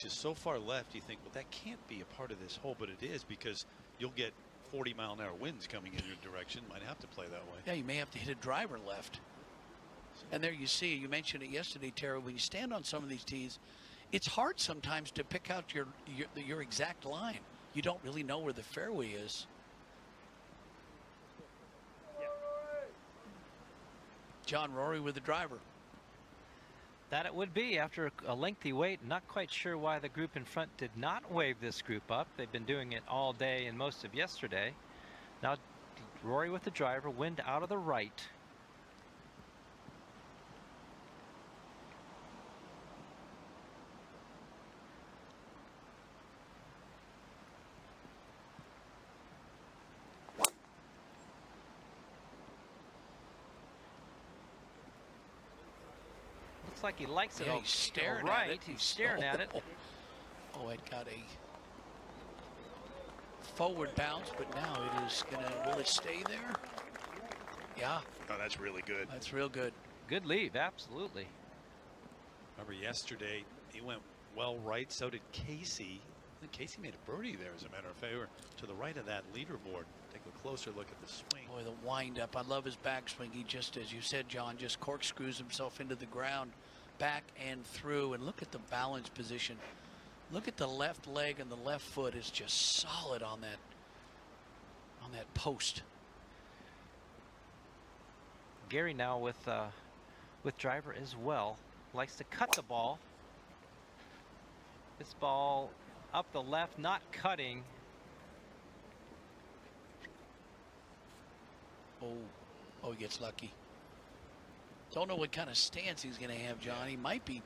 Just so far left, you think, well, that can't be a part of this hole, but it is, because you'll get 40-mile-an-hour winds coming in your direction. Might have to play that way. Yeah, you may have to hit a driver left. And there you see, you mentioned it yesterday, Terry, when you stand on some of these tees, it's hard sometimes to pick out your exact line. You don't really know where the fairway is. John, Rory with the driver. That it would be after a lengthy wait. Not quite sure why the group in front did not wave this group up. They've been doing it all day and most of yesterday. Now Rory with the driver, wind out of the right. Looks like he likes it. Yeah, he's staring right. at it. He's staring at it. Oh, it got a forward bounce, but now it is gonna, will it stay there? Yeah. Oh, that's really good. That's real good. Good lead, absolutely. Remember yesterday, he went well right, so did Casey. I think Casey made a birdie there, as a matter of fact. We were to the right of that leaderboard. Take a closer look at the swing. Boy, the wind up. I love his backswing. He just, as you said, John, just corkscrews himself into the ground, back and through. And look at the balance position. Look at the left leg and the left foot is just solid on that post. Gary now with driver as well. Likes to cut the ball. This ball up the left, not cutting. Oh, he gets lucky. Don't know what kind of stance he's going to have, John. He might be.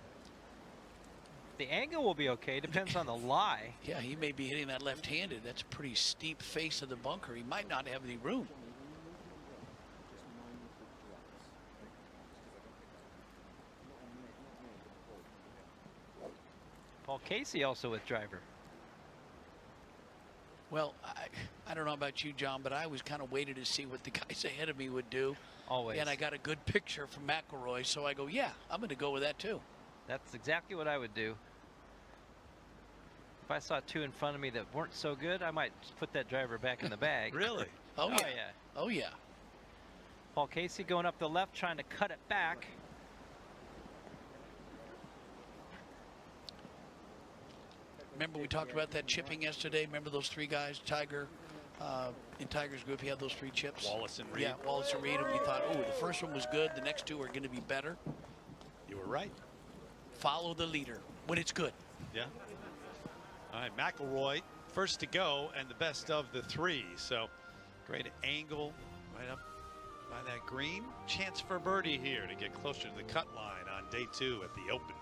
The angle will be okay. Depends on the lie. Yeah, he may be hitting that left-handed. That's a pretty steep face of the bunker. He might not have any room. Paul Casey also with driver. Well, I don't know about you, John, but I was kind of waiting to see what the guys ahead of me would do. Always. And I got a good picture from McIlroy, so I go, yeah, I'm going to go with that too. That's exactly what I would do. If I saw two in front of me that weren't so good, I might put that driver back in the bag. Really? Oh, yeah. Oh, yeah. Oh, yeah. Paul Casey going up the left, trying to cut it back. Remember we talked about that chipping yesterday? Remember those three guys, Tiger, in Tiger's group, he had those three chips? Wallace and Reed. Yeah, Wallace and Reed, and we thought, oh, the first one was good, the next two are going to be better. You were right. Follow the leader when it's good. Yeah. All right, McIlroy first to go and the best of the three. So great angle right up by that green. Chance for birdie here to get closer to the cut line on day 2 at the Open.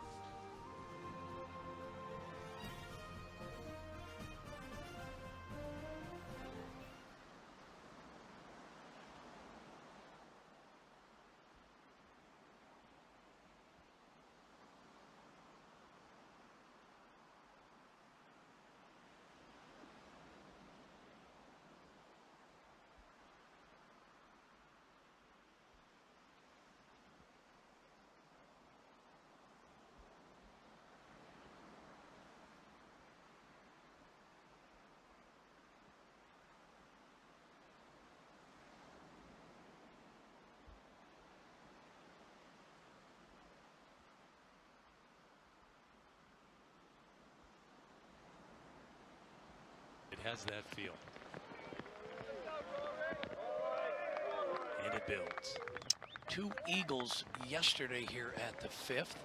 It has that feel. And it builds. 2 eagles yesterday here at the 5th.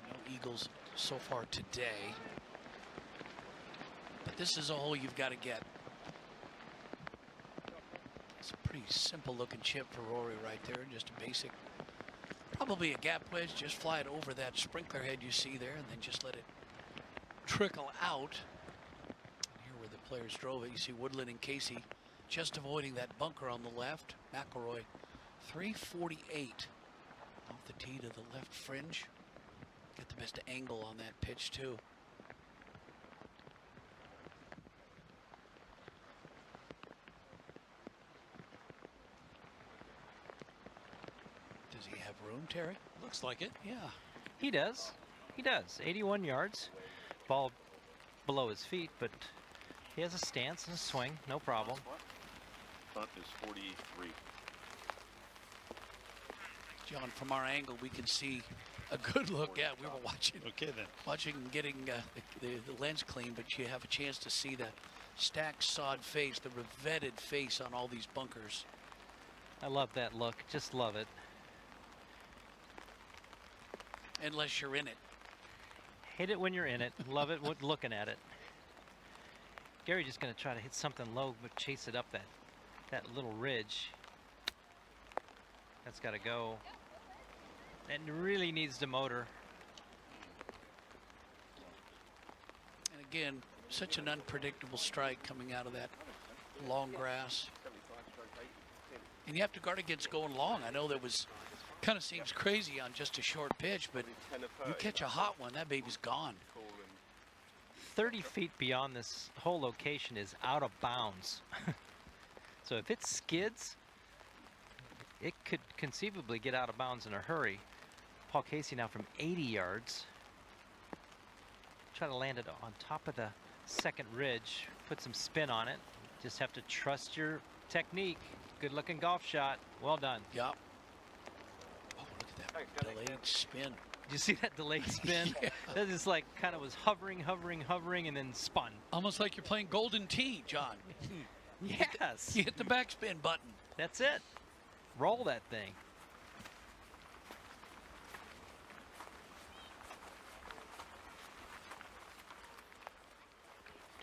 No eagles so far today. But this is a hole you've got to get. It's a pretty simple looking chip for Rory right there. Just a basic, probably a gap wedge. Just fly it over that sprinkler head you see there and then just let it trickle out. Here where the players drove it, you see Woodland and Casey just avoiding that bunker on the left. McIlroy 348 off the tee to the left fringe. Get the best angle on that pitch too. Does he have room, Terry? Looks like it. Yeah. He does. He does. 81 yards. Ball below his feet, but he has a stance and a swing. No problem. Punt is 43. John, from our angle, we can see a good look at. We were watching. Okay, then. Watching getting the lens clean, but you have a chance to see the stacked sod face, the revetted face on all these bunkers. I love that look. Just love it. Unless you're in it. Hate it when you're in it. Love it looking at it. Gary just going to try to hit something low, but chase it up that little ridge. That's got to go. And really needs the motor. And again, such an unpredictable strike coming out of that long grass. And you have to guard against going long. I know that was kind of seems crazy on just a short pitch, but you catch a hot one, that baby's gone. 30 feet beyond this whole location is out of bounds. So if it skids, it could conceivably get out of bounds in a hurry. Paul Casey now from 80 yards. Try to land it on top of the second ridge. Put some spin on it. Just have to trust your technique. Good looking golf shot. Well done. Yep. Oh, look at that delayed spin. Did you see that delayed spin? Yeah. That is like kind of was hovering, and then spun. Almost like you're playing Golden Tee, John. Yes. You hit the backspin button. That's it. Roll that thing.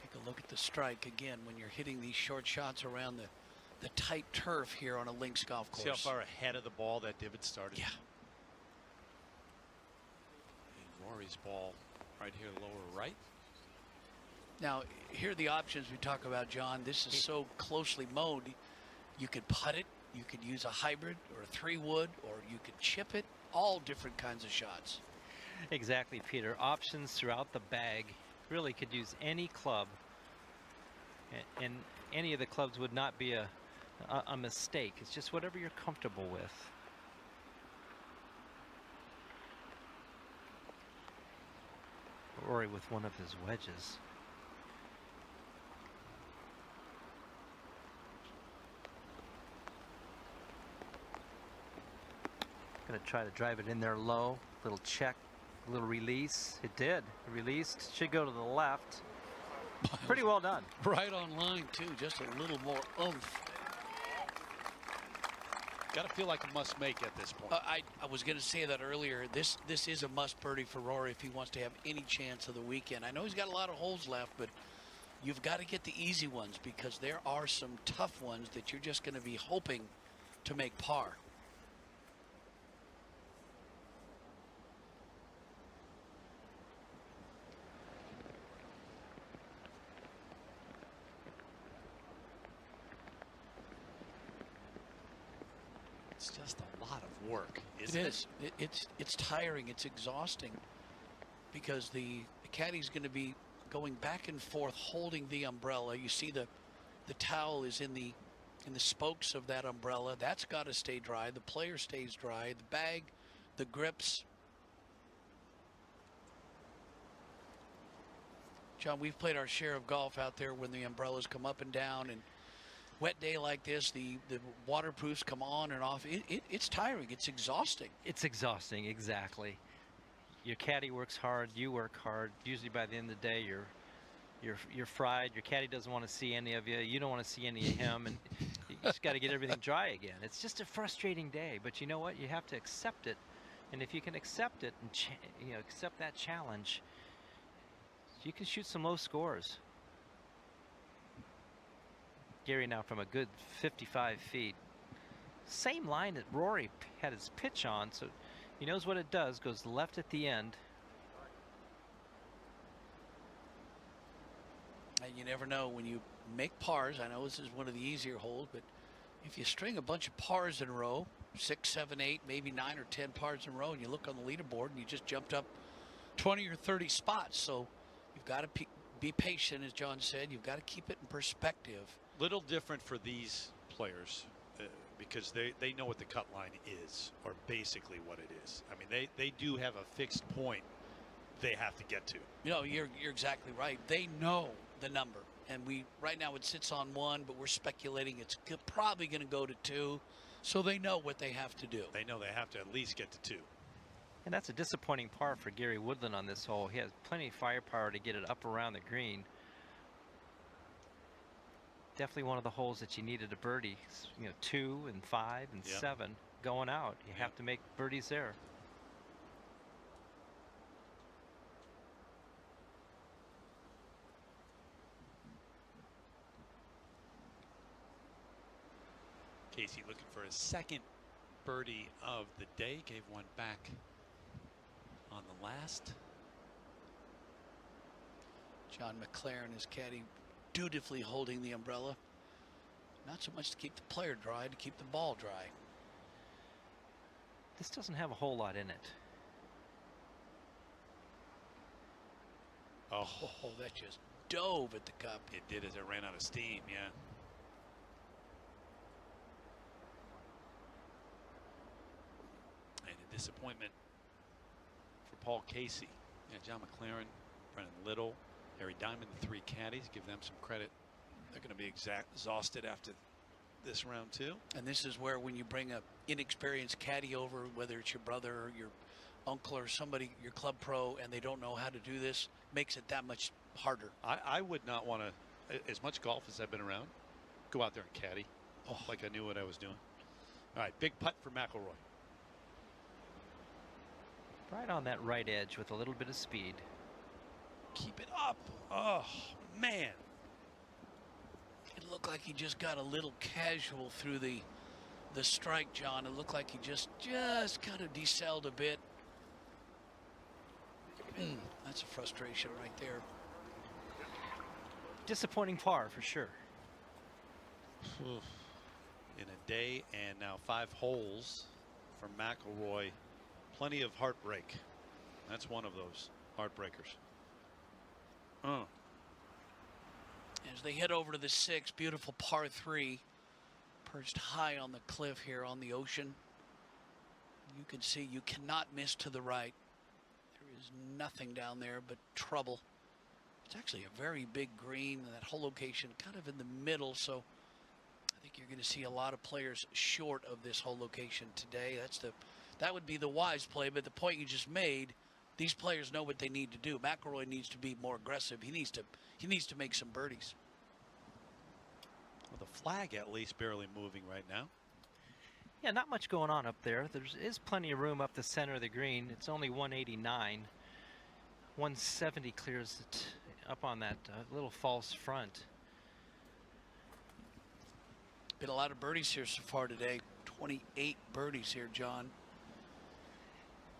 Take a look at the strike again when you're hitting these short shots around the tight turf here on a links golf course. See how far ahead of the ball that divot started? Yeah. And Rory's ball right here, lower right. Now, here are the options we talk about, John. This is so closely mowed. You could putt it, you could use a hybrid or a 3-wood, or you could chip it. All different kinds of shots. Exactly, Peter. Options throughout the bag. Really could use any club, and any of the clubs would not be a mistake. It's just whatever you're comfortable with. Rory with one of his wedges. Gonna try to drive it in there low. Little check, little release. It did. Released. Should go to the left. Pretty well done. Right on line, too. Just a little more oomph. Got to feel like a must make at this point. I was going to say that earlier. This is a must birdie for Rory if he wants to have any chance of the weekend. I know he's got a lot of holes left, but you've got to get the easy ones because there are some tough ones that you're just going to be hoping to make par. It's just a lot of work, isn't It is. It's tiring. It's exhausting because the caddy's going to be going back and forth holding the umbrella. You see the towel is in the spokes of that umbrella. That's got to stay dry. The player stays dry. The bag, the grips. John, we've played our share of golf out there when the umbrellas come up and down, and wet day like this, the waterproofs come on and off. It's tiring. It's exhausting. It's exhausting, exactly. Your caddy works hard. You work hard. Usually by the end of the day, you're fried. Your caddy doesn't want to see any of you. You don't want to see any of him, and you just got to get everything dry again. It's just a frustrating day, but you know what? You have to accept it, and if you can accept it and accept that challenge, you can shoot some low scores. Gary now from a good 55 feet. Same line that Rory had his pitch on, so he knows what it does. Goes left at the end. And you never know when you make pars. I know this is one of the easier holes, but if you string a bunch of pars in a row, 6, 7, 8, maybe 9 or 10 pars in a row, and you look on the leaderboard and you just jumped up 20 or 30 spots. So you've got to be patient, as John said. You've got to keep it in perspective. Little different for these players. because they know what the cut line is, or basically what it is. I mean, they do have a fixed point they have to get to. You know, you're exactly right. They know the number, and right now it sits on 1, but we're speculating it's probably going to go to 2, so they know what they have to do. They know they have to at least get to 2. And that's a disappointing par for Gary Woodland on this hole. He has plenty of firepower to get it up around the green. Definitely one of the holes that you needed a birdie. You know, 2 and 5 and 7 going out. You have to make birdies there. Casey looking for his second birdie of the day. Gave one back on the last. John McLaren, his caddy, dutifully holding the umbrella. Not so much to keep the player dry, to keep the ball dry. This doesn't have a whole lot in it. Oh, that just dove at the cup. It did as it ran out of steam, yeah. And a disappointment for Paul Casey. Yeah, John McLaren, Brennan Little, Harry Diamond, the 3 caddies. Give them some credit. They're going to be exhausted after this round too. And this is where, when you bring a inexperienced caddy over, whether it's your brother or your uncle or somebody, your club pro, and they don't know how to do this, makes it that much harder. I would not want to, as much golf as I've been around, go out there and caddy. Oh, like I knew what I was doing. All right, big putt for McIlroy. Right on that right edge with a little bit of speed. Keep it up. Oh, man. It looked like he just got a little casual through the strike, John. It looked like he just kind of decelled a bit. That's a frustration right there. Disappointing par for sure. In a day and now 5 holes for McIlroy. Plenty of heartbreak. That's one of those heartbreakers. As they head over to the 6, beautiful par 3, perched high on the cliff here on the ocean. You can see you cannot miss to the right. There is nothing down there but trouble. It's actually a very big green, and that whole location kind of in the middle, so I think you're going to see a lot of players short of this whole location today. That would be the wise play, but the point you just made, these players know what they need to do. McIlroy needs to be more aggressive. He needs to make some birdies. Well, the flag at least barely moving right now. Yeah, not much going on up there. There is plenty of room up the center of the green. It's only 189. 170 clears it up on that little false front. Been a lot of birdies here so far today. 28 birdies here, John.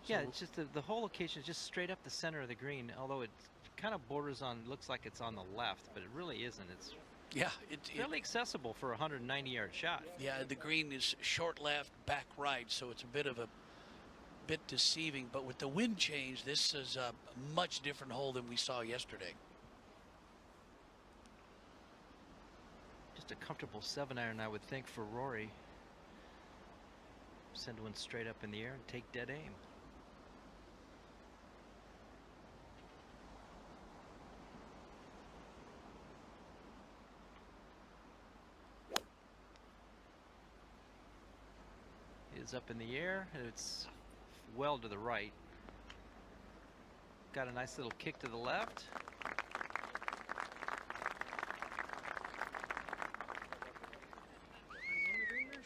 Yeah, it's just the whole location is just straight up the center of the green, although it kind of borders on, looks like it's on the left, but it really isn't. It's fairly accessible for a 190-yard shot. Yeah, the green is short left, back right, so it's a bit deceiving. But with the wind change, this is a much different hole than we saw yesterday. Just a comfortable 7-iron, I would think, for Rory. Send one straight up in the air and take dead aim. Is up in the air, and it's well to the right. Got a nice little kick to the left.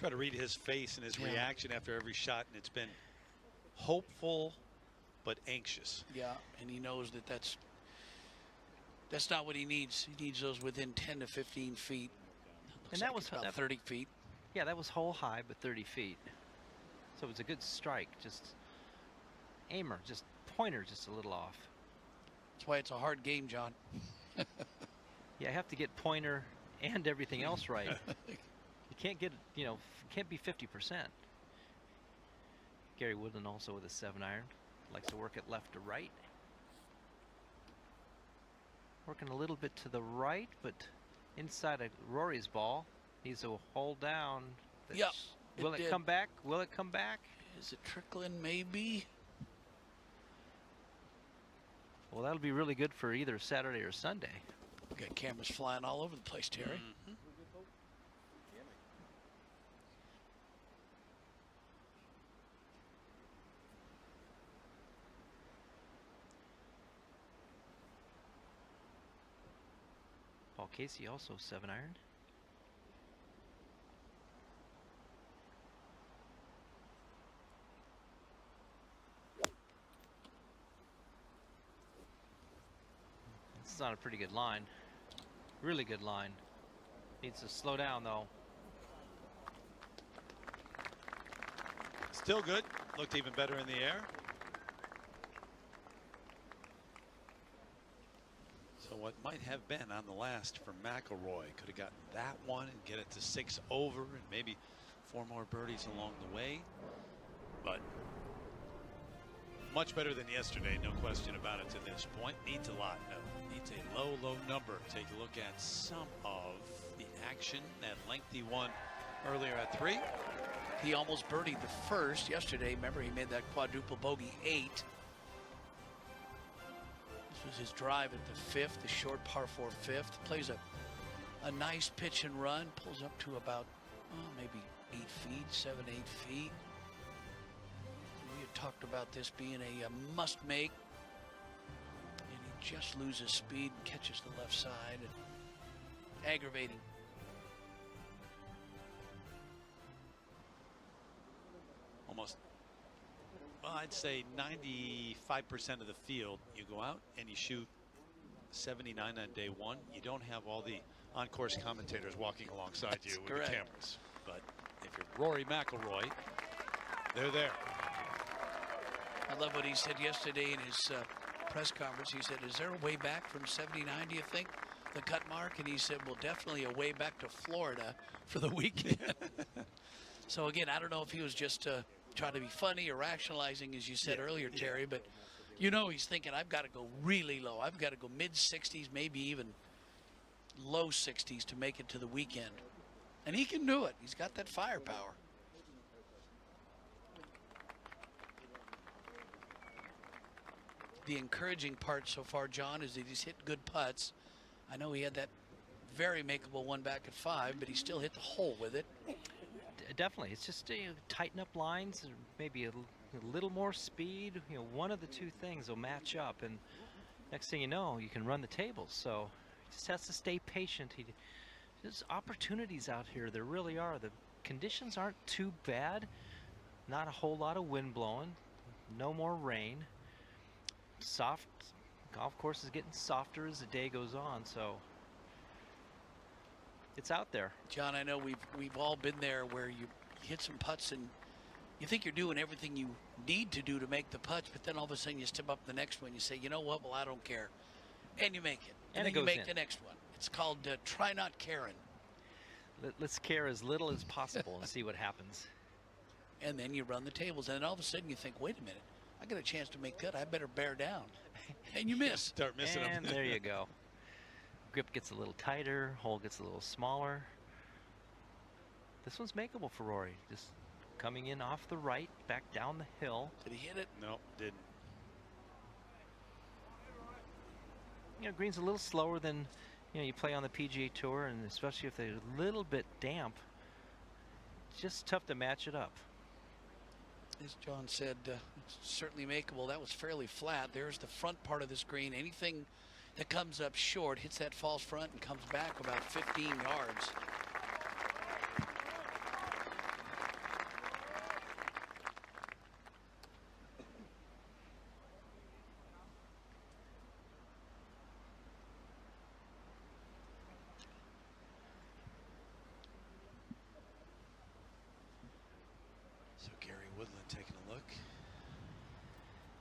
Try to read his face and his reaction after every shot, and it's been hopeful but anxious. Yeah, and he knows that's not what he needs. He needs those within 10 to 15 feet. And that was about 30 feet. Yeah, that was hole high, but 30 feet. So it was a good strike. Just aimer, just pointer, just a little off. That's why it's a hard game, John. Yeah, I have to get pointer and everything else right. You can't get, can't be 50%. Gary Woodland also with a 7-iron. Likes to work it left to right. Working a little bit to the right, but inside of Rory's ball. Needs to hold down. Yep. Will it come back? Will it come back? Is it trickling? Maybe. Well, that'll be really good for either Saturday or Sunday. We got cameras flying all over the place, Terry. Mm-hmm. Paul Casey also 7-iron. This is on a pretty good line. Really good line. Needs to slow down though. Still good. Looked even better in the air. So what might have been on the last for McIlroy, could have gotten that one and get it to 6 over and maybe 4 more birdies along the way. But much better than yesterday, no question about it to this point. Needs a lot, no. Needs a low, low number. Take a look at some of the action. That lengthy one earlier at 3. He almost birdied the first yesterday. Remember, he made that quadruple bogey 8. This was his drive at the 5th, the short par 4 5th. Plays a nice pitch and run. Pulls up to about, maybe 8 feet, 7, 8 feet. We had talked about this being a must make. And he just loses speed and catches the left side. And aggravating. Almost, well, I'd say 95% of the field, you go out and you shoot 79 on day 1. You don't have all the on-course commentators walking alongside you with the cameras. But if you're Rory Mcilroy, they're there. I love what he said yesterday in his press conference. He said, is there a way back from 79, do you think, the cut mark? And he said, well, definitely a way back to Florida for the weekend. So, again, I don't know if he was just trying to be funny or rationalizing, as you said earlier, Terry, but you know he's thinking, I've got to go really low. I've got to go mid-60s, maybe even low 60s to make it to the weekend. And he can do it. He's got that firepower. The encouraging part so far, John, is that he's hit good putts. I know he had that very makeable one back at 5, but he still hit the hole with it. Definitely, it's just tighten up lines, maybe a little more speed. You know, one of the two things will match up, and next thing you know, you can run the tables. So he just has to stay patient. There's opportunities out here. There really are. The conditions aren't too bad. Not a whole lot of wind blowing. No more rain. Soft. Golf course is getting softer as the day goes on. So it's out there. John, I know we've all been there where you hit some putts and you think you're doing everything you need to do to make the putts, but then all of a sudden you step up the next one. You say, you know what? Well, I don't care, and you make it, and then you make the next one. It's called try not caring. Let's care as little as possible and see what happens. And then you run the tables, and then all of a sudden you think, wait a minute, I got a chance to make cut. I better bear down, and you miss. Start missing them. And there you go. Grip gets a little tighter, hole gets a little smaller. This one's makeable for Rory. Just coming in off the right, back down the hill. Did he hit it? No, didn't. You know, green's a little slower than you play on the PGA Tour, and especially if they're a little bit damp, it's just tough to match it up. As John said, it's certainly makeable. That was fairly flat. There's the front part of this green. Anything that comes up short hits that false front and comes back about 15 yards. So Gary Woodland taking a look.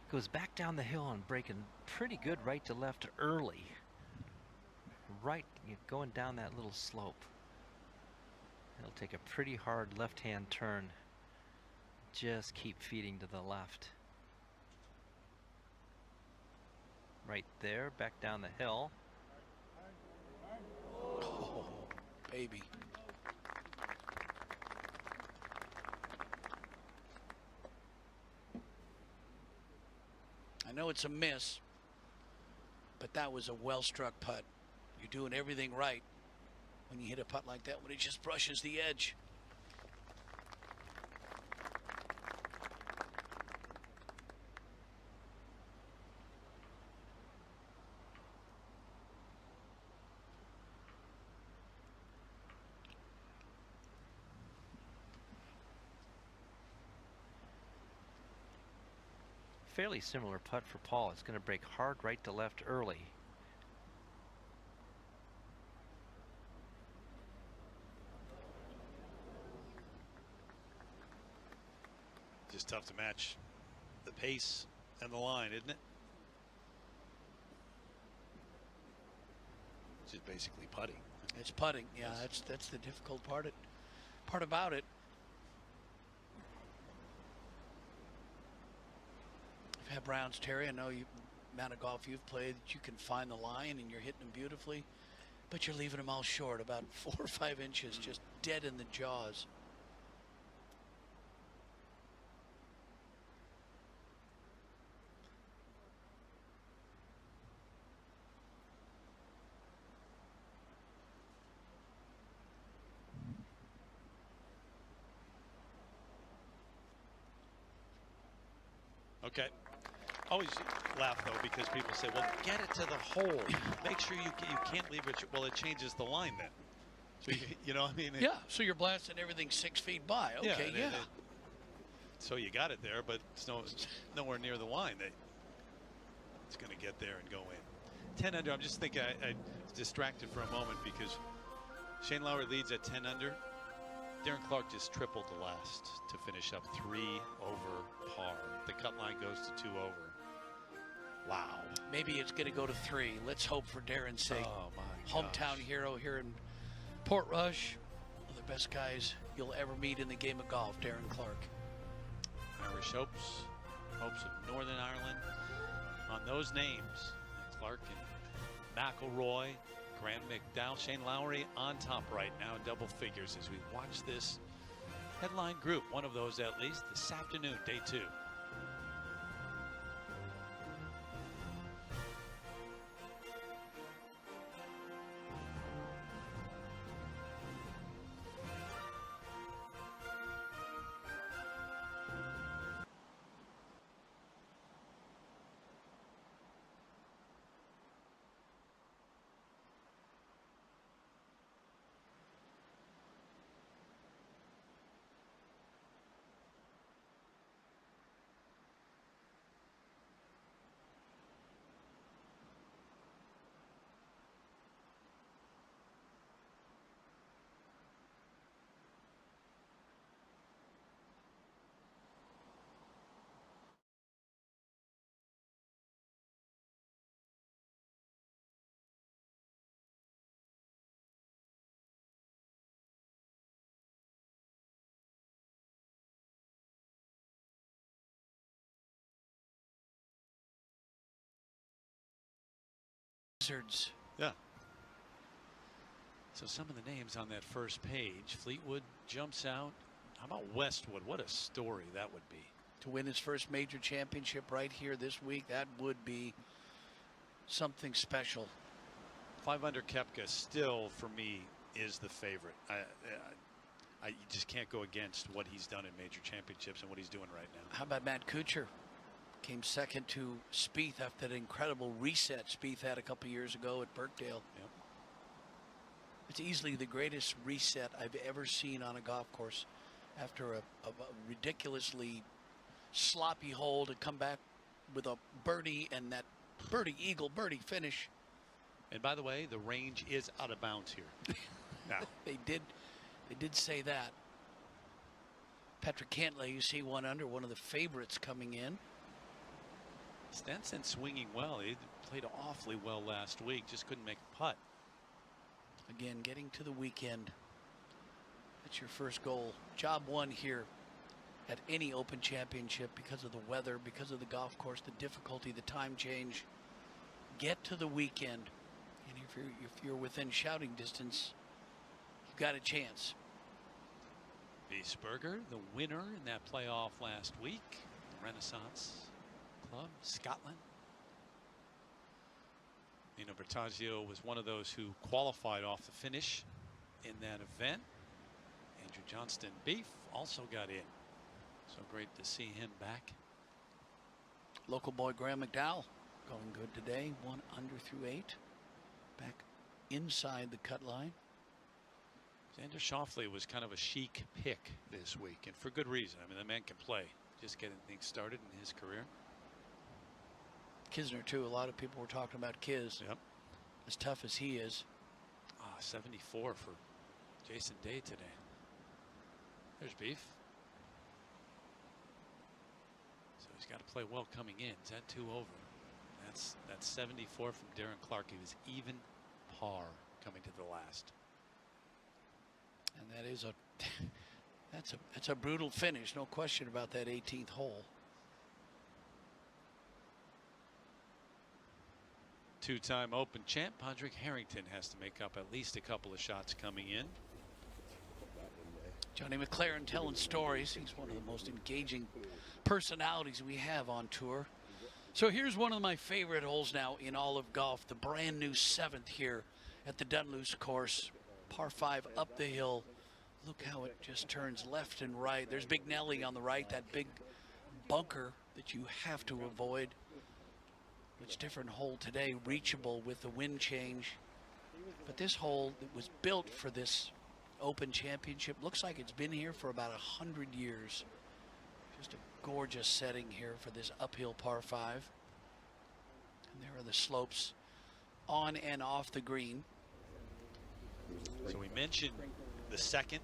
Goes back down the hill and breaking pretty good right to left early. Right, going down that little slope. He'll take a pretty hard left-hand turn. Just keep feeding to the left. Right there, back down the hill. Oh, baby. I know it's a miss, but that was a well-struck putt. You're doing everything right when you hit a putt like that, when it just brushes the edge. Fairly similar putt for Paul. It's going to break hard right to left early. Just tough to match the pace and the line, isn't it? Just basically putting. It's putting. Yeah, that's the difficult part about it. I've had rounds, Terry. I know you amount of golf you've played that you can find the line and you're hitting them beautifully, but you're leaving them all short, about 4 or 5 inches, just dead in the jaws. Okay. Always laugh though because people say, "Well, get it to the hole. Make sure you can't leave it." Well, it changes the line then. So you know, what I mean. Yeah. So you're blasting everything 6 feet by. Okay. Yeah. So you got it there, but it's nowhere near the line. It's going to get there and go in. 10 under. I'm just thinking. I was distracted for a moment because Shane Lowry leads at 10 under. Darren Clarke just tripled the last to finish up 3 over par. The cut line goes to 2 over. Wow. Maybe it's going to go to 3. Let's hope for Darren's sake. Oh my Hometown hero here in Portrush. One of the best guys you'll ever meet in the game of golf, Darren Clarke. Irish hopes of Northern Ireland on those names. Clarke and McIlroy, Graham McDowell, Shane Lowry on top right now in double figures as we watch this headline group, one of those at least, this afternoon, day 2. Wizards. Yeah. So some of the names on that first page. Fleetwood jumps out. How about Westwood? What a story that would be. To win his first major championship right here this week, that would be something special. 5 under Koepka still, for me, is the favorite. You just can't go against what he's done in major championships and what he's doing right now. How about Matt Kuchar? Came second to Spieth after that incredible reset Spieth had a couple years ago at Birkdale. Yep. It's easily the greatest reset I've ever seen on a golf course after a ridiculously sloppy hole to come back with a birdie and that eagle birdie finish. And by the way, the range is out of bounds here. Now. They did say that. Patrick Cantlay, you see 1 under, one of the favorites coming in. Stenson swinging well. He played awfully well last week. Just couldn't make a putt. Again, getting to the weekend. That's your first goal. Job 1 here at any Open Championship because of the weather, because of the golf course, the difficulty, the time change. Get to the weekend. And if you're within shouting distance, you've got a chance. Wiesberger, the winner in that playoff last week. Renaissance Club, Scotland. Nino Bertaggio was one of those who qualified off the finish in that event. Andrew Johnston Beef also got in. So great to see him back. Local boy Graham McDowell going good today. 1 under through 8. Back inside the cut line. Xander Schauffele was kind of a chic pick this week, and for good reason. I mean, the man can play. Just getting things started in his career. Kisner, too. A lot of people were talking about Kiz. Yep. As tough as he is. 74 for Jason Day today. There's Beef. So he's got to play well coming in. Is that 2 over? That's 74 from Darren Clarke. He was even par coming to the last. And that is that's a brutal finish. No question about that 18th hole. Two-time Open champ Padraig Harrington has to make up at least a couple of shots coming in. Johnny McLaren telling stories. He's one of the most engaging personalities we have on tour. So here's one of my favorite holes now in all of golf. The brand new 7th here at the Dunluce course. Par 5 up the hill. Look how it just turns left and right. There's Big Nelly on the right, that big bunker that you have to avoid. Much different hole today, reachable with the wind change. But this hole that was built for this Open Championship looks like it's been here for about 100 years. Just a gorgeous setting here for this uphill par 5. And there are the slopes on and off the green. So we mentioned the 2nd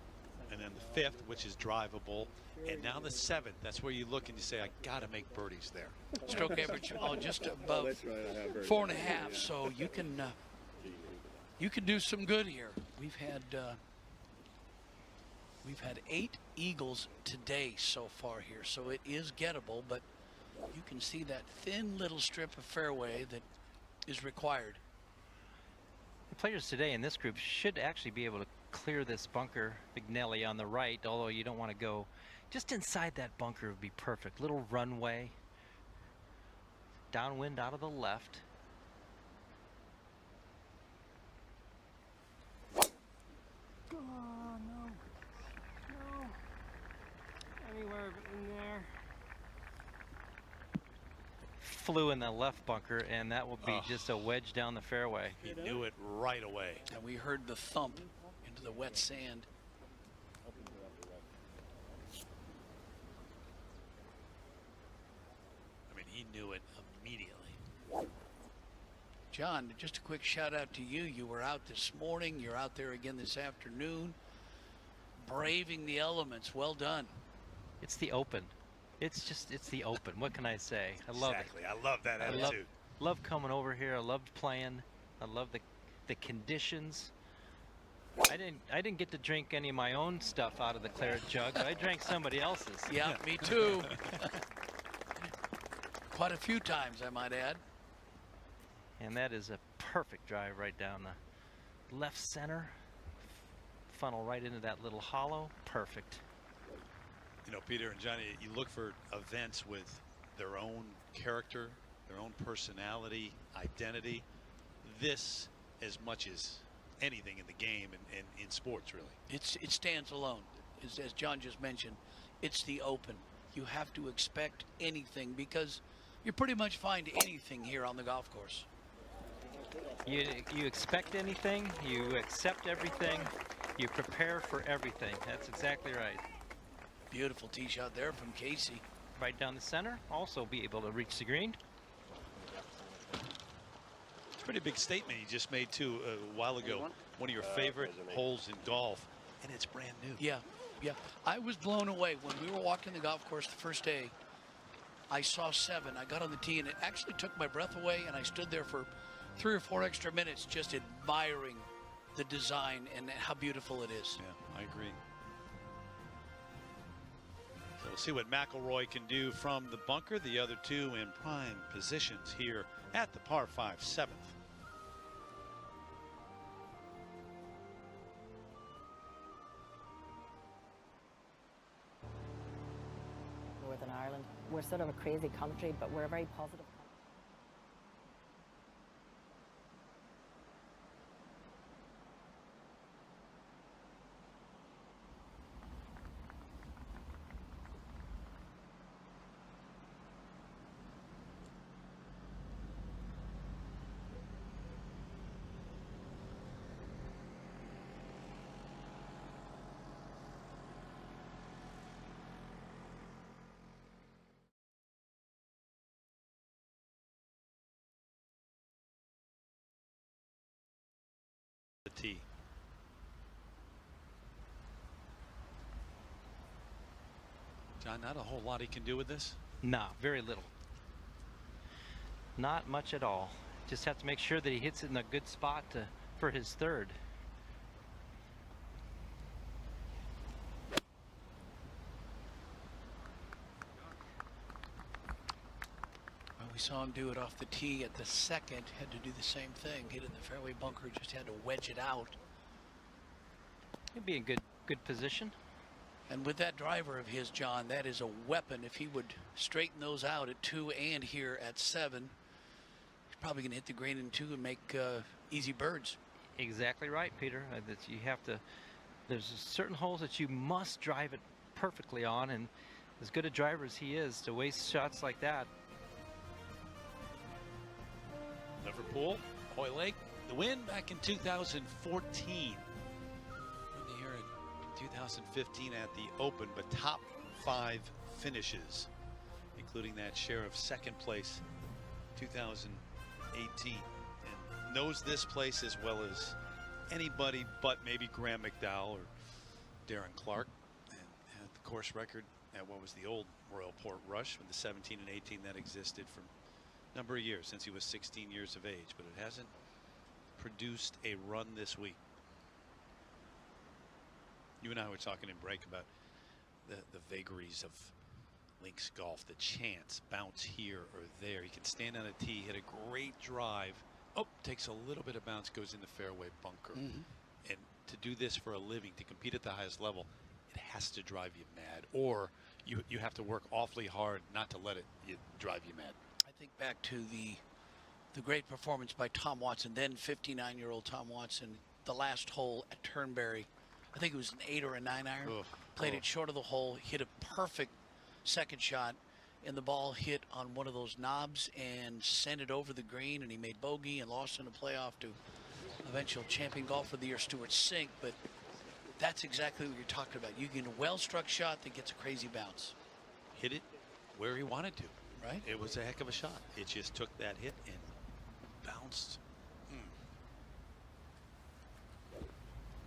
and then the 5th, which is drivable, and now the 7th. That's where you look and you say, I got to make birdies there. Stroke average just above 4.5, so you can do some good here. We've had 8 eagles today so far here, so it is gettable, but you can see that thin little strip of fairway that is required. The players today in this group should actually be able to clear this bunker, Big Nelly on the right, although you don't want to go just inside that bunker. Would be perfect. Little runway, downwind out of the left. Oh no, anywhere in there. Flew in the left bunker, and that will be just a wedge down the fairway. He knew it right away. And we heard the thump into the wet sand. I mean, he knew it immediately. John, just a quick shout out to you. You were out this morning. You're out there again this afternoon. Braving the elements. Well done. It's the Open. It's the Open. What can I say? I love it. Exactly. I love that attitude. Love coming over here. I loved playing. I love the conditions. I didn't get to drink any of my own stuff out of the claret jug. I drank somebody else's. Yeah, me too. Quite a few times, I might add. And that is a perfect drive right down the left center. Funnel right into that little hollow. Perfect. You know, Peter and Johnny, you look for events with their own character, their own personality, identity. This, as much as anything in the game and in sports, really. It stands alone. As John just mentioned, it's the Open. You have to expect anything because you're pretty much find anything here on the golf course. You expect anything, you accept everything, you prepare for everything. That's exactly right. Beautiful tee shot there from Casey. Right down the center, also be able to reach the green. Pretty big statement you just made too a while ago. One of your favorite holes in golf, and it's brand new. Yeah. I was blown away when we were walking the golf course the first day. I saw 7. I got on the tee and it actually took my breath away, and I stood there for 3 or 4 extra minutes just admiring the design and how beautiful it is. Yeah, I agree. So we'll see what McIlroy can do from the bunker. The other two in prime positions here at the par 5 7th. Northern Ireland. we're sort of a crazy country, but we're a very positive country. The tee. John, not a whole lot he can do with this. No, very little. Not much at all. Just have to make sure that he hits it in a good spot for his third. Well, we saw him do it off the tee at the second. Had to do the same thing. Hit in the fairway bunker. Just had to wedge it out. He'd be in good position. And with that driver of his, John, that is a weapon. If he would straighten those out at 2 and here at 7, he's probably going to hit the green in 2 and make easy birds. Exactly right, Peter. That you have to. There's certain holes that you must drive it perfectly on, and as good a driver as he is, to waste shots like that. Liverpool, Hoy Lake, the win back in 2014. 2015 at the Open, but top 5 finishes, including that share of second place 2018, and knows this place as well as anybody but maybe Graham McDowell or Darren Clarke, and had the course record at what was the old Royal Port Rush with the 17 and 18 that existed for a number of years since he was 16 years of age, but it hasn't produced a run this week. You and I were talking in break about the vagaries of links golf, the chance, bounce here or there. You can stand on a tee, hit a great drive. Oh, takes a little bit of bounce, goes in the fairway bunker. And to do this for a living, to compete at the highest level, it has to drive you mad. Or you have to work awfully hard not to let it drive you mad. I think back to the great performance by Tom Watson, then 59-year-old Tom Watson, the last hole at Turnberry. I think it was an 8 or a 9 iron. Played it short of the hole, hit a perfect second shot, and the ball hit on one of those knobs and sent it over the green, and he made bogey and lost in a playoff to eventual champion golfer of the year, Stuart Sink. But that's exactly what you're talking about. You get a well-struck shot that gets a crazy bounce. Hit it where he wanted to. Right. It was a heck of a shot. It just took that hit and bounced.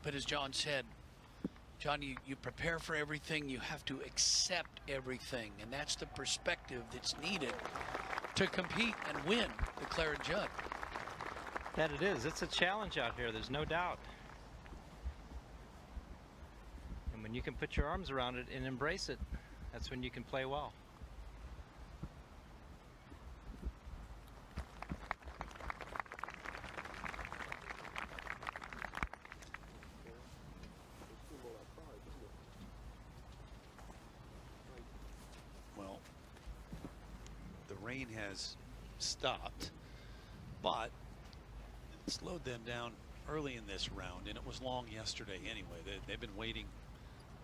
But as John said, John, you prepare for everything, you have to accept everything, and that's the perspective that's needed to compete and win the Claret Judd. That it is. It's a challenge out here, there's no doubt. And when you can put your arms around it and embrace it, that's when you can play well. Rain has stopped, but it slowed them down early in this round, and it was long yesterday anyway. They've been waiting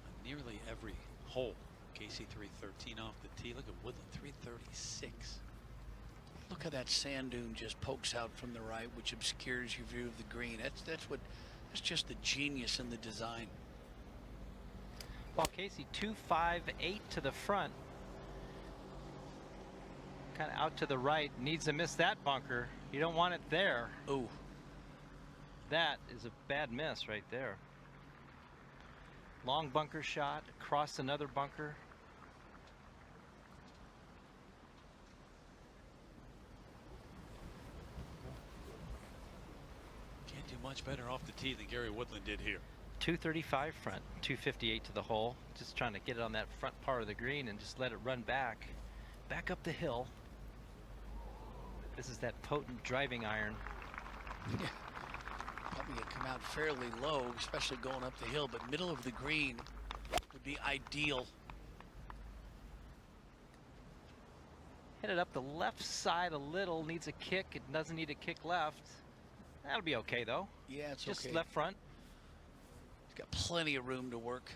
on nearly every hole. Casey 313 off the tee. Look at Woodland 336. Look how that sand dune just pokes out from the right, which obscures your view of the green. That's just the genius in the design. Well, Casey 258 to the front. Kind of out to the right, needs to miss that bunker. You don't want it there. Oh, that is a bad miss right there. Long bunker shot across another bunker. Can't do much better off the tee than Gary Woodland did here. 235 front, 258 to the hole. Just trying to get it on that front part of the green and just let it run back up the hill. This is that potent driving iron. Yeah. Probably gonna come out fairly low, especially going up the hill, but middle of the green would be ideal. Hit it up the left side a little. Needs a kick. It doesn't need a kick left. That'll be okay though. Yeah, it's just okay. left front. He's got plenty of room to work.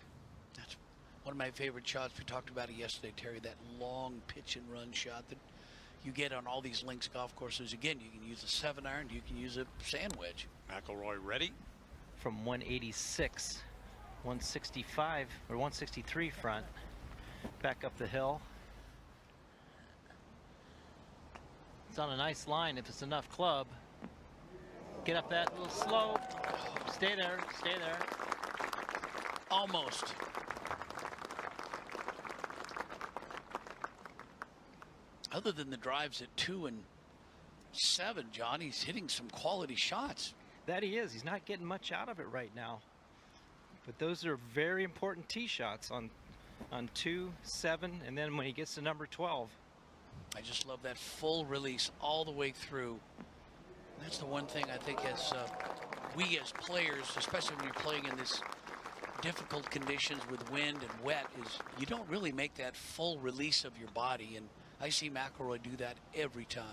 That's one of my favorite shots. We talked about it yesterday, Terry. That long pitch and run shot that you get on all these links golf courses. Again, you can use a 7-iron. You can use a sand wedge. McIlroy ready. From 186, 165 or 163 front. Back up the hill. It's on a nice line if it's enough club. Get up that little slope. Stay there, stay there. Almost. Other than the drives at 2 and 7, John, he's hitting some quality shots. That he is. He's not getting much out of it right now. But those are very important tee shots on 2, 7, and then when he gets to number 12. I just love that full release all the way through. That's the one thing I think as we as players, especially when you're playing in this difficult conditions with wind and wet, is you don't really make that full release of your body. And I see McIlroy do that every time.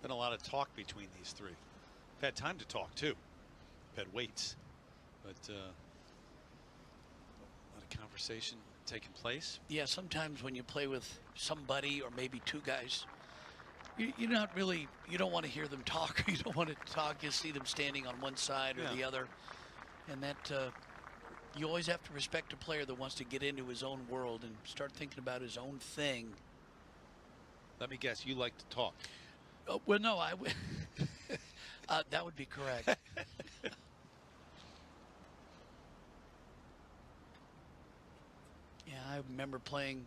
Been a lot of talk between these three. We've had time to talk too. We've had weights, but a lot of conversation taking place. Yeah, sometimes when you play with somebody or maybe two guys, you're not really, you don't want to hear them talk. You don't want to talk. You see them standing on one side or the other. And that you always have to respect a player that wants to get into his own world and start thinking about his own thing. Let me guess, you like to talk. Oh, well, no, that would be correct. Yeah, I remember playing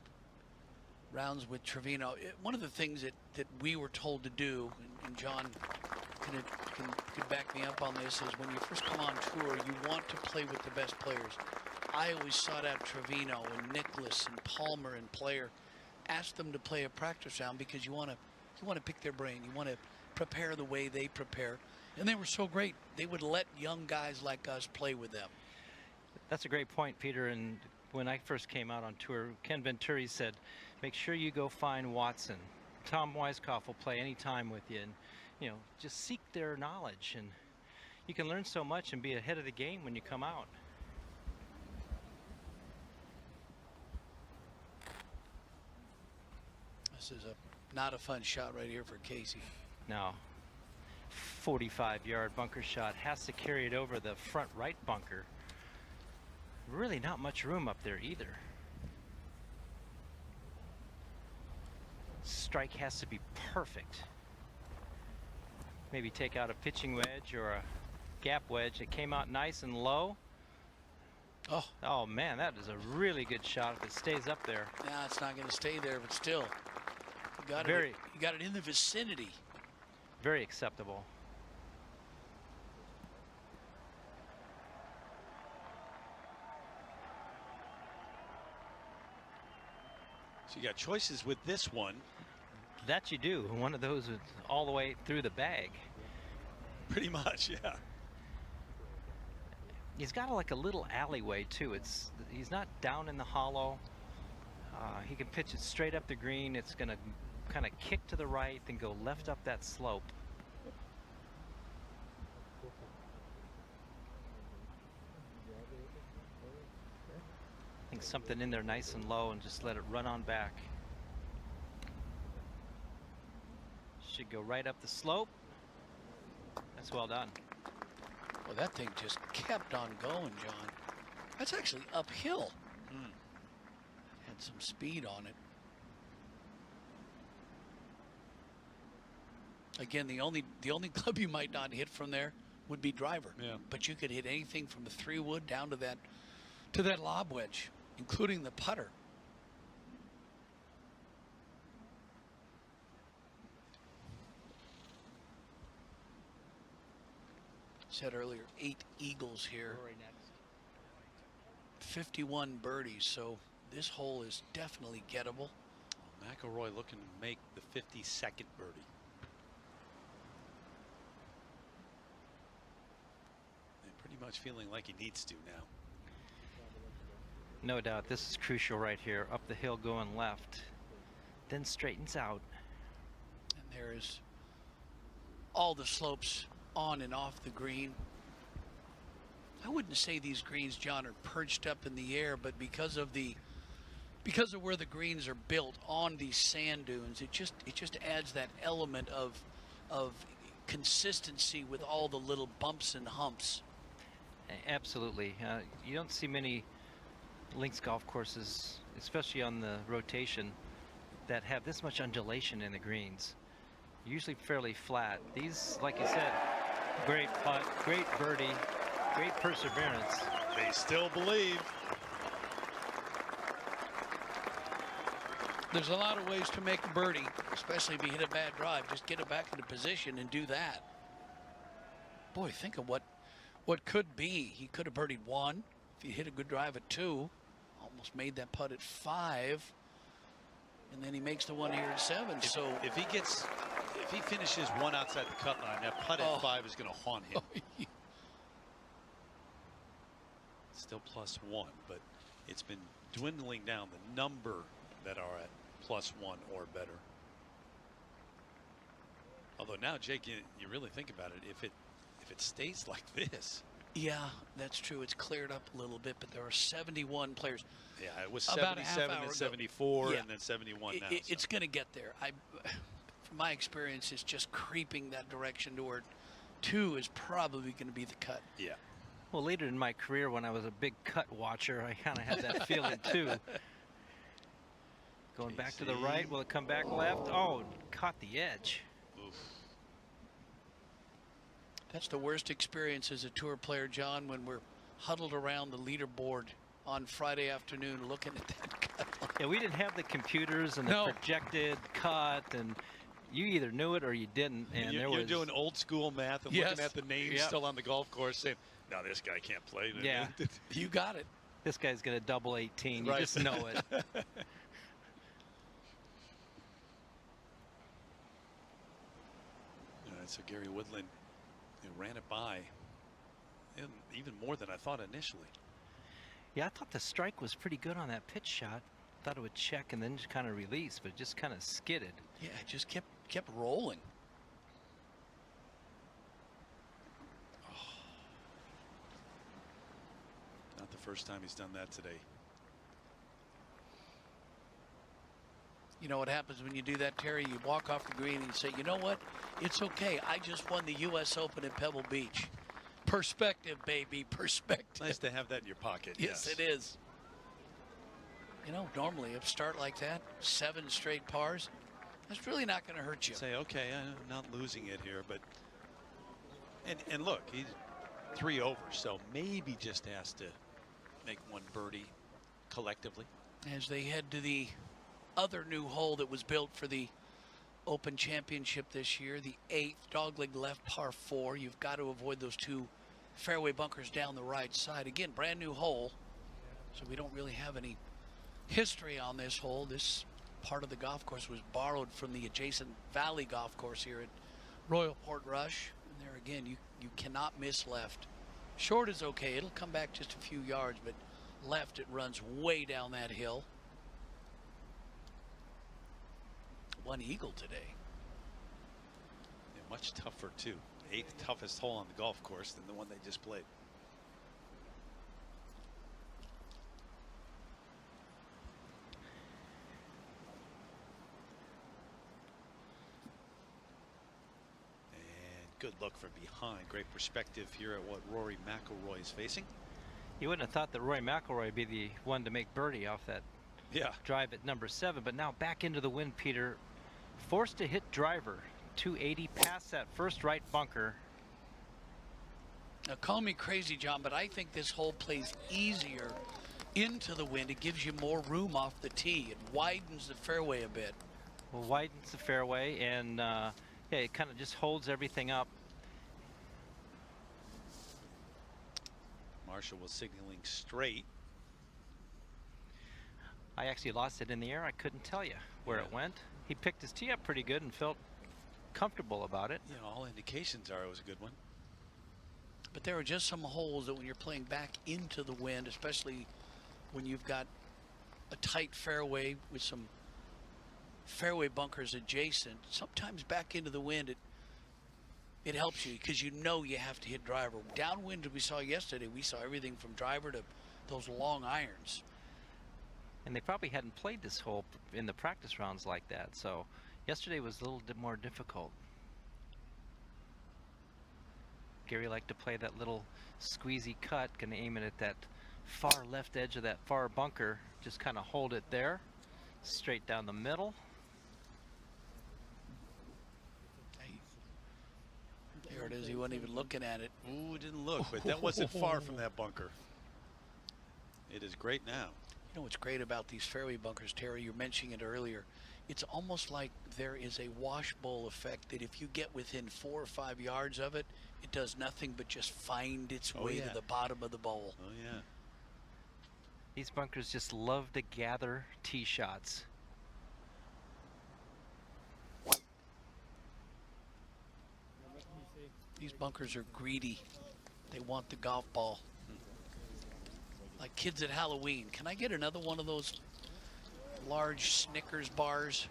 rounds with Trevino. One of the things that we were told to do, and John can back me up on this, is when you first come on tour, you want to play with the best players. I always sought out Trevino and Nicholas and Palmer and Player, asked them to play a practice round because you want to pick their brain. You want to prepare the way they prepare. And they were so great. They would let young guys like us play with them. That's a great point, Peter. And when I first came out on tour, Ken Venturi said, make sure you go find Watson. Tom Weiskopf will play any time with you. And, you know, just seek their knowledge. And you can learn so much and be ahead of the game when you come out. This is not a fun shot right here for Casey. No. 45-yard bunker shot. Has to carry it over the front right bunker. Really not much room up there either. Strike has to be perfect. Maybe take out a pitching wedge or a gap wedge. It came out nice and low. Oh man, that is a really good shot if it stays up there. Nah, it's not going to stay there, but still, you got it in the vicinity. Very acceptable. So you got choices with this one. That you do. One of those is all the way through the bag. Pretty much, yeah. He's got like a little alleyway too. He's not down in the hollow. He can pitch it straight up the green. It's going to kind of kick to the right, then go left up that slope. I think something in there nice and low and just let it run on back. Should go right up the slope. That's well done. Well, that thing just kept on going, John. That's actually uphill. Had some speed on it. Again, the only club you might not hit from there would be driver. Yeah. But you could hit anything from the 3-wood down to that lob wedge, including the putter. Said earlier, 8 eagles here. 51 birdies, so this hole is definitely gettable. McIlroy looking to make the 52nd birdie. They pretty pretty much feeling like he needs to now. No doubt, this is crucial right here. Up the hill going left, then straightens out. And there's all the slopes on and off the green. I wouldn't say these greens, John, are perched up in the air, but because of where the greens are built on these sand dunes, it just adds that element of consistency with all the little bumps and humps. Absolutely. You don't see many links golf courses, especially on the rotation, that have this much undulation in the greens. Usually fairly flat. These, like you said, great putt, great birdie, great perseverance. They still believe. There's a lot of ways to make a birdie, especially if you hit a bad drive. Just get it back into position and do that. Boy, think of what could be. He could have birdied 1. If he hit a good drive at 2, almost made that putt at 5, and then he makes the one here at 7. So if he finishes 1 outside the cut line, that putt at 5 is going to haunt him. Still +1, but it's been dwindling down the number that are at +1 or better. Although now, Jake, you really think about it, if it stays like this. Yeah, that's true. It's cleared up a little bit, but there are 71 players. Yeah, it was About a half 77 hour and ago. 74 Yeah. and then 71 now. It's going to get there. From my experience, it's just creeping that direction toward 2 is probably going to be the cut. Yeah. Well, later in my career, when I was a big cut watcher, I kind of had that feeling too. Going back to the right, will it come back left? Oh, caught the edge. Oof. That's the worst experience as a tour player, John, when we're huddled around the leaderboard on Friday afternoon looking at that cut line. Yeah, we didn't have the computers and the projected cut, and you either knew it or you didn't. And you're doing old school math and Yes. looking at the names still on the golf course saying, no, this guy can't play. Yeah. You got it. This guy's going to double 18. You Right. just know it. All right, so Gary Woodland ran it by, and even more than I thought initially. Yeah, I thought the strike was pretty good on that pitch shot. Thought it would check and then just kind of release, but it just kind of skidded. Yeah, it just kept rolling. Not the first time he's done that today. You know what happens when you do that, Terry? You walk off the green and you say, you know what? It's okay. I just won the U.S. Open at Pebble Beach. Perspective, baby, perspective. Nice to have that in your pocket. Yes, it is. You know, normally a start like that, 7 straight pars, that's really not going to hurt you. Say, okay, I'm not losing it here, but and look, he's 3 over, so maybe just has to make 1 birdie collectively. As they head to the other new hole that was built for the Open Championship this year, the 8th dogleg left par 4. You've got to avoid those 2 fairway bunkers down the right side. Again, brand new hole, so we don't really have any history on this hole. This part of the golf course was borrowed from the adjacent Valley golf course here at Royal Portrush. And there again, you cannot miss left. Short is okay. It'll come back just a few yards, but left, it runs way down that hill. 1 eagle today. Yeah, much tougher, too. 8th toughest hole on the golf course than the one they just played. And good look from behind. Great perspective here at what Rory Mcilroy is facing. You wouldn't have thought that Rory Mcilroy would be the one to make birdie off that drive at number 7, but now back into the wind, Peter. Forced to hit driver, 280 past that first right bunker. Now, call me crazy, John, but I think this hole plays easier into the wind. It gives you more room off the tee. It widens the fairway a bit. Well, widens the fairway, and yeah, it kind of just holds everything up. Marshall was signaling straight. I actually lost it in the air. I couldn't tell you where it went. He picked his tee up pretty good and felt comfortable about it. You know, all indications are it was a good one. But there are just some holes that when you're playing back into the wind, especially when you've got a tight fairway with some fairway bunkers adjacent, sometimes back into the wind, it helps you because you know you have to hit driver. Downwind, we saw yesterday, we saw everything from driver to those long irons. And they probably hadn't played this hole in the practice rounds like that, so yesterday was a little bit more difficult. Gary liked to play that little squeezy cut, gonna aim it at that far left edge of that far bunker, just kind of hold it there, straight down the middle. There it is, he wasn't even looking at it. Ooh, didn't look, but that wasn't far from that bunker. It is great now. You know what's great about these fairway bunkers, Terry, you were mentioning it earlier. It's almost like there is a washbowl effect that if you get within 4 or 5 yards of it, it does nothing but just find its way to the bottom of the bowl. Oh, yeah. These bunkers just love to gather tee shots. These bunkers are greedy. They want the golf ball. Like kids at Halloween. Can I get another one of those large Snickers bars?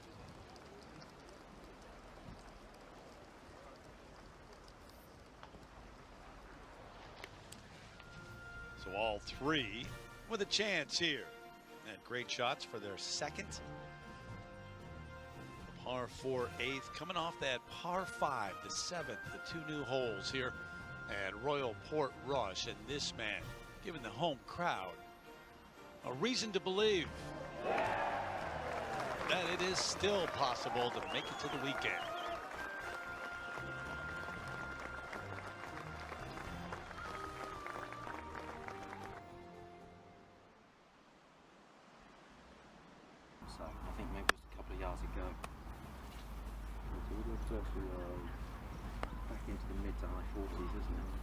So all three with a chance here. And great shots for their second. Par 4 8th, coming off that par 5, the 7th, the 2 new holes here at Royal Portrush. And this man giving the home crowd a reason to believe that it is still possible to make it to the weekend. So I think maybe just a couple of yards ago. So we'd love to actually back into the mid to high 40s, isn't it?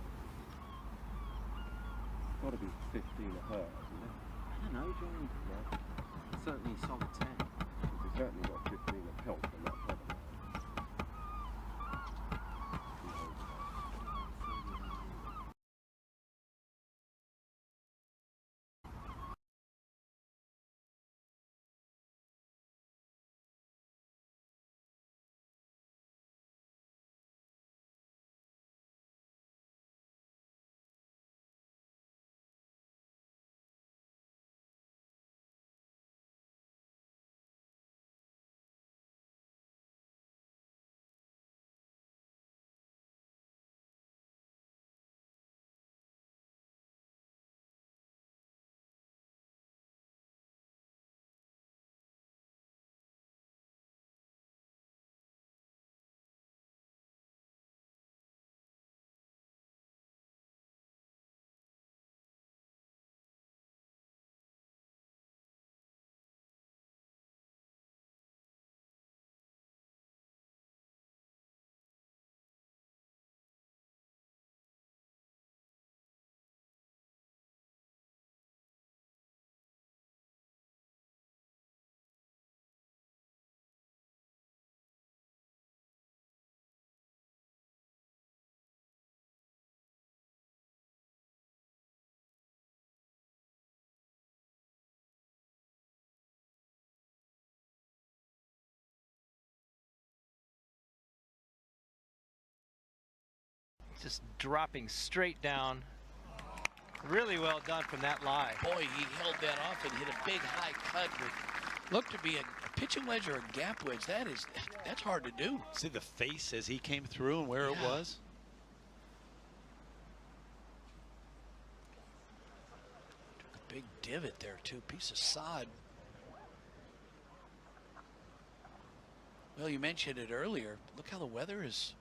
Got to be 15 a hurt, isn't it? I don't know, John. Yeah. Certainly solid 10. We've certainly got 15 of help from that bottom. Just dropping straight down. Really well done from that lie. Boy, he held that off and hit a big high cut with looked to be a pitching wedge or a gap wedge. That's hard to do. See the face as he came through and where it was? Took a big divot there too, piece of sod. Well, you mentioned it earlier. Look how the weather is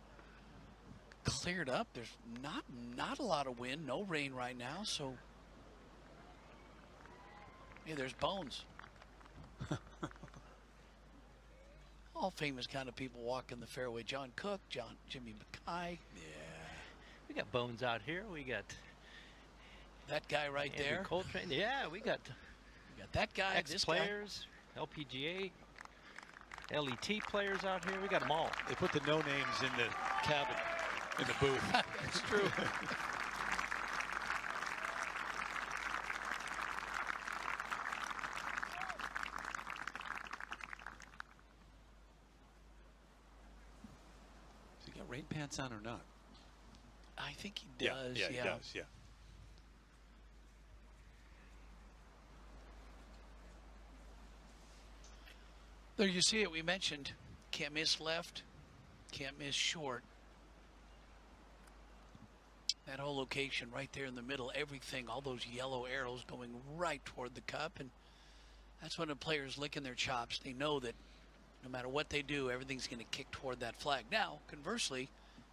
cleared up. There's not a lot of wind, no rain right now, so yeah, there's bones. All famous kind of people walking the fairway. John Cook, Jimmy Mackay. Yeah. We got bones out here. We got that guy right Andrew there. Coltrane. Yeah, we got that guy. Ex-players, LPGA, LET players out here. We got them all. They put the no names in the cabin, in the booth. That's true. rain pants on or not? I think he does. Yeah, he does. Yeah. There you see it. We mentioned can't miss left, can't miss short. That whole location right there in the middle, everything, all those yellow arrows going right toward the cup. And that's when the players licking their chops. They know that no matter what they do, everything's going to kick toward that flag. Now, conversely,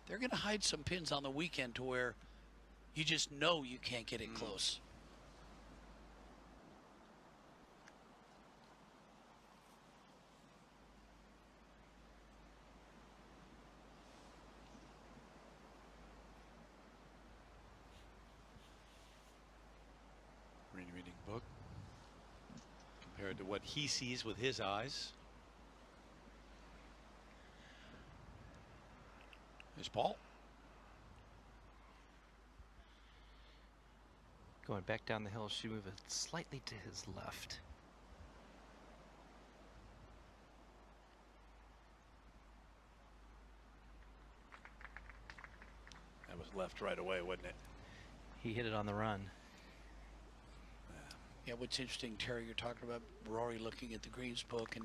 they're going to hide some pins on the weekend to where you just know you can't get it close. Reading book compared to what he sees with his eyes. There's Paul. Going back down the hill, should move it slightly to his left. That was left right away, wasn't it? He hit it on the run. Yeah, what's interesting, Terry, you're talking about Rory looking at the greens book. And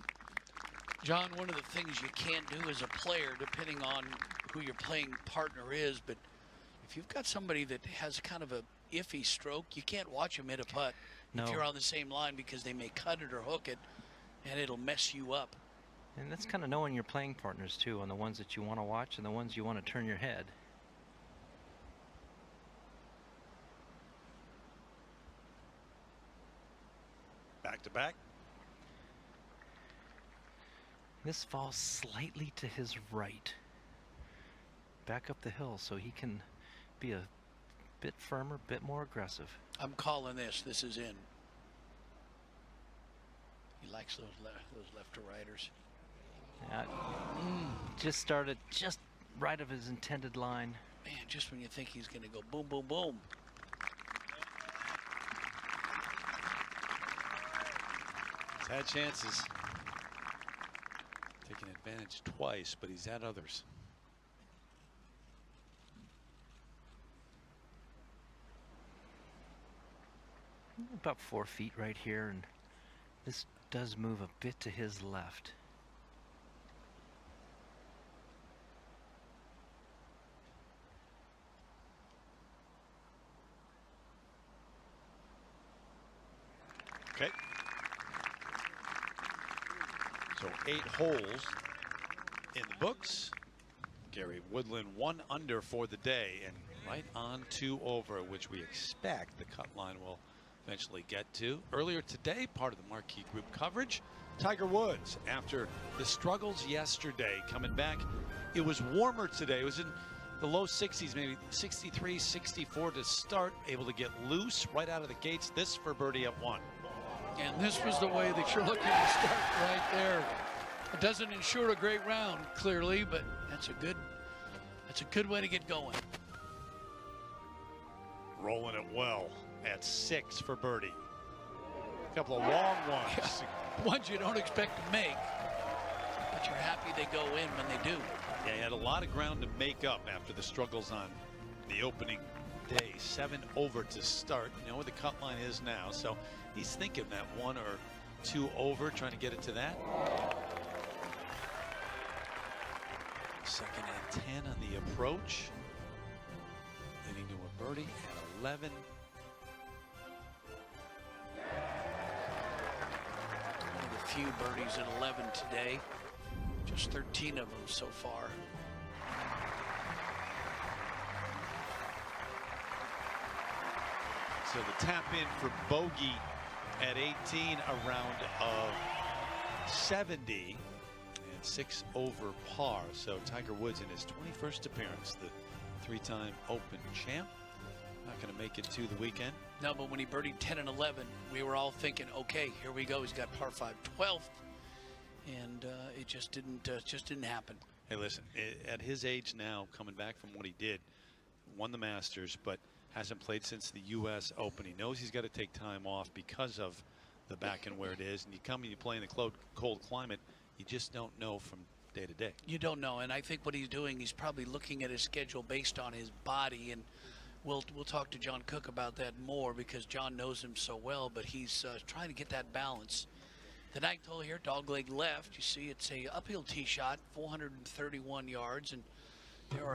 John, one of the things you can't do as a player, depending on who your playing partner is, but if you've got somebody that has kind of a iffy stroke, you can't watch them hit a putt if you're on the same line, because they may cut it or hook it, and it'll mess you up. And that's kind of knowing your playing partners, too, on the ones that you want to watch and the ones you want to turn your head. Back to back. This falls slightly to his right. Back up the hill so he can be a bit firmer, bit more aggressive. I'm calling this. This is in. He likes those left to righters. Just started just right of his intended line. Man, just when you think he's going to go boom, boom, boom. He's had chances. Taking advantage twice, but he's had others. About 4 feet right here, and this does move a bit to his left. Okay. So 8 holes in the books. Gary Woodland 1 under for the day and right on 2 over, which we expect the cut line will eventually get to. Earlier today, part of the marquee group coverage, Tiger Woods, after the struggles yesterday, coming back. It was warmer today. It was in the low 60s, maybe 63, 64 to start, able to get loose right out of the gates. This for birdie at 1. And this was the way that you're looking to start right there. It doesn't ensure a great round, clearly, but that's a good way to get going. Rolling it well at 6 for birdie. A couple of long ones. Ones you don't expect to make, but you're happy they go in when they do. Yeah, he had a lot of ground to make up after the struggles on the opening day. 7 over to start. You know where the cut line is now, so he's thinking that 1 or 2 over, trying to get it to that. Second and 10 on the approach. Leading to a birdie at 11. One of the few birdies at 11 today. Just 13 of them so far. So the tap in for bogey at 18, a round of 70 and 6 over par. So Tiger Woods in his 21st appearance, the 3-time Open champ. Not going to make it to the weekend. No, but when he birdied 10 and 11, we were all thinking, okay, here we go. He's got par 5 12th, and it just didn't happen. Hey, listen, at his age now, coming back from what he did, won the Masters, but hasn't played since the U.S. Open. He knows he's got to take time off because of the back and where it is. And you come and you play in the cold climate, you just don't know from day to day. You don't know, and I think what he's doing, he's probably looking at his schedule based on his body, and we'll talk to John Cook about that more because John knows him so well, but he's trying to get that balance. The ninth hole here, dogleg left. You see it's a uphill tee shot, 431 yards, and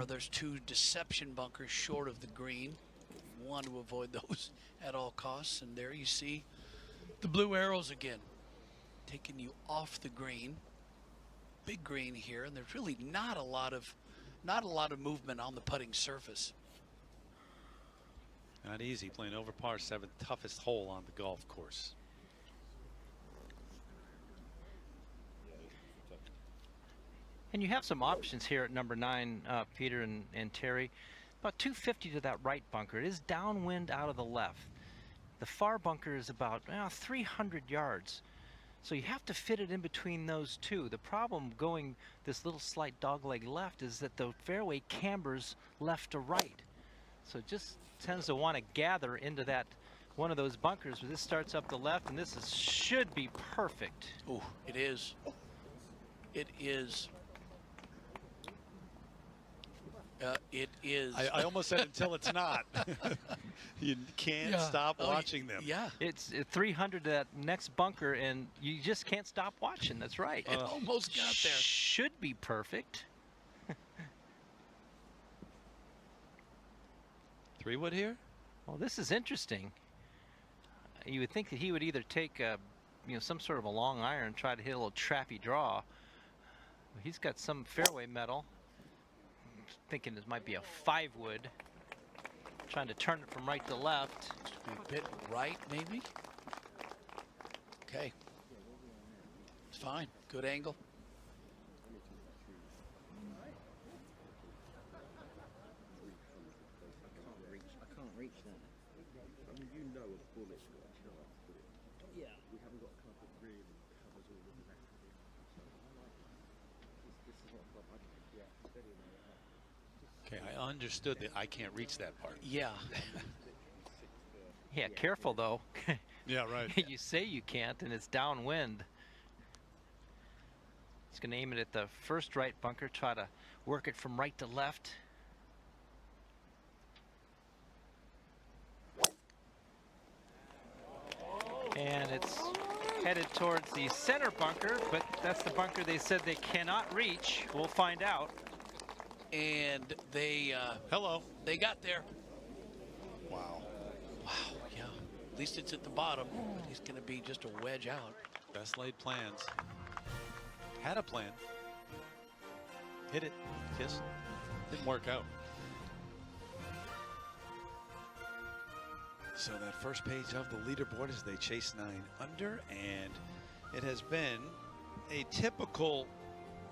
there's 2 deception bunkers short of the green. You want to avoid those at all costs, and there you see the blue arrows again, taking you off the green. Big green here, and there's really not a lot of movement on the putting surface. Not easy playing over par 7, toughest hole on the golf course. And you have some options here at number 9, Peter and Terry. About 250 to that right bunker. It is downwind out of the left. The far bunker is about 300 yards. So you have to fit it in between those two. The problem going this little slight dogleg left is that the fairway cambers left to right. So it just tends to want to gather into that one of those bunkers. But this starts up the left, and this should be perfect. Oh, it is. It is. It is. I almost said until it's not. You can't stop watching them. Yeah. It's 300 to that next bunker, and you just can't stop watching. That's right. It almost got there. Should be perfect. 3-wood here? Well, this is interesting. You would think that he would either take some sort of a long iron and try to hit a little trappy draw. He's got some fairway metal. Thinking this might be a 5-wood. Trying to turn it from right to left. A bit right, maybe. Okay. It's fine. Good angle. I can't reach that. I mean, you know a bullet's got a chance, but yeah, we haven't got a club that really covers all of the back. So this is what club I can steady now. Okay, I understood that I can't reach that part. Yeah. Yeah, careful though. Yeah, right. You say you can't, and it's downwind. He's going to aim it at the first right bunker, try to work it from right to left. And it's headed towards the center bunker, but that's the bunker they said they cannot reach. We'll find out. And they they got there. Wow. Wow, yeah. At least it's at the bottom. He's going to be just a wedge out. Best laid plans. Had a plan. Hit it. Kissed. Didn't work out. So that first page of the leaderboard as they chase 9 under, and it has been a typical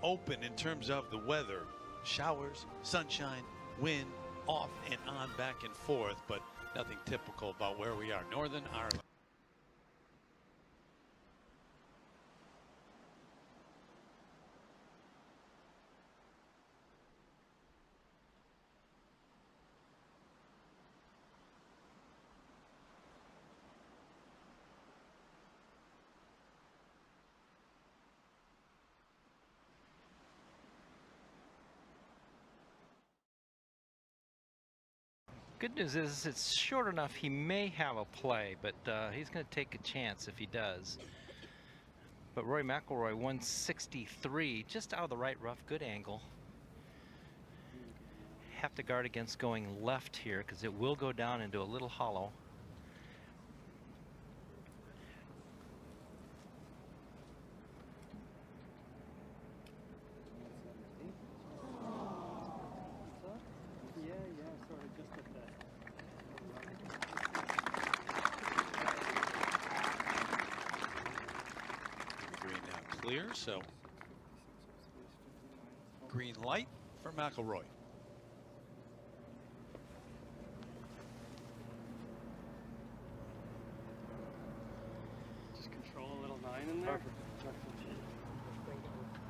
open in terms of the weather. Showers, sunshine, wind, off and on, back and forth, but nothing typical about where we are. Northern Ireland. Good news is it's short enough he may have a play, but he's going to take a chance if he does. But Rory Mcilroy 163, just out of the right rough, good angle. Have to guard against going left here because it will go down into a little hollow. Clear, so green light for McIlroy. Just control a little 9 in there.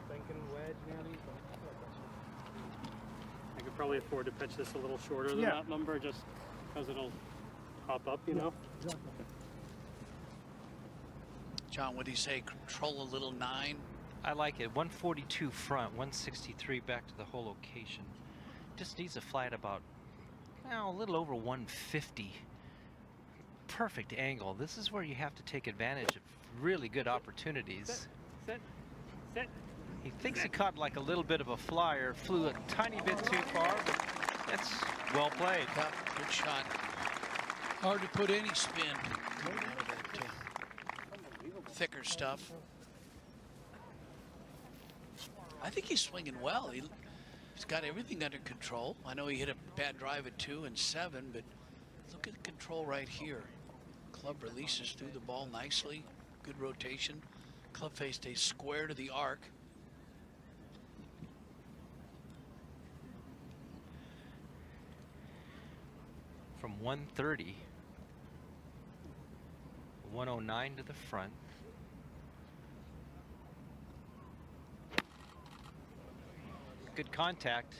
Thinking wedge maybe. I could probably afford to pitch this a little shorter than that number just because it'll hop up, you know? John, what do you say? Control a little 9? I like it. 142 front, 163 back to the hole location. Just needs to fly at about, well, a little over 150. Perfect angle. This is where you have to take advantage of really good opportunities. Sit. He thinks he caught like a little bit of a flyer, flew a tiny bit too far, but that's well played. Yeah, good shot. Hard to put any spin coming out of that thicker stuff. I think he's swinging well. He's got everything under control. I know he hit a bad drive at 2 and 7, but look at the control right here. Club releases through the ball nicely. Good rotation. Club face stays square to the arc. From 130, 109 to the front. Good contact.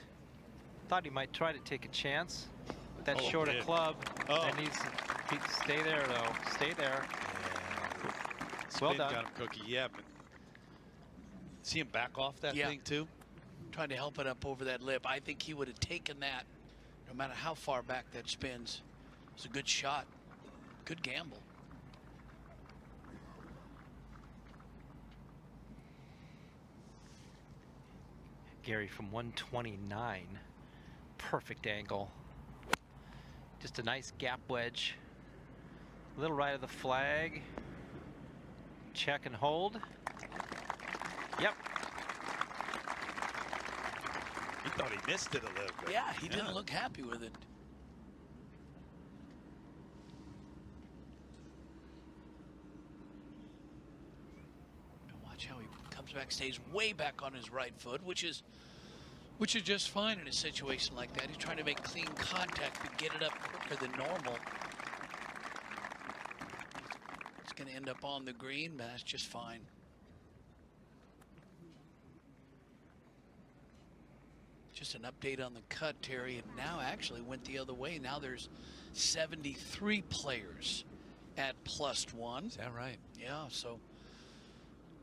Thought he might try to take a chance with that shorter club. And he'd stay there though. Stay there. Well done. Got him, Cookie. Yeah, but see him back off that thing too. Trying to help it up over that lip. I think he would have taken that no matter how far back that spins. It's a good shot. Good gamble. Gary from 129. Perfect angle. Just a nice gap wedge. A little right of the flag. Check and hold. Yep. He thought he missed it a little bit. Yeah, he didn't look happy with it. Watch how he comes back, stays way back on his right foot, which is just fine in a situation like that. He's trying to make clean contact but get it up quicker than normal. It's going to end up on the green, but that's just fine. Just an update on the cut, Terry. It now actually went the other way. Now there's 73 players at +1. Is that right? Yeah, so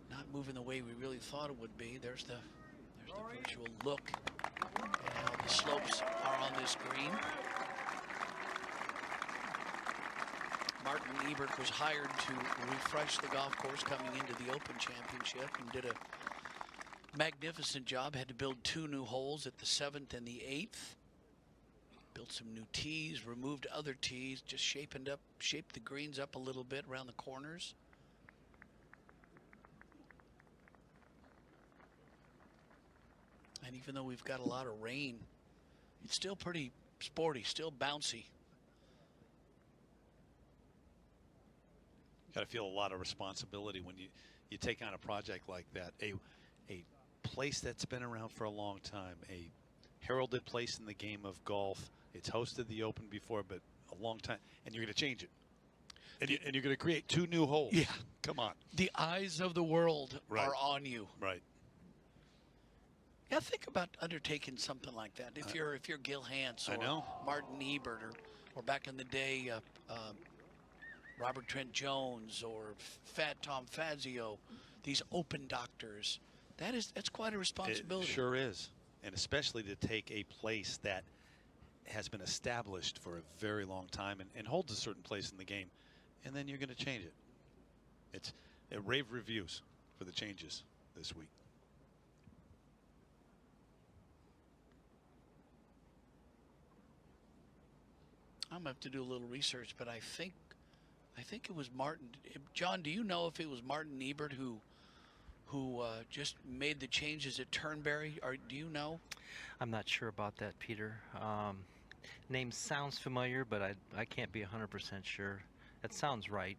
not moving the way we really thought it would be. There's the virtual look at how the slopes are on this green. Martin Ebert was hired to refresh the golf course coming into the Open Championship and did a magnificent job. Had to build 2 new holes at the 7th and the 8th. Built some new tees, removed other tees, just shaped the greens up a little bit around the corners. And even though we've got a lot of rain, it's still pretty sporty, still bouncy. Got to feel a lot of responsibility when you take on a project like that. A place that's been around for a long time, a heralded place in the game of golf. It's hosted the Open before, but a long time, and you're going to change it. And you're going to create 2 new holes. Yeah. Come on. The eyes of the world are on you. Right. Yeah, think about undertaking something like that. If you're Gil Hance or Martin Ebert or back in the day, Robert Trent Jones or Fat Tom Fazio, these Open doctors, that's quite a responsibility. It sure is, and especially to take a place that has been established for a very long time and holds a certain place in the game, and then you're going to change it. It rave reviews for the changes this week. I'm gonna have to do a little research, but I think it was Martin. John, do you know if it was Martin Ebert who just made the changes at Turnberry? Or do you know? I'm not sure about that, Peter. Name sounds familiar, but I can't be 100% sure. That sounds right.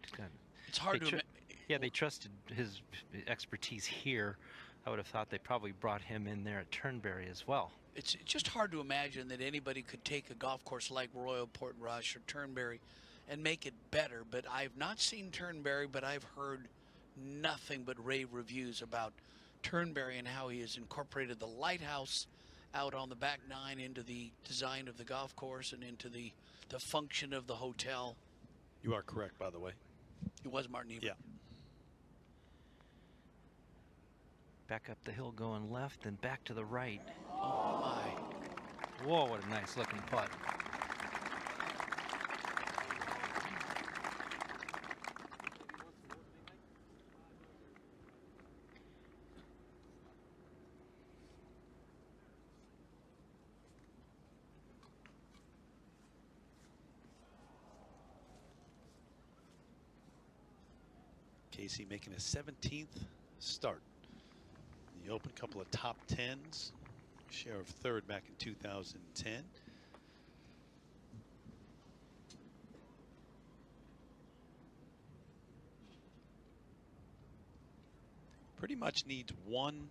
It's hard to. Yeah, they trusted his expertise here. I would have thought they probably brought him in there at Turnberry as well. It's just hard to imagine that anybody could take a golf course like Royal Portrush or Turnberry and make it better. But I've not seen Turnberry, but I've heard nothing but rave reviews about Turnberry and how he has incorporated the lighthouse out on the back 9 into the design of the golf course and into the function of the hotel. You are correct, by the way. It was Martin Ebert. Yeah. Back up the hill going left, then back to the right. Oh my. Whoa, what a nice looking putt. Casey making his 17th start. The Open, couple of top 10s, share of third back in 2010. Pretty much needs one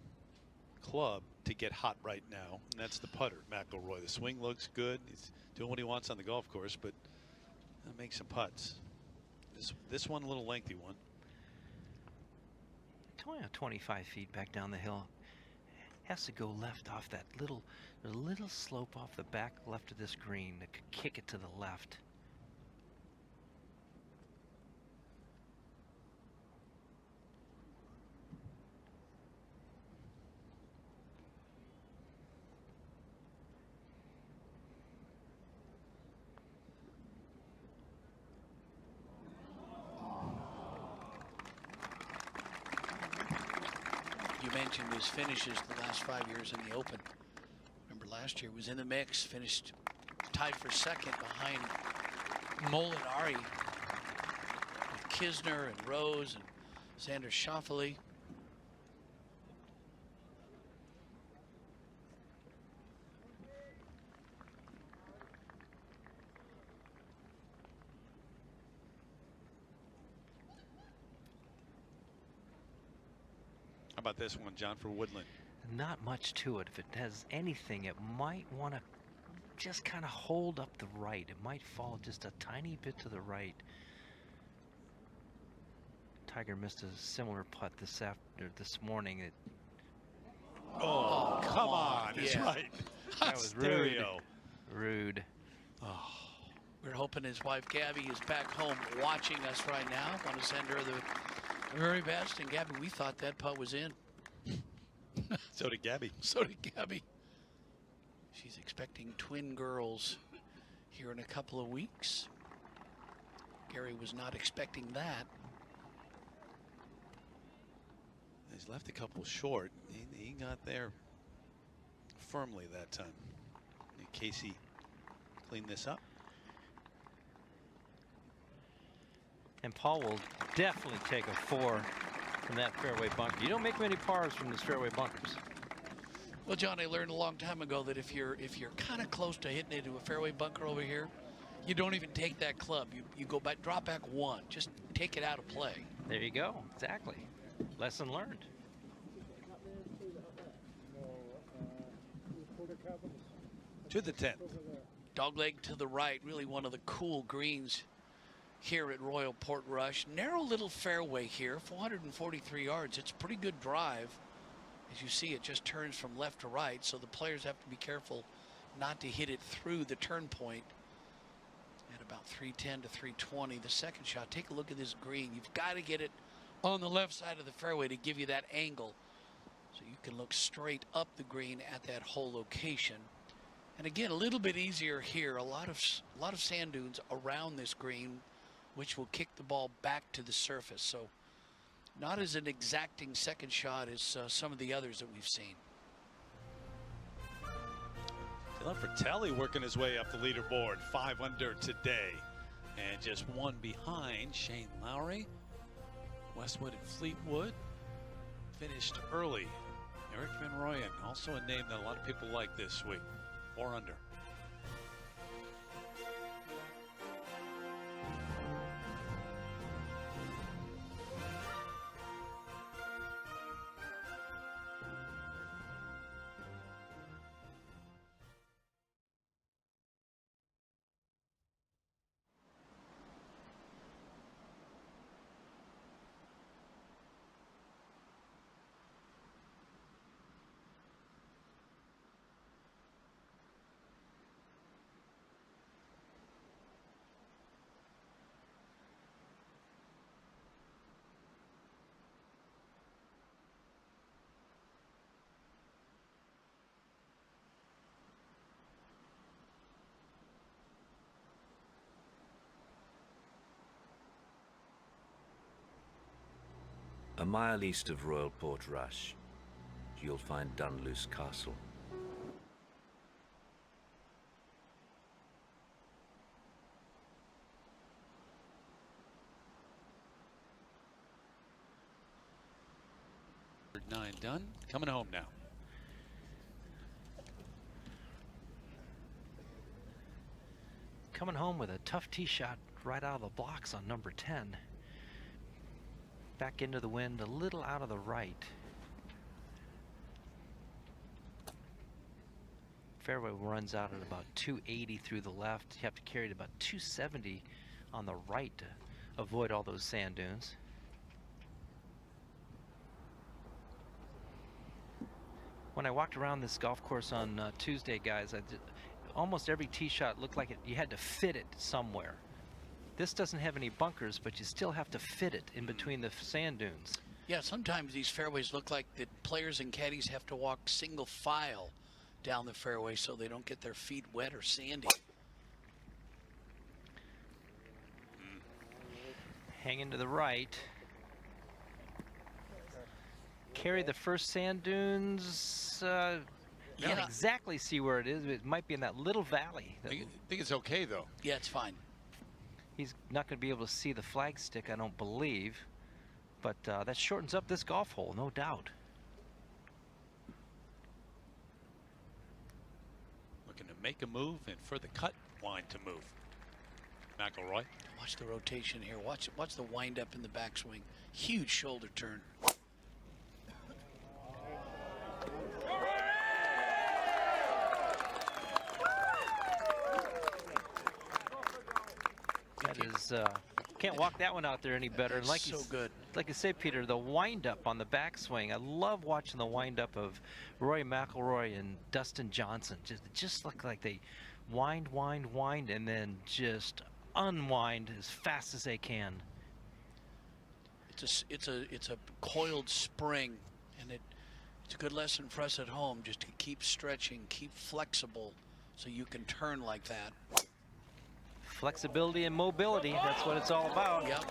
club to get hot right now, and that's the putter, McIlroy. The swing looks good. He's doing what he wants on the golf course, but he'll make some putts. This one, a little lengthy one. 25 feet back down the hill. Has to go left off that little slope off the back left of this green that could kick it to the left. Mentioned his finishes the last 5 years in the Open. Remember last year was in the mix, finished tied for second behind Molinari, with Kisner and Rose and Xander Schauffele. How about this one, John, for Woodland? Not much to it. If it has anything, it might want to just kind of hold up the right. It might fall just a tiny bit to the right. Tiger missed a similar putt this morning. Oh, come on. It's right. That was rude. Rude. Oh. We're hoping his wife Gabby is back home watching us right now. Want to send her the very best. And Gabby, we thought that putt was in. So did Gabby. So did Gabby. She's expecting twin girls here in a couple of weeks. Gary was not expecting that. He's left a couple short. He got there firmly that time. And Casey cleaned this up. And Paul will definitely take a 4 from that fairway bunker. You don't make many pars from these fairway bunkers. Well, John, I learned a long time ago that if you're kind of close to hitting into a fairway bunker over here, you don't even take that club. You go back, drop back 1. Just take it out of play. There you go. Exactly. Lesson learned. To the 10th. Dogleg to the right, really one of the cool greens here at Royal Portrush. Narrow little fairway here, 443 yards. It's a pretty good drive. As you see, it just turns from left to right, so the players have to be careful not to hit it through the turn point at about 310 to 320. The second shot, take a look at this green. You've got to get it on the left side of the fairway to give you that angle, so you can look straight up the green at that hole location. And again, a little bit easier here. A lot of sand dunes around this green, which will kick the ball back to the surface. So not as an exacting second shot as some of the others that we've seen. Dylan Fratelli working his way up the leaderboard, 5 under today. And just 1 behind Shane Lowry. Westwood and Fleetwood finished early. Eric Van Rooyen, also a name that a lot of people like this week. 4 under. A mile east of Royal Portrush, you'll find Dunluce Castle. Nine done. Coming home now. Coming home with a tough tee shot right out of the blocks on number 10. Back into the wind, a little out of the right. Fairway runs out at about 280 through the left. You have to carry it about 270 on the right to avoid all those sand dunes. When I walked around this golf course on Tuesday, guys, almost every tee shot looked like you had to fit it somewhere. This doesn't have any bunkers, but you still have to fit it in between the sand dunes. Yeah, sometimes these fairways look like the players and caddies have to walk single file down the fairway so they don't get their feet wet or sandy. Hanging to the right. Carry the first sand dunes. Can't exactly see where it is. It might be in that little valley. I think it's okay, though. Yeah, it's fine. He's not going to be able to see the flag stick, I don't believe. But that shortens up this golf hole, no doubt. Looking to make a move and for the cut line to move. McIlroy. Watch the rotation here. Watch the wind up in the backswing. Huge shoulder turn. That is, can't walk that one out there any better. That's so good. Like I say, Peter, the wind up on the backswing. I love watching the wind up of Rory McIlroy and Dustin Johnson. Just look like they wind, and then just unwind as fast as they can. It's a coiled spring, and it's a good lesson for us at home just to keep stretching, keep flexible, so you can turn like that. Flexibility and mobility, that's what it's all about. Yep.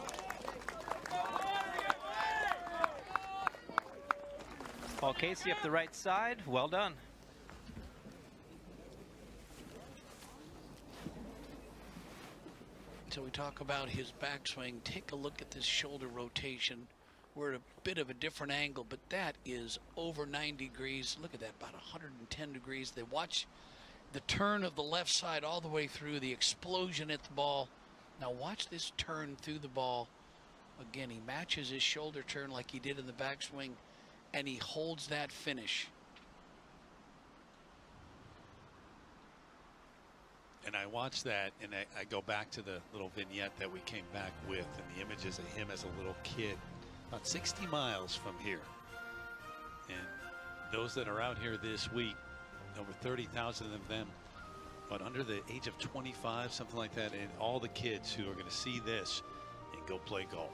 Paul Casey up the right side, well done. So we talk about his backswing. Take a look at this shoulder rotation. We're at a bit of a different angle, but that is over 90 degrees. Look at that, about 110 degrees. They watch the turn of the left side all the way through, the explosion at the ball. Now watch this turn through the ball. Again, he matches his shoulder turn like he did in the backswing, and he holds that finish. And I watch that, and I go back to the little vignette that we came back with, and the images of him as a little kid, about 60 miles from here. And those that are out here this week, over 30,000 of them, but under the age of 25, something like that, and all the kids who are going to see this and go play golf.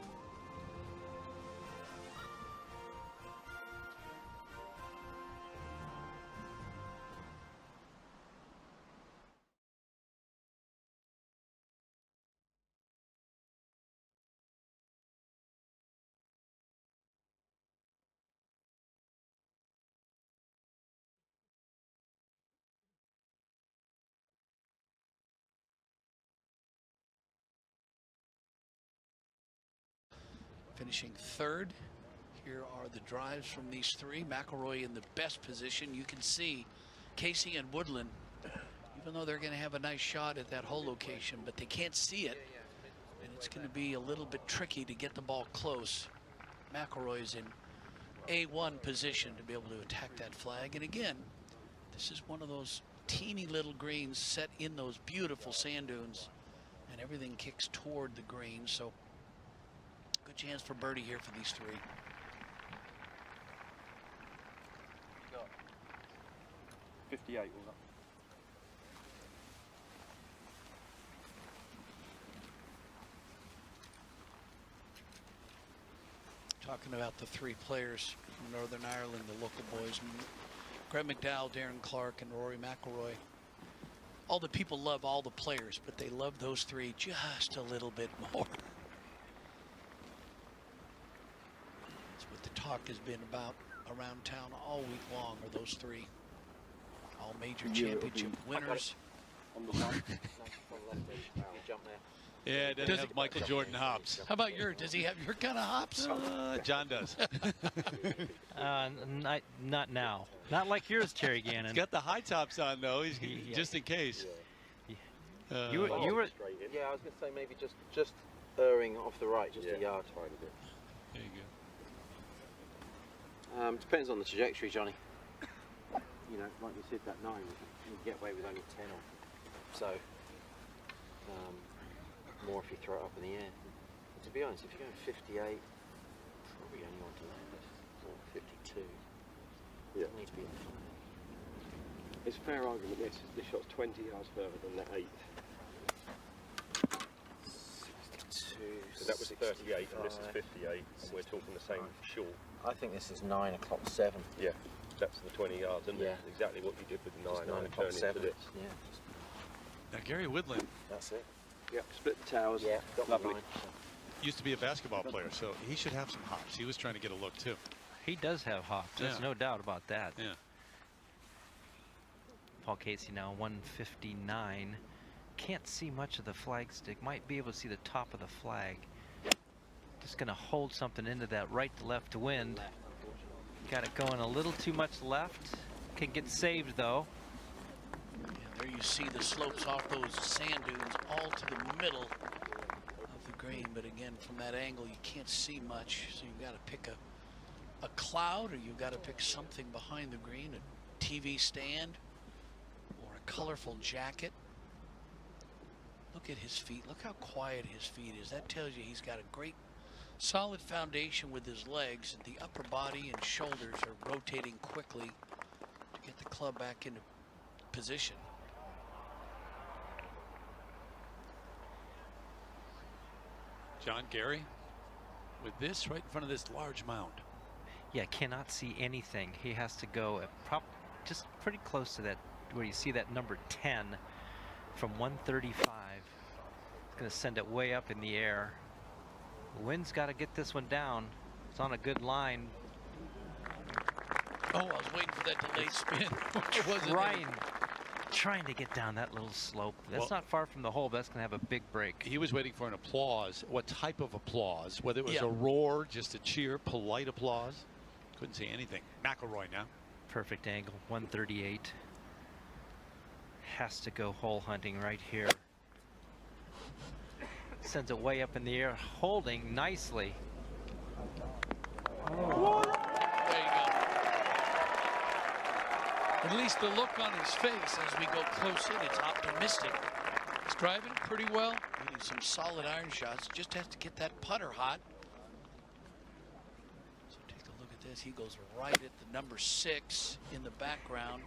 Finishing third. Here are the drives from these three. McIlroy in the best position. You can see Casey and Woodland, even though they're going to have a nice shot at that hole location, but they can't see it. And it's going to be a little bit tricky to get the ball close. McIlroy's in A1 position to be able to attack that flag. And again, this is one of those teeny little greens set in those beautiful sand dunes, and everything kicks toward the green. So good chance for birdie here for these three. 58 was up. Talking about the three players from Northern Ireland, the local boys, Greg McDowell, Darren Clarke, and Rory Mcilroy. All the people love all the players, but they love those three just a little bit more. It's talk has been about around town all week long are those three. All major Yeah, championship winners. On the one. Yeah, it doesn't have Michael Jordan hops. How about yours? Does he have your kind of hops? John does. Not now. Not like yours, Terry Gannon. He's got the high tops on though. He's just in case. You were. Yeah, I was going to say maybe just erring off the right, just a yard. There you go. Depends on the trajectory, Johnny. You know, like you said, that 9, you get away with only 10 or so. More if you throw it up in the air. But to be honest, if you're going 58, probably only want to land or 52. Yeah. It needs to be in front. It's a fair argument this shot's 20 yards further than that 8. 62. So that was 38 and this is 58 and we're talking the same short. I think this is 9 o'clock 7. Yeah, that's the 20 yards, isn't it? Exactly what you did with the 9. 9 o'clock 7. This. Yeah. Now Gary Woodland. That's it. Yeah, split the towers. Yeah, got lovely. Used to be a basketball player, so he should have some hops. He was trying to get a look too. He does have hops. There's no doubt about that. Yeah. Paul Casey now 159. Can't see much of the flag stick. Might be able to see the top of the flag. Just going to hold something into that right to left wind. Got it going a little too much left. Can get saved though. Yeah, there you see the slopes off those sand dunes all to the middle of the green. But again, from that angle, you can't see much. So you've got to pick a cloud, or you've got to pick something behind the green, a TV stand or a colorful jacket. Look at his feet. Look how quiet his feet is. That tells you he's got a great solid foundation with his legs. The upper body and shoulders are rotating quickly to get the club back into position. John, Gary, with this right in front of this large mound. Yeah, cannot see anything. He has to go just pretty close to that, where you see that number 10 from 135. It's going to send it way up in the air. The wind's got to get this one down. It's on a good line. Oh, I was waiting for that delayed spin. It wasn't trying to get down that little slope. That's Well, not far from the hole, but that's going to have a big break. He was waiting for an applause. What type of applause? Whether it was a roar, just a cheer, polite applause. Couldn't see anything. McIlroy now. Perfect angle, 138. Has to go hole hunting right here. Sends it way up in the air, holding nicely. There you go. At least the look on his face as we go close in, it's optimistic. He's driving pretty well, hitting some solid iron shots. Just has to get that putter hot. So take a look at this. He goes right at the number 6 in the background.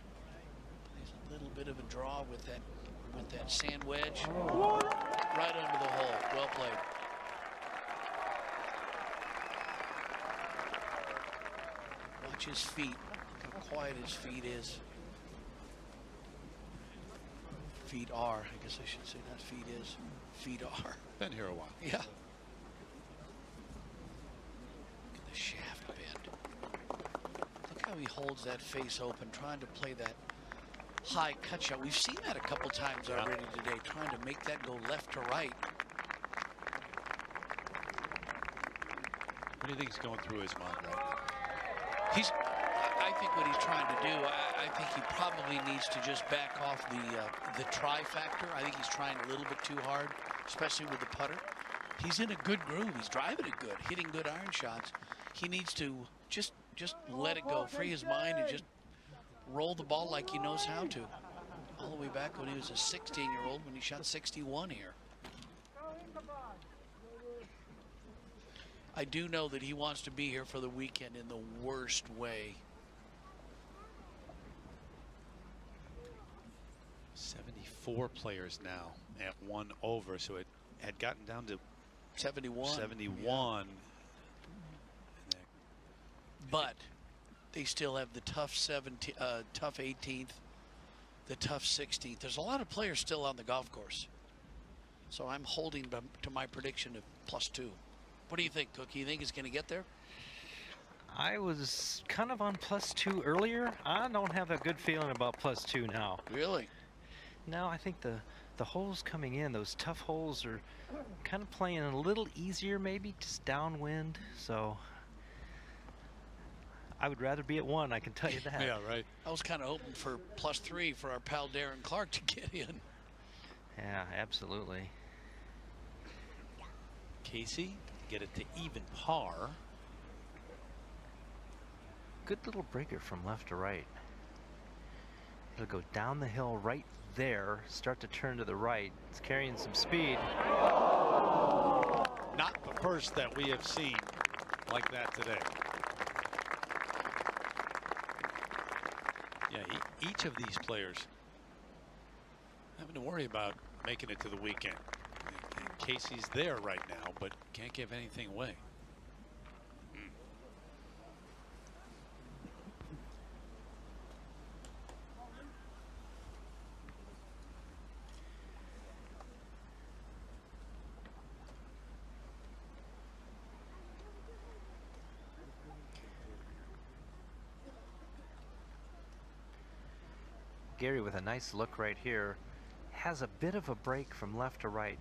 Plays a little bit of a draw with that sand wedge. Right under the hole. Well played. Watch his feet. Look how quiet his feet is. Feet are. I guess I should say not feet is. Feet are. Been here a while. Yeah. Look at the shaft bend. Look how he holds that face open, trying to play that high cut shot. We've seen that a couple times already today, trying to make that go left to right. What do you think is going through his mind right now? I think what he's trying to do, I think he probably needs to just back off the try factor. I think he's trying a little bit too hard, especially with the putter. He's in a good groove. He's driving it good, hitting good iron shots. He needs to just let it go, free his mind, and just roll the ball like he knows how to. All the way back when he was a 16-year-old, when he shot 61 here. I do know that he wants to be here for the weekend in the worst way. 74 players now at 1 over, so it had gotten down to 71. 71. Yeah. But they still have the tough 18th, the tough 16th. There's a lot of players still on the golf course. So I'm holding to my prediction of +2. What do you think, Cookie? You think he's going to get there? I was kind of on +2 earlier. I don't have a good feeling about +2 now. Really? No, I think the holes coming in, those tough holes, are kind of playing a little easier, maybe just downwind. So I would rather be at 1, I can tell you that. Yeah, right. I was kind of hoping for +3 for our pal Darren Clarke to get in. Yeah, absolutely. Casey, get it to even par. Good little breaker from left to right. It'll go down the hill right there, start to turn to the right. It's carrying some speed. Not the first that we have seen like that today. Yeah, each of these players having to worry about making it to the weekend. And Casey's there right now, but can't give anything away. Gary with a nice look right here. Has a bit of a break from left to right.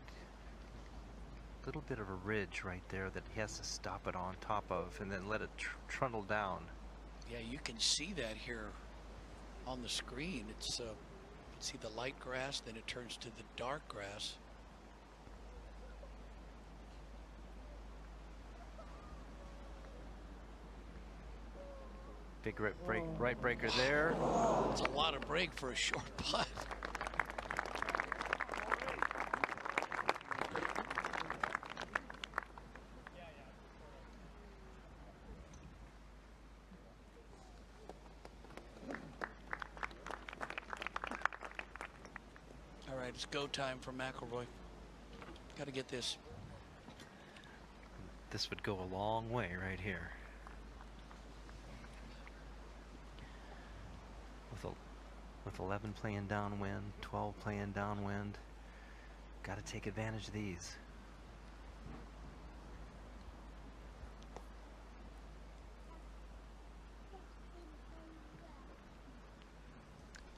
Little bit of a ridge right there that he has to stop it on top of and then let it trundle down. Yeah, you can see that here on the screen. It's you can see the light grass, then it turns to the dark grass. Big right breaker there. It's a lot of break for a short putt. All right, it's go time for McIlroy. Got to get this. This would go a long way right here. With 11 playing downwind, 12 playing downwind, got to take advantage of these.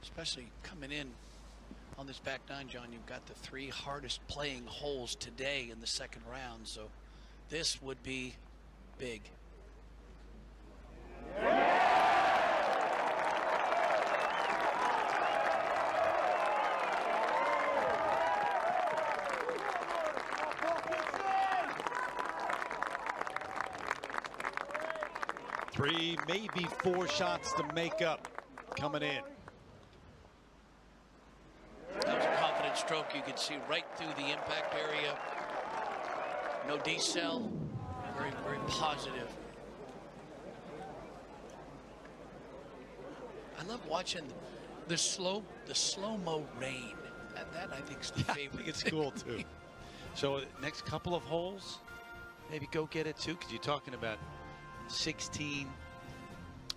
Especially coming in on this back nine, John, you've got the 3 hardest playing holes today in the second round, so this would be big. Three, maybe 4 shots to make up coming in. That was a confident stroke. You could see right through the impact area. No decel. Very, very positive. I love watching the slow-mo rain. That I think is the favorite. I think it's cool too. So next couple of holes, maybe go get it too, because you're talking about 16,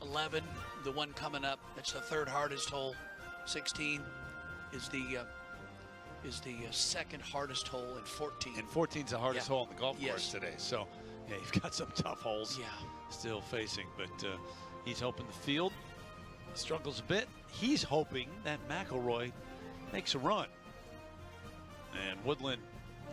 11, the one coming up. That's the 3rd hardest hole. 16 is the second hardest hole, and 14. And 14's the hardest hole on the golf Yes. course today. So yeah, you've got some tough holes still facing, but he's hoping the field struggles a bit. He's hoping that McIlroy makes a run. And Woodland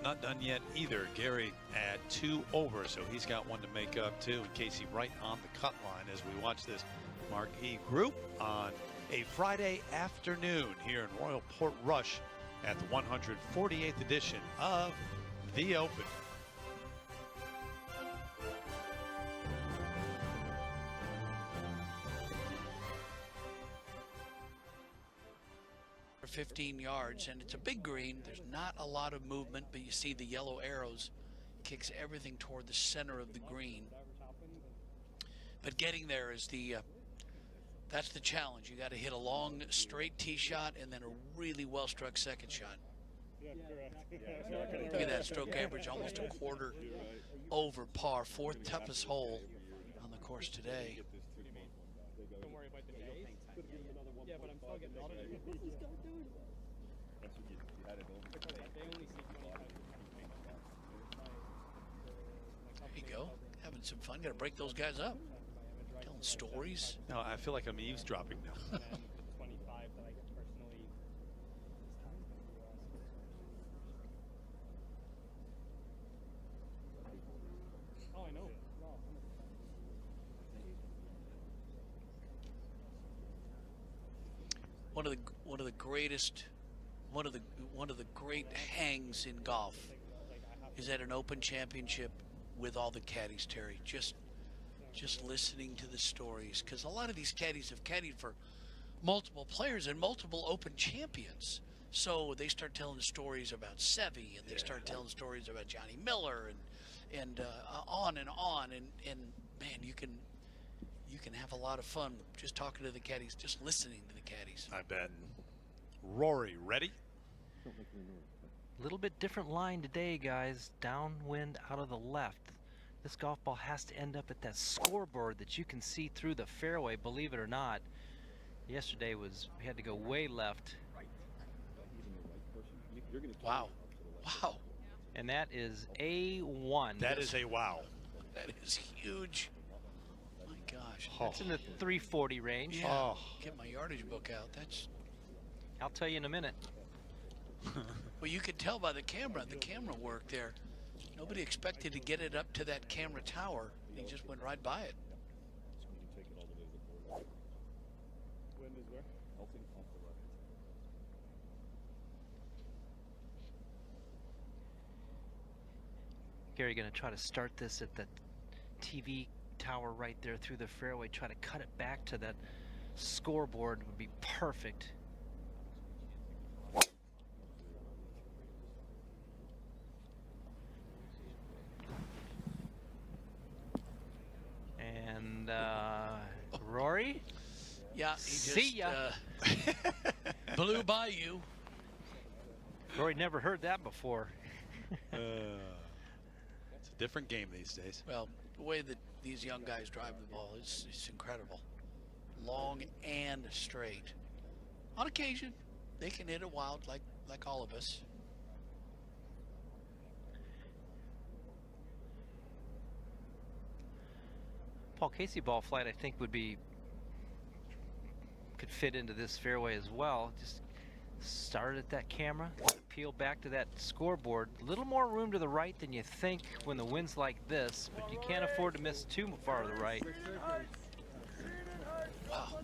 not done yet either. Gary at 2 over, so he's got one to make up too. And Casey right on the cut line as we watch this marquee group on a Friday afternoon here in Royal Port Rush at the 148th edition of the Open. For 15 yards, and it's a big green. There's not a lot of movement, but you see the yellow arrows. Kicks everything toward the center of the green. But getting there is that's the challenge. You got to hit a long, straight tee shot and then a really well-struck second shot. Look at that stroke average, almost a quarter over par. 4th toughest hole on the course today. Don't worry about the name. Yeah, but I'm still getting all of it. There you go. Having some fun. Got to break those guys up. stories. No, I feel like I'm eavesdropping now. And 25 that I personally. Oh, I know. One of the great hangs in golf is at an Open Championship with all the caddies, Terry. Just listening to the stories, because a lot of these caddies have caddied for multiple players and multiple Open champions. So they start telling stories about Seve, and they start telling stories about Johnny Miller, and on, and man, you can have a lot of fun just talking to the caddies, just listening to the caddies. I bet. Rory, ready? A little bit different line today, guys. Downwind out of the left. This golf ball has to end up at that scoreboard that you can see through the fairway, believe it or not. Yesterday we had to go way left. Wow. Wow. And that is A1. That is a wow. That is huge. My gosh. That's in the 340 range. Yeah. Oh. Get my yardage book out. I'll tell you in a minute. Well, you could tell by the camera work there. Nobody expected to get it up to that camera tower. He just went right by it. Wind is where? I'll take off the left. Gary going to try to start this at the TV tower right there through the fairway. Try to cut it back to that scoreboard would be perfect. And Rory? Yeah, he just See ya. blew by you. Rory never heard that before. It's a different game these days. Well, the way that these young guys drive the ball is incredible. Long and straight. On occasion, they can hit it wild like all of us. Paul Casey ball flight, I think, could fit into this fairway as well. Just start at that camera, peel back to that scoreboard. A little more room to the right than you think when the wind's like this, but you can't afford to miss too far to the right. Wow.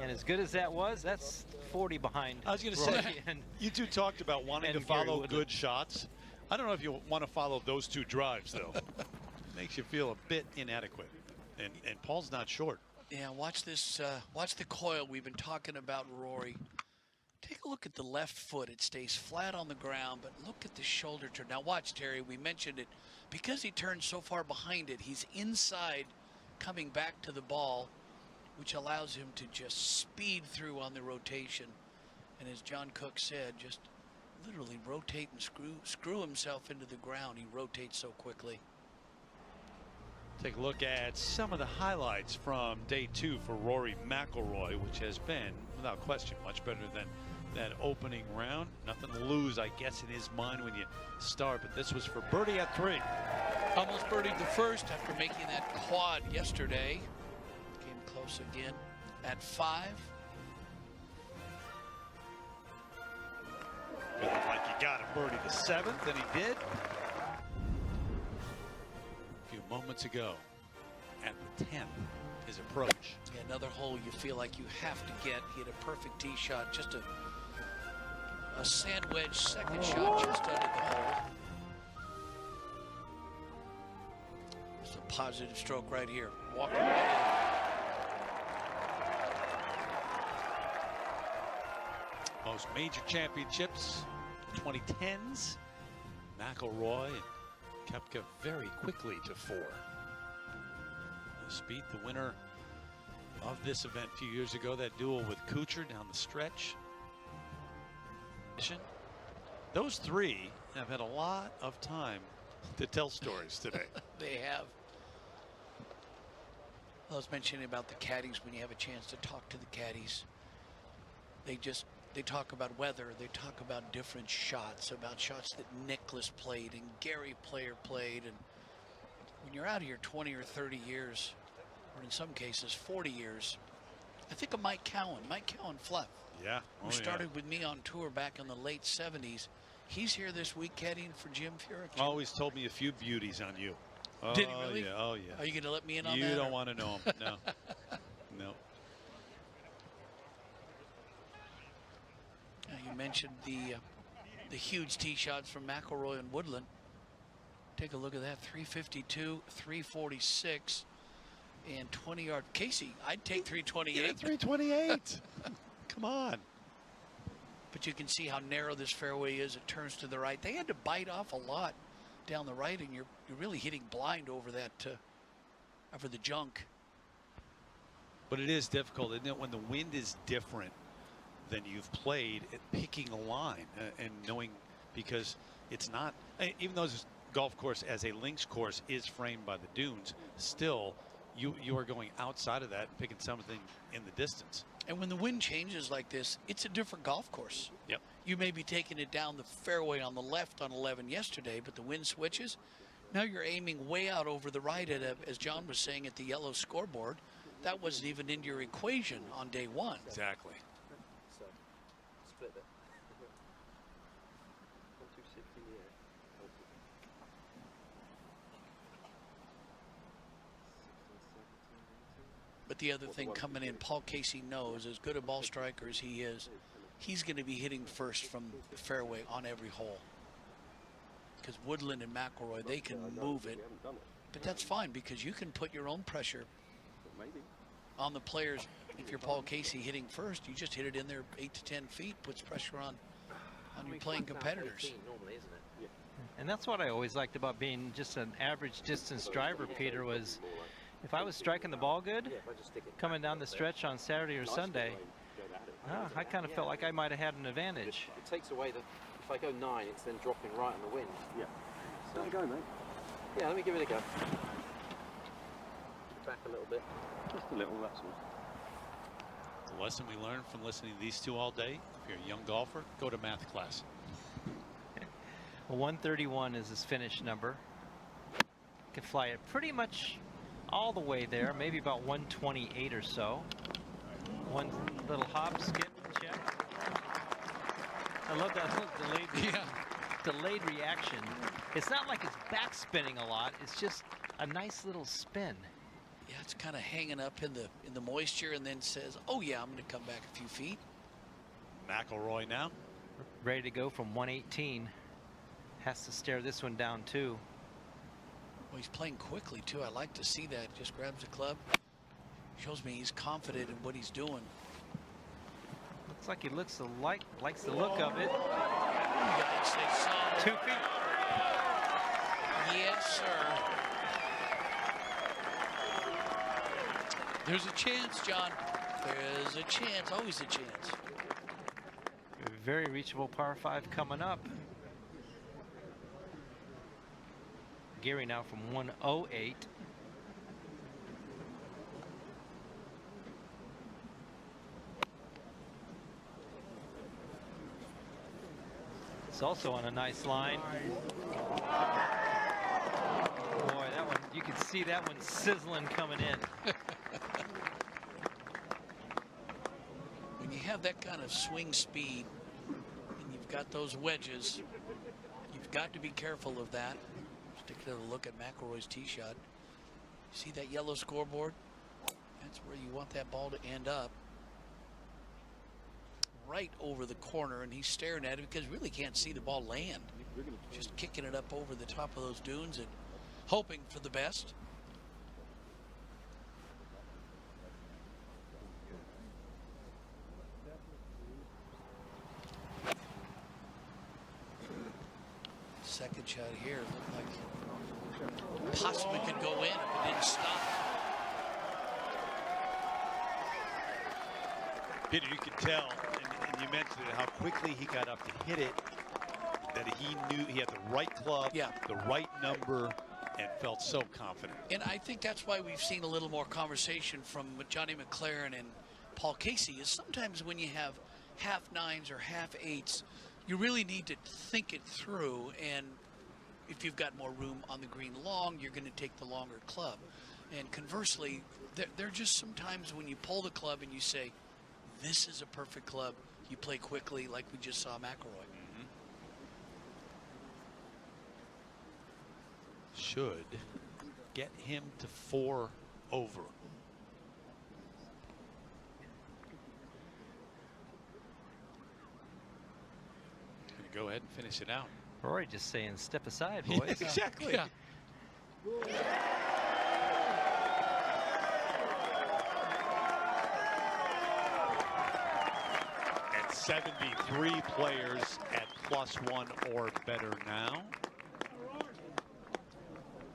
And as good as that was, that's 40 behind. I was going to Rory say, and you two talked about wanting to and Gary follow Woodland. good shots. I don't know if you want to follow those two drives, though. Makes you feel a bit inadequate. And Paul's not short. Yeah, watch this. Watch the coil we've been talking about, Rory. Take a look at the left foot. It stays flat on the ground, but look at the shoulder turn. Now watch, Terry. We mentioned it. Because he turned so far behind it, he's inside coming back to the ball, which allows him to just speed through on the rotation. And as John Cook said, just literally rotate and screw himself into the ground. He rotates so quickly. Take a look at some of the highlights from day 2 for Rory Mcilroy, which has been, without question, much better than that opening round. Nothing to lose, I guess, in his mind when you start, but this was for birdie at 3. Almost birdied the first after making that quad yesterday. Came close again at 5. It looked like he got a birdie the 7th, and he did. A few moments ago at the 10th, his approach. Yeah, another hole you feel like you have to get. He had a perfect tee shot, just a sand wedge second shot just under the hole. It's a positive stroke right here. Walking right in. Most major championships, 2010s. McIlroy and Koepka very quickly to 4. Speed, the winner of this event a few years ago, that duel with Kuchar down the stretch. Those 3 have had a lot of time to tell stories today. They have. I was mentioning about the caddies. When you have a chance to talk to the caddies, they talk about weather, they talk about different shots, about shots that Nicklaus played and Gary Player played. And when you're out here 20 or 30 years, or in some cases 40 years. I think of Mike Cowan Fluff, Yeah. who started with me on tour back in the late 70s. He's here this week caddying for Jim Furyk. Always told me a few beauties on you. Oh, Did he really? Yeah. Oh, yeah. Are you going to let me in on that? You don't want to know him. No. No. You mentioned the huge tee shots from McIlroy and Woodland. Take a look at that. 352, 346, and 20-yard. Casey, I'd take 328. Yeah, 328. Come on. But you can see how narrow this fairway is. It turns to the right. They had to bite off a lot down the right, and you're really hitting blind over that, over the junk. But it is difficult, isn't it, when the wind is different than you've played at picking a line and knowing, because it's not, even though this golf course as a links course is framed by the dunes, still you are going outside of that and picking something in the distance. And when the wind changes like this, it's a different golf course. Yep. You may be taking it down the fairway on the left on 11 yesterday, but the wind switches. Now you're aiming way out over the right at as John was saying, at the yellow scoreboard. That wasn't even into your equation on day one. Exactly. So, split it. 1-2-6 in the air. But the other thing coming in, Paul Casey knows, as good a ball striker as he is, he's going to be hitting first from the fairway on every hole. Because Woodland and McIlroy, they can move it. But that's fine, because you can put your own pressure on the players. If you're Paul Casey hitting first, you just hit it in there 8 to 10 feet, puts pressure on your playing competitors. Normally, isn't it? And that's what I always liked about being just an average distance driver, Peter, was if I was striking the ball good, coming down the stretch on Saturday or Sunday, I kind of felt like I might have had an advantage. It takes away the, if I go 9, it's then dropping right on the wind. Yeah. So, Let it go, mate. Yeah, let me give it a go. Back a little bit. Just a little, that's all. The lesson we learned from listening to these two all day, if you're a young golfer, go to math class. Well, 131 is his finish number. Can fly it pretty much all the way there, maybe about 128 or so. One little hop, skip, check. I love that little delayed reaction. It's not like it's back spinning a lot. It's just a nice little spin. Yeah, it's kind of hanging up in the moisture, and then says, "Oh yeah, I'm going to come back a few feet." McIlroy now ready to go from 118. Has to stare this one down too. Well, he's playing quickly too. I like to see that. Just grabs the club. Shows me he's confident in what he's doing. Looks like he likes the look of it. 2 feet. Yes, sir. There's a chance, John. There's a chance. Always a chance. Very reachable par 5 coming up. Gary now from 108. It's also on a nice line. Boy, that one, you can see that one sizzling coming in. When you have that kind of swing speed and you've got those wedges, you've got to be careful of that. Just take a look at McIlroy's tee shot. See that yellow scoreboard? That's where you want that ball to end up. Right over the corner, and he's staring at it because he really can't see the ball land. Just kicking it up over the top of those dunes and hoping for the best. Second shot here looked like possibly could go in if it didn't stop. Peter, you could tell, and you mentioned it, how quickly he got up to hit it, that he knew he had the right club, the right number, and felt so confident. And I think that's why we've seen a little more conversation from Johnny McLaren and Paul Casey, is sometimes when you have half 9s or half 8s, you really need to think it through, and if you've got more room on the green long, you're going to take the longer club. And conversely, There are just sometimes when you pull the club and you say, this is a perfect club, you play quickly like we just saw McIlroy. Should get him to 4 over. Gonna go ahead and finish it out. Rory just saying, step aside, boys. Exactly. Yeah. At 73 players at +1 or better now.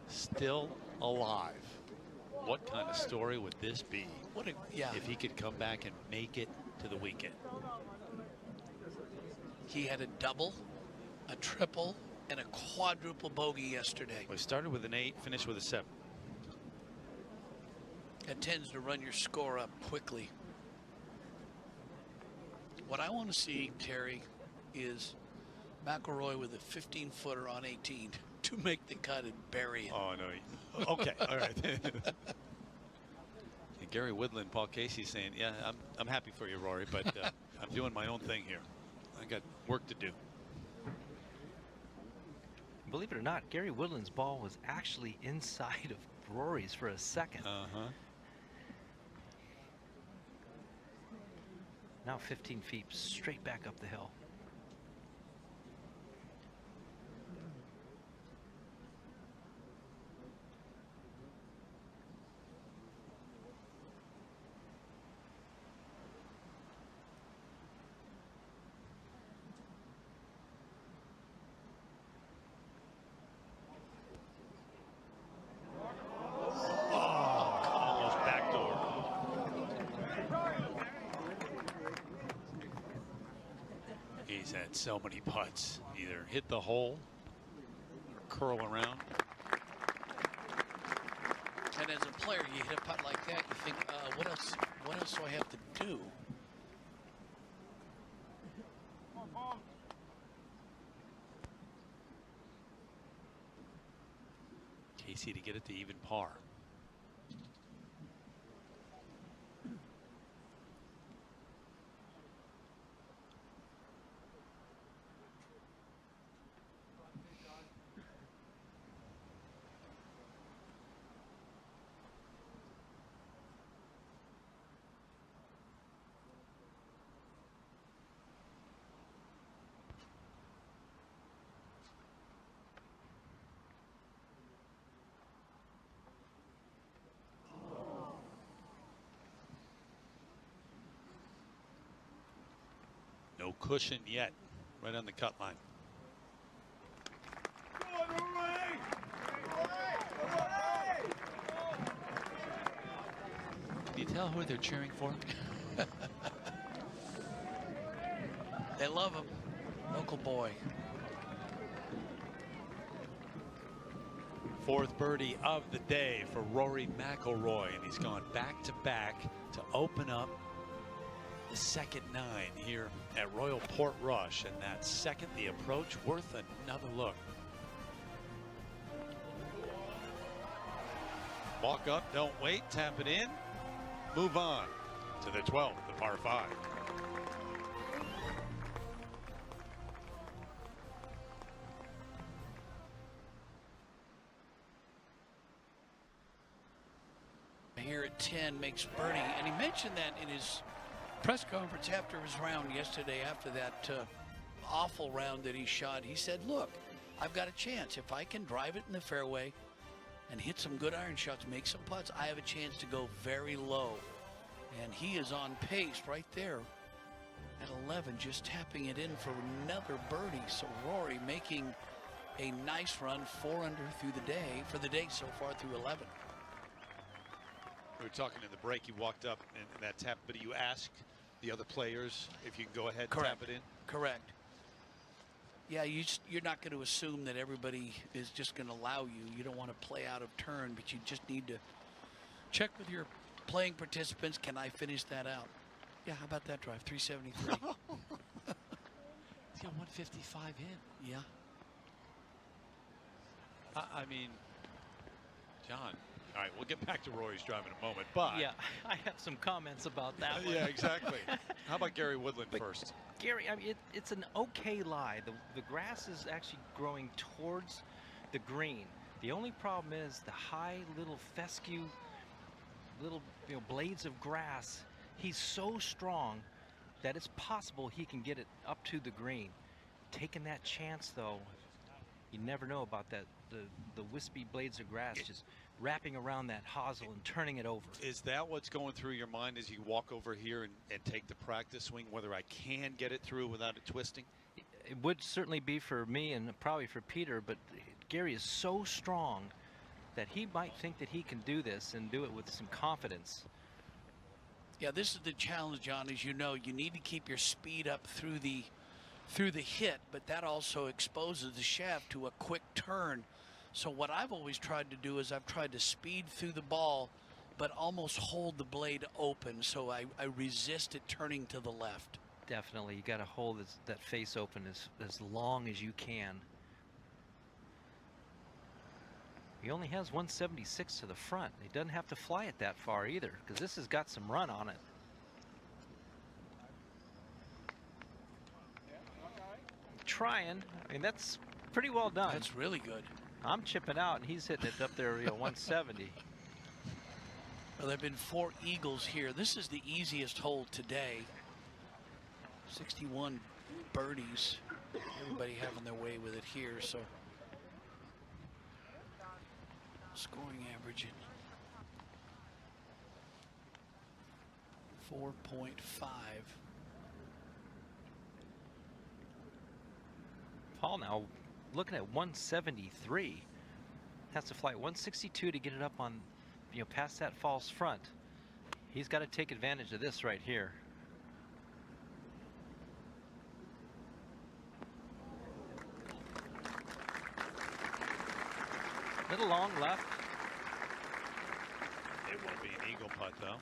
Still alive. What kind of story would this be? What a, yeah. If he could come back and make it to the weekend. He had a double, a triple, and a quadruple bogey yesterday. Well, he started with an 8, finished with a 7. That tends to run your score up quickly. What I want to see, Terry, is McIlroy with a 15-footer on 18 to make the cut and bury it. Oh, no. Okay, all right. And Gary Woodland, Paul Casey saying, yeah, I'm happy for you, Rory, but I'm doing my own thing here. I got work to do. Believe it or not, Gary Woodland's ball was actually inside of Rory's for a second. Now 15 feet straight back up the hill. He's had so many putts, either hit the hole or curl around. And as a player, you hit a putt like that, you think, what else do I have to do? Casey to get it to even par. No cushion yet, right on the cut line. Can you tell who they're cheering for? They love him. Local boy. 4th birdie of the day for Rory McIlroy, and he's gone back to back to open up the second 9 here at Royal Portrush, and that second, the approach, worth another look. Walk up, don't wait, tap it in, move on to the 12th, the par 5. Here at 10 makes birdie, and he mentioned that in his press conference after his round yesterday, after that awful round that he shot. He said, look, I've got a chance. If I can drive it in the fairway and hit some good iron shots, make some putts, I have a chance to go very low. And he is on pace right there at 11, just tapping it in for another birdie. So Rory making a nice run, 4 under through the day, for the day so far through 11. We were talking in the break, you walked up and that tap, but you asked the other players if you can go ahead and tap it in? Correct. Yeah, you're not going to assume that everybody is just going to allow you. You don't want to play out of turn, but you just need to check with your playing participants. Can I finish that out? Yeah, how about that drive? 373. He's got 155 in. Yeah. I mean, John, All right, we'll get back to Rory's drive in a moment, but Yeah, I have some comments about that one. yeah, exactly. How about Gary Woodland first? Gary, I mean, it's an okay lie. The grass is actually growing towards the green. The only problem is the high little fescue, little blades of grass. He's so strong that it's possible he can get it up to the green. Taking that chance, though, you never know about that. The wispy blades of grass just wrapping around that hosel and turning it over. Is that what's going through your mind as you walk over here and take the practice swing, whether I can get it through without it twisting? It would certainly be for me and probably for Peter, but Gary is so strong that he might think that he can do this and do it with some confidence. Yeah, this is the challenge, John. As you know, you need to keep your speed up through the hit, but that also exposes the shaft to a quick turn. So what I've always tried to do is I've tried to speed through the ball, but almost hold the blade open, so I resist it turning to the left. Definitely, you got to hold that face open as long as you can. He only has 176 to the front. He doesn't have to fly it that far either, because this has got some run on it. Trying. I mean, that's pretty well done. That's really good. I'm chipping out, and he's hitting it up there, 170. Well, there have been 4 eagles here. This is the easiest hole today. 61 birdies. Everybody having their way with it here, so scoring average at 4.5. Paul now looking at 173. Has to fly 162 to get it up on, past that false front. He's got to take advantage of this right here. Little long left. It will be an eagle putt, though.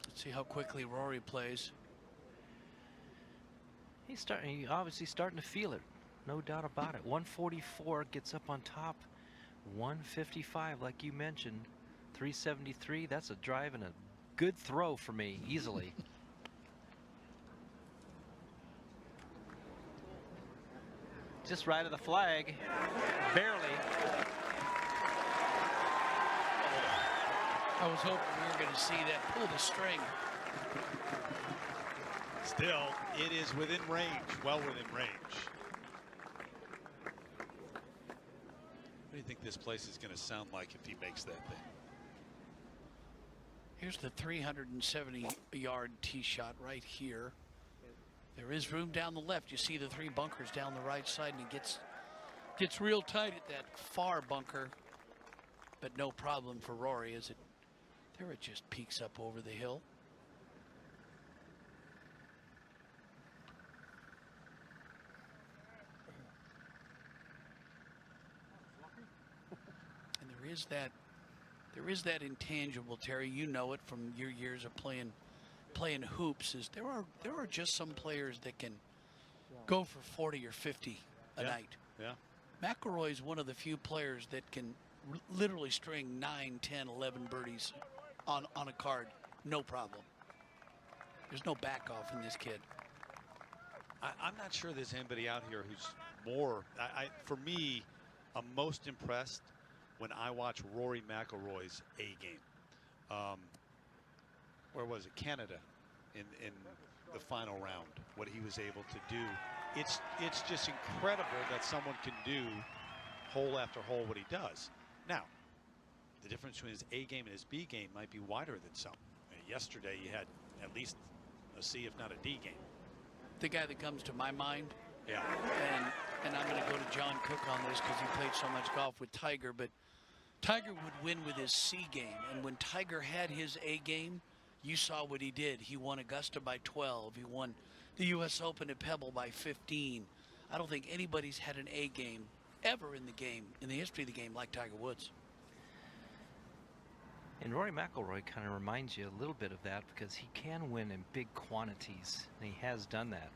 Let's see how quickly Rory plays. He's obviously starting to feel it. No doubt about it. 144 gets up on top. 155, like you mentioned. 373, that's a drive and a good throw for me, easily. Just right of the flag. Barely. I was hoping we were going to see that pull the string. Still, it is within range, well within range. What do you think this place is going to sound like if he makes that thing? Here's the 370-yard tee shot right here. There is room down the left. You see the 3 bunkers down the right side, and it gets real tight at that far bunker, but no problem for Rory as it just peaks up over the hill. And there is that intangible, Terry. You know it from your years of playing hoops. Is there are just some players that can go for 40 or 50 a night. Yeah. McIlroy is one of the few players that can literally string 9, 10, 11 birdies on a card, no problem. There's no back off in this kid. I'm not sure there's anybody out here who's more. For me, I'm most impressed when I watch Rory McIlroy's A game. Where was it? Canada, in the final round. What he was able to do. It's just incredible that someone can do hole after hole what he does. Now, the difference between his A game and his B game might be wider than some. Yesterday, you had at least a C, if not a D game. The guy that comes to my mind, yeah, and I'm going to go to John Cook on this because he played so much golf with Tiger, but Tiger would win with his C game, and when Tiger had his A game, you saw what he did. He won Augusta by 12. He won the U.S. Open at Pebble by 15. I don't think anybody's had an A game ever in the history of the game, like Tiger Woods. And Rory McIlroy kind of reminds you a little bit of that because he can win in big quantities, and he has done that.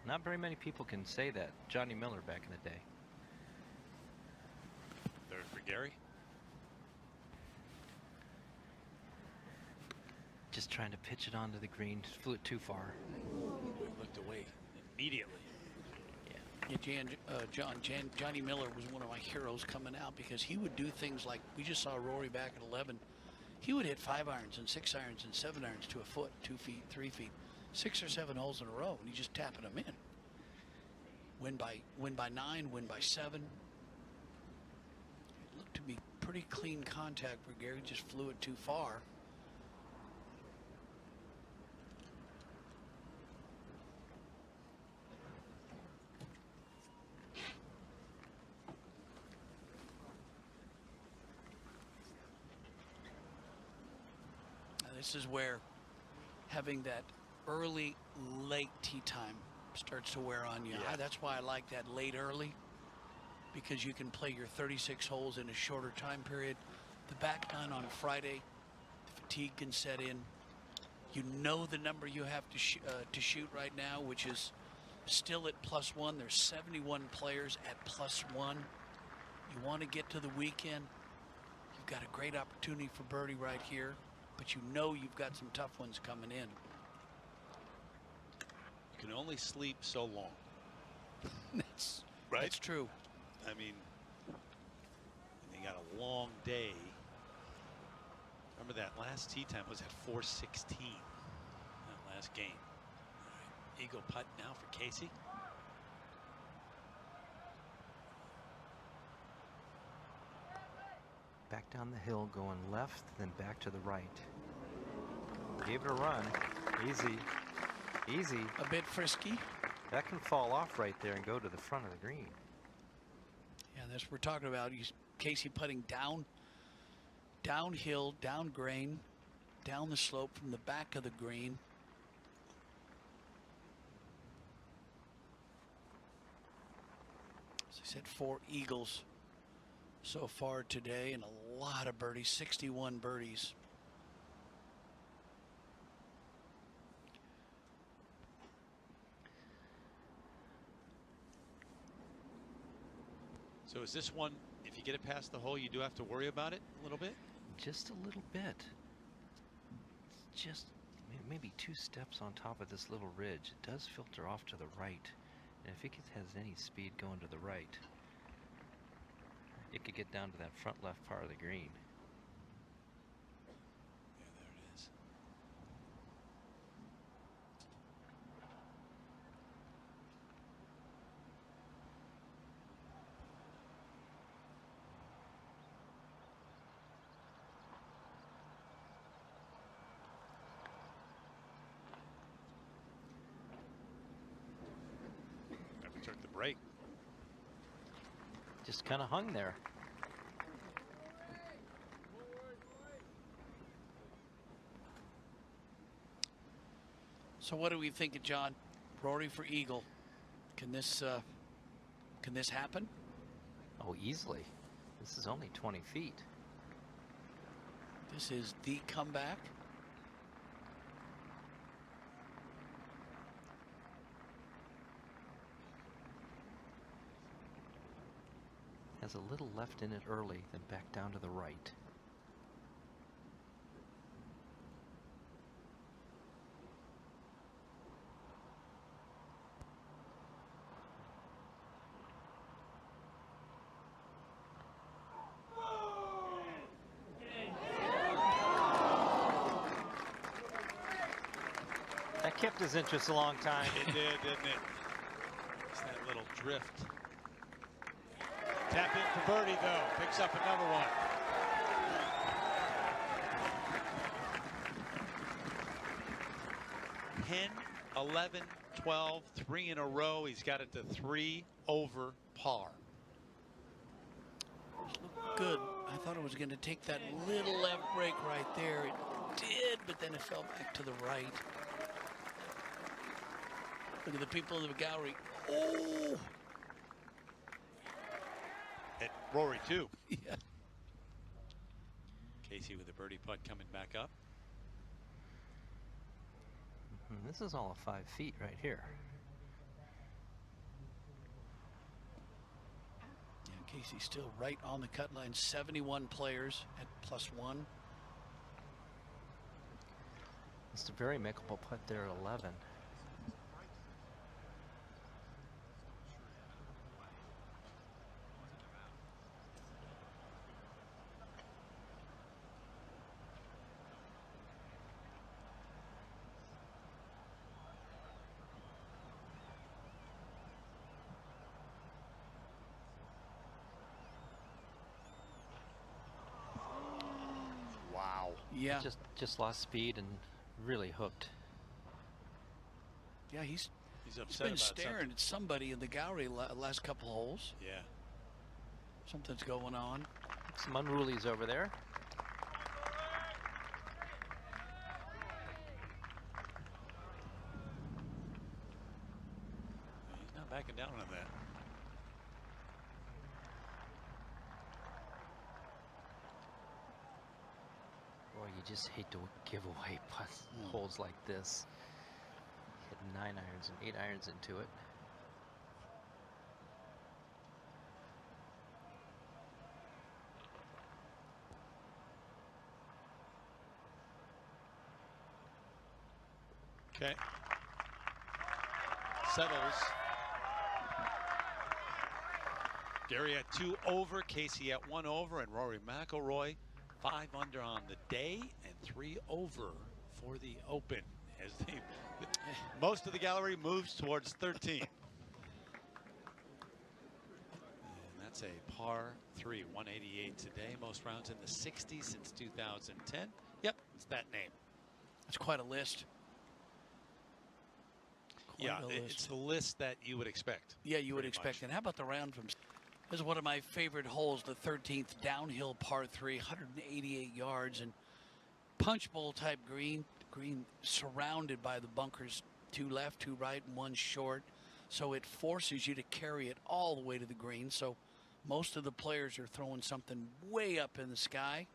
Not very many people can say that. Johnny Miller back in the day. There's Gary? Just trying to pitch it onto the green. Flew it too far. Looked away immediately. Yeah, Johnny Miller was one of my heroes coming out because he would do things like we just saw Rory back at 11. He would hit 5 irons and 6 irons and 7 irons to a foot, 2 feet, 3 feet, 6 or 7 holes in a row, and he just tapping them in. Win by 9, win by 7. It looked to be pretty clean contact where Gary just flew it too far. This is where having that early, late tee time starts to wear on you. Yeah. That's why I like that late early, because you can play your 36 holes in a shorter time period. The back nine on Friday, the fatigue can set in. You know the number you have to shoot right now, which is still at +1. There's 71 players at +1. You want to get to the weekend. You've got a great opportunity for birdie right here, but you know you've got some tough ones coming in. You can only sleep so long. That's right. That's true. I mean, they got a long day. Remember that last tee time was at 4:16. That last game. All right, eagle putt now for Casey. Back down the hill, going left, then back to the right. Gave it a run. Easy. Easy. A bit frisky. That can fall off right there and go to the front of the green. Yeah, that's what we're talking about. Casey putting downhill, down grain, down the slope from the back of the green. As I said, 4 eagles so far today and a lot of birdies, 61 birdies. So is this one, if you get it past the hole, you do have to worry about it a little bit? Just a little bit. It's just maybe 2 steps on top of this little ridge. It does filter off to the right. And if it has any speed going to the right, it could get down to that front left part of the green. Yeah, there it is. Never took the break. Just kind of hung there. So what do we think of John? Rory for eagle. Can this happen? Oh, easily. This is only 20 feet. This is the comeback. Has a little left in it early, then back down to the right. That kept his interest a long time. It did, didn't it? It's that little drift. Tap in for birdie, though. Picks up another one. Ten, 11, 12, 3 in a row. He's got it to 3 over par. Looked good. I thought it was going to take that little left break right there. It did, but then it fell back to the right. Look at the people in the gallery. Oh! And Rory, too. Yeah. Casey with a birdie putt coming back up. This is all of 5 feet right here. Yeah, He's still right on the cut line. 71 players at +1. It's a very makeable putt there at 11. Wow. Yeah. Just lost speed and really hooked. Yeah, he's upset been about staring at somebody in the gallery last couple holes. Yeah. Something's going on. Some unrulies over there. He's not backing down on that. Boy, you just hate to give away holes like this. Hit 9 irons and 8 irons into it. Okay. Settles. Gary at 2 over, Casey at 1 over, and Rory Mcilroy 5 under on the day and 3 over for the Open. As most of the gallery moves towards 13. And that's a par 3, 188 today. Most rounds in the 60s since 2010. Yep, it's that name. That's quite a list. Yeah, it's the list that you would expect. Yeah, you would expect. And how about the round from... This is one of my favorite holes, the 13th downhill par 3, 188 yards, and punch bowl type green surrounded by the bunkers, 2 left, 2 right, and 1 short. So it forces you to carry it all the way to the green. So most of the players are throwing something way up in the sky,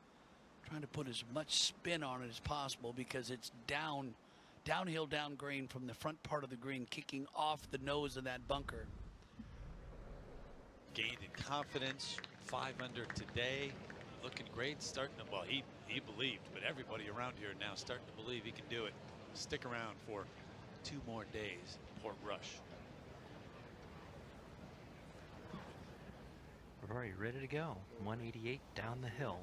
trying to put as much spin on it as possible because it's downhill down green from the front part of the green, kicking off the nose of that bunker. Gained in confidence, 5 under today, looking great. Starting to, well, he believed, but everybody around here now starting to believe he can do it. Stick around for 2 more days. Port Rush. Rory ready to go. 188 down the hill.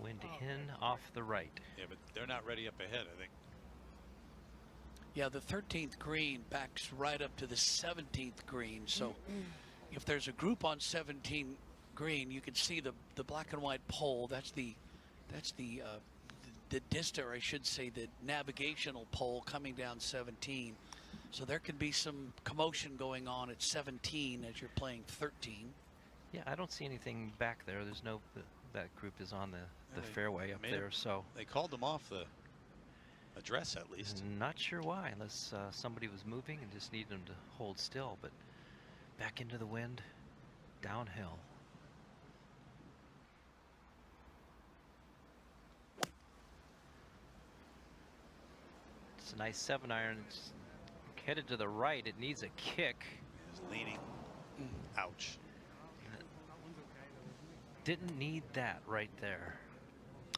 Wind in off the right. Yeah, but they're not ready up ahead, I think. Yeah, the 13th green backs right up to the 17th green. So if there's a group on 17 green, you can see the black and white pole. That's the dista, or I should say the navigational pole coming down 17. So there could be some commotion going on at 17 as you're playing 13. Yeah, I don't see anything back there. There's no, that group is on the fairway up there, so. They called them off the address at least. Not sure why, unless somebody was moving and just needed them to hold still, but back into the wind, downhill. It's a nice 7-iron. It's headed to the right. It needs a kick. It's leaning. Ouch. Didn't need that right there.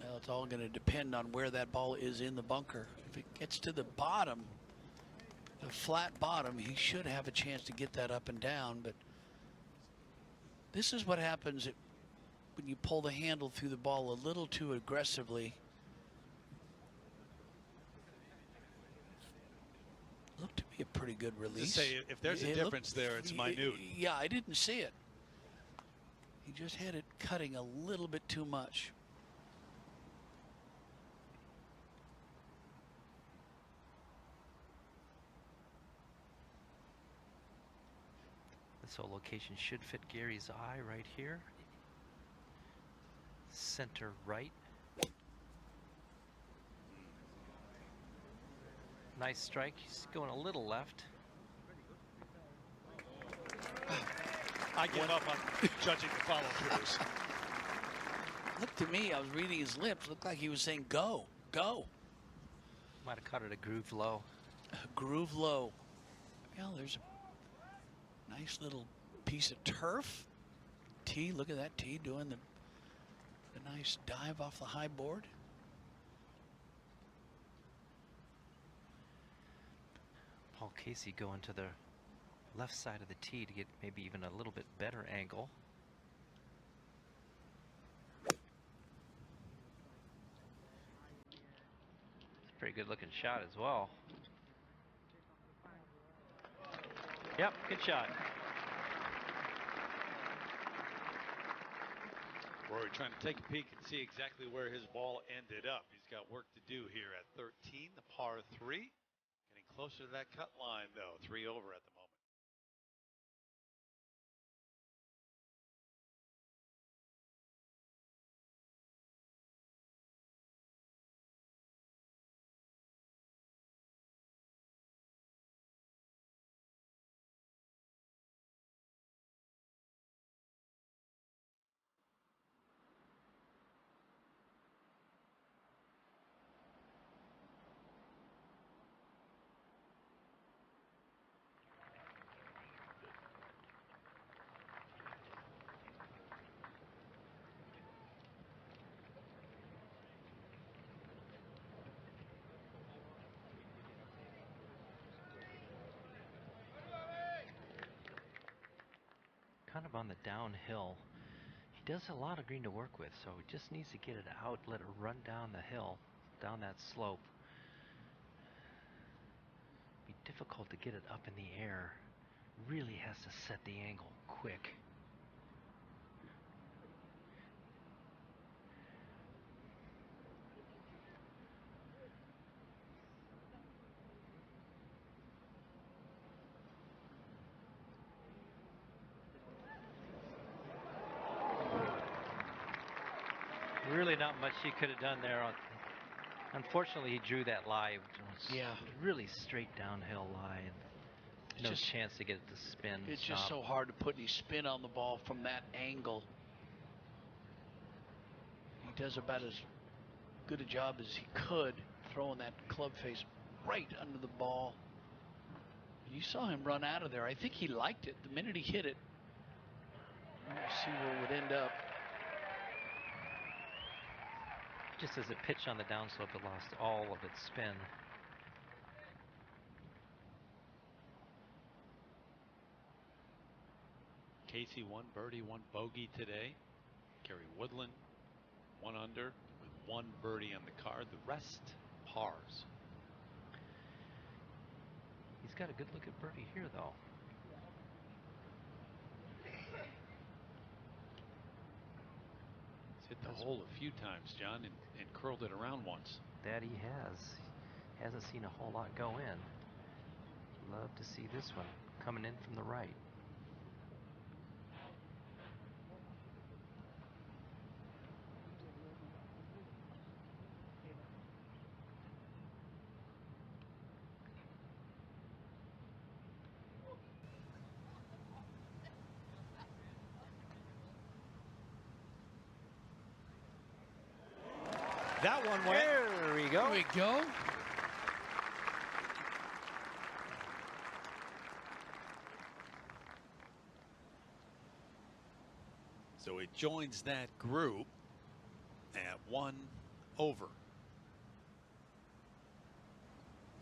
Well, it's all going to depend on where that ball is in the bunker. If it gets to the bottom, the flat bottom, he should have a chance to get that up and down. But this is what happens when you pull the handle through the ball a little too aggressively. Looked to be a pretty good release. Say, if there's a difference there, it's minute. Yeah, I didn't see it. He just had it cutting a little bit too much. This whole location should fit Gary's eye right here. Center right. Nice strike. He's going a little left. I give up on judging the follow-throughs. Looked to me, I was reading his lips, looked like he was saying go, go. Might have caught it a groove low. Groove low. Well, there's a nice little piece of turf. tee. Look at that tee doing the nice dive off the high board. Paul Casey going to the left side of the tee to get maybe even a little bit better angle. It's a pretty good looking shot as well. Yep, good shot. Rory trying to take a peek and see exactly where his ball ended up. He's got work to do here at 13, the par 3. Getting closer to that cut line, though. 3 over at the moment. Kind of on the downhill. He does a lot of green to work with, so he just needs to get it out, let it run down the hill, down that slope. Be difficult to get it up in the air. Really has to set the angle quick. Really not much he could have done there. Unfortunately, he drew that lie. Yeah. Really straight downhill lie. No chance to get it to spin. It's just so hard to put any spin on the ball from that angle. He does about as good a job as he could throwing that club face right under the ball. You saw him run out of there. I think he liked it the minute he hit it. Let's see where it would end up. Just as it pitched on the downslope, it lost all of its spin. Casey 1 birdie, 1 bogey today. Gary Woodland 1 under with 1 birdie on the card. The rest pars. He's got a good look at birdie here, though. He's hit the hole a few times, John, and curled it around once. That he has. Hasn't seen a whole lot go in. Love to see this one coming in from the right. That one went. There we go. There we go. So it joins that group at 1 over.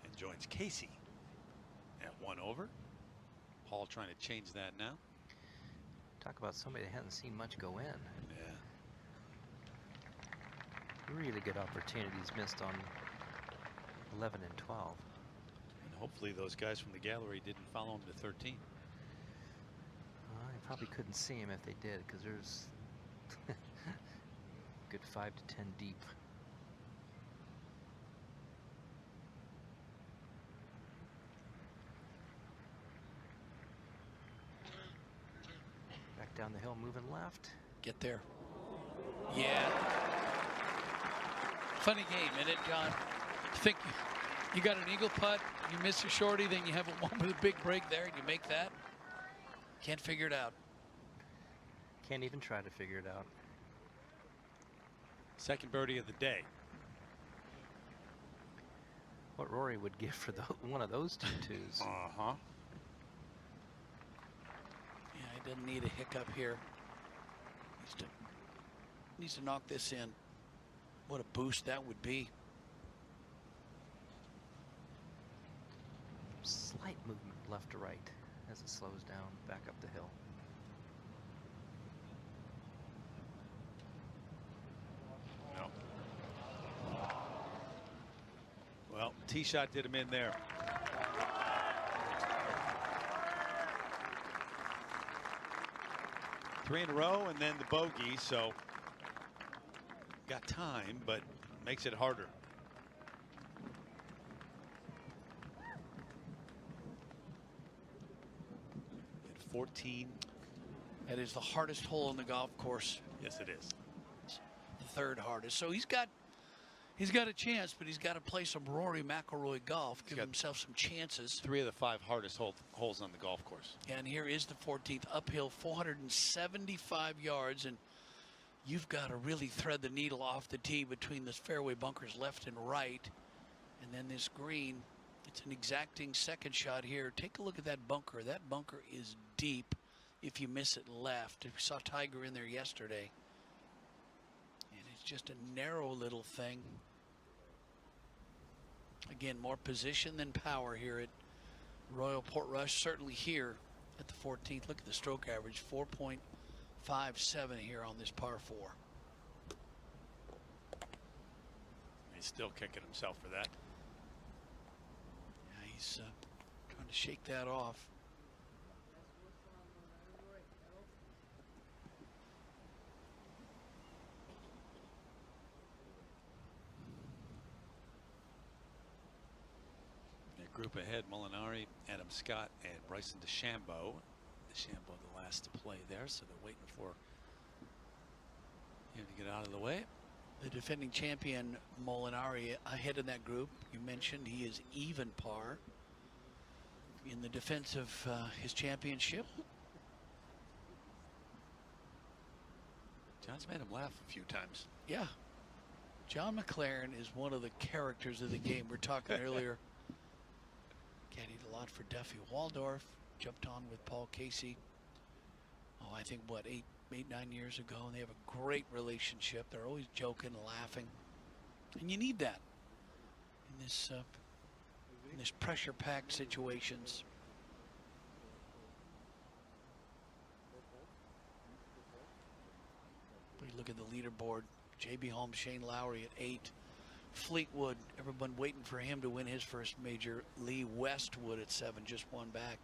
And joins Casey at 1 over. Paul trying to change that now. Talk about somebody that hasn't seen much go in. Yeah. Really good opportunities missed on 11 and 12. And hopefully those guys from the gallery didn't follow him to 13. I probably couldn't see him if they did, because there's good 5 to 10 deep. Back down the hill, moving left. Get there. Yeah. Funny game, isn't it, John? You think you got an eagle putt, you miss a shorty, then you have a one with a big break there, and you make that. Can't figure it out. Can't even try to figure it out. Second birdie of the day. What Rory would give for one of those 2 twos. Uh-huh. Yeah, he doesn't need a hiccup here. Needs to knock this in. What a boost that would be. Slight movement left to right as it slows down back up the hill. No. Well, tee shot did him in there. Three in a row and then the bogey, so got time, but makes it harder. At 14. That is the hardest hole in the golf course. Yes, it is. The third hardest. So he's got a chance, but he's got to play some Rory Mcilroy golf, give himself some chances. 3 of the 5 hardest holes on the golf course. And here is the 14th, uphill 475 yards, and you've got to really thread the needle off the tee between the fairway bunkers left and right, and then this green. It's an exacting second shot here. Take a look at that bunker. That bunker is deep if you miss it left. We saw Tiger in there yesterday, and it's just a narrow little thing. Again, more position than power here at Royal Portrush. Certainly here at the 14th. Look at the stroke average, 4.57 here on this par 4. He's still kicking himself for that. Yeah, he's trying to shake that off. Group ahead, Molinari, Adam Scott, and Bryson DeChambeau. DeChambeau the last to play there, so they're waiting for him to get out of the way. The defending champion Molinari ahead in that group. You mentioned he is even par in the defense of his championship. John's made him laugh a few times. Yeah. John McLaren is one of the characters of the game. We're talking earlier. Caddied a lot for Duffy Waldorf. Jumped on with Paul Casey. Oh, I think what, 9 years ago, and they have a great relationship. They're always joking and laughing, and you need that in this pressure-packed situations. We look at the leaderboard. J.B. Holmes, Shane Lowry at 8. Fleetwood, everyone waiting for him to win his first major. Lee Westwood at 7, just one back.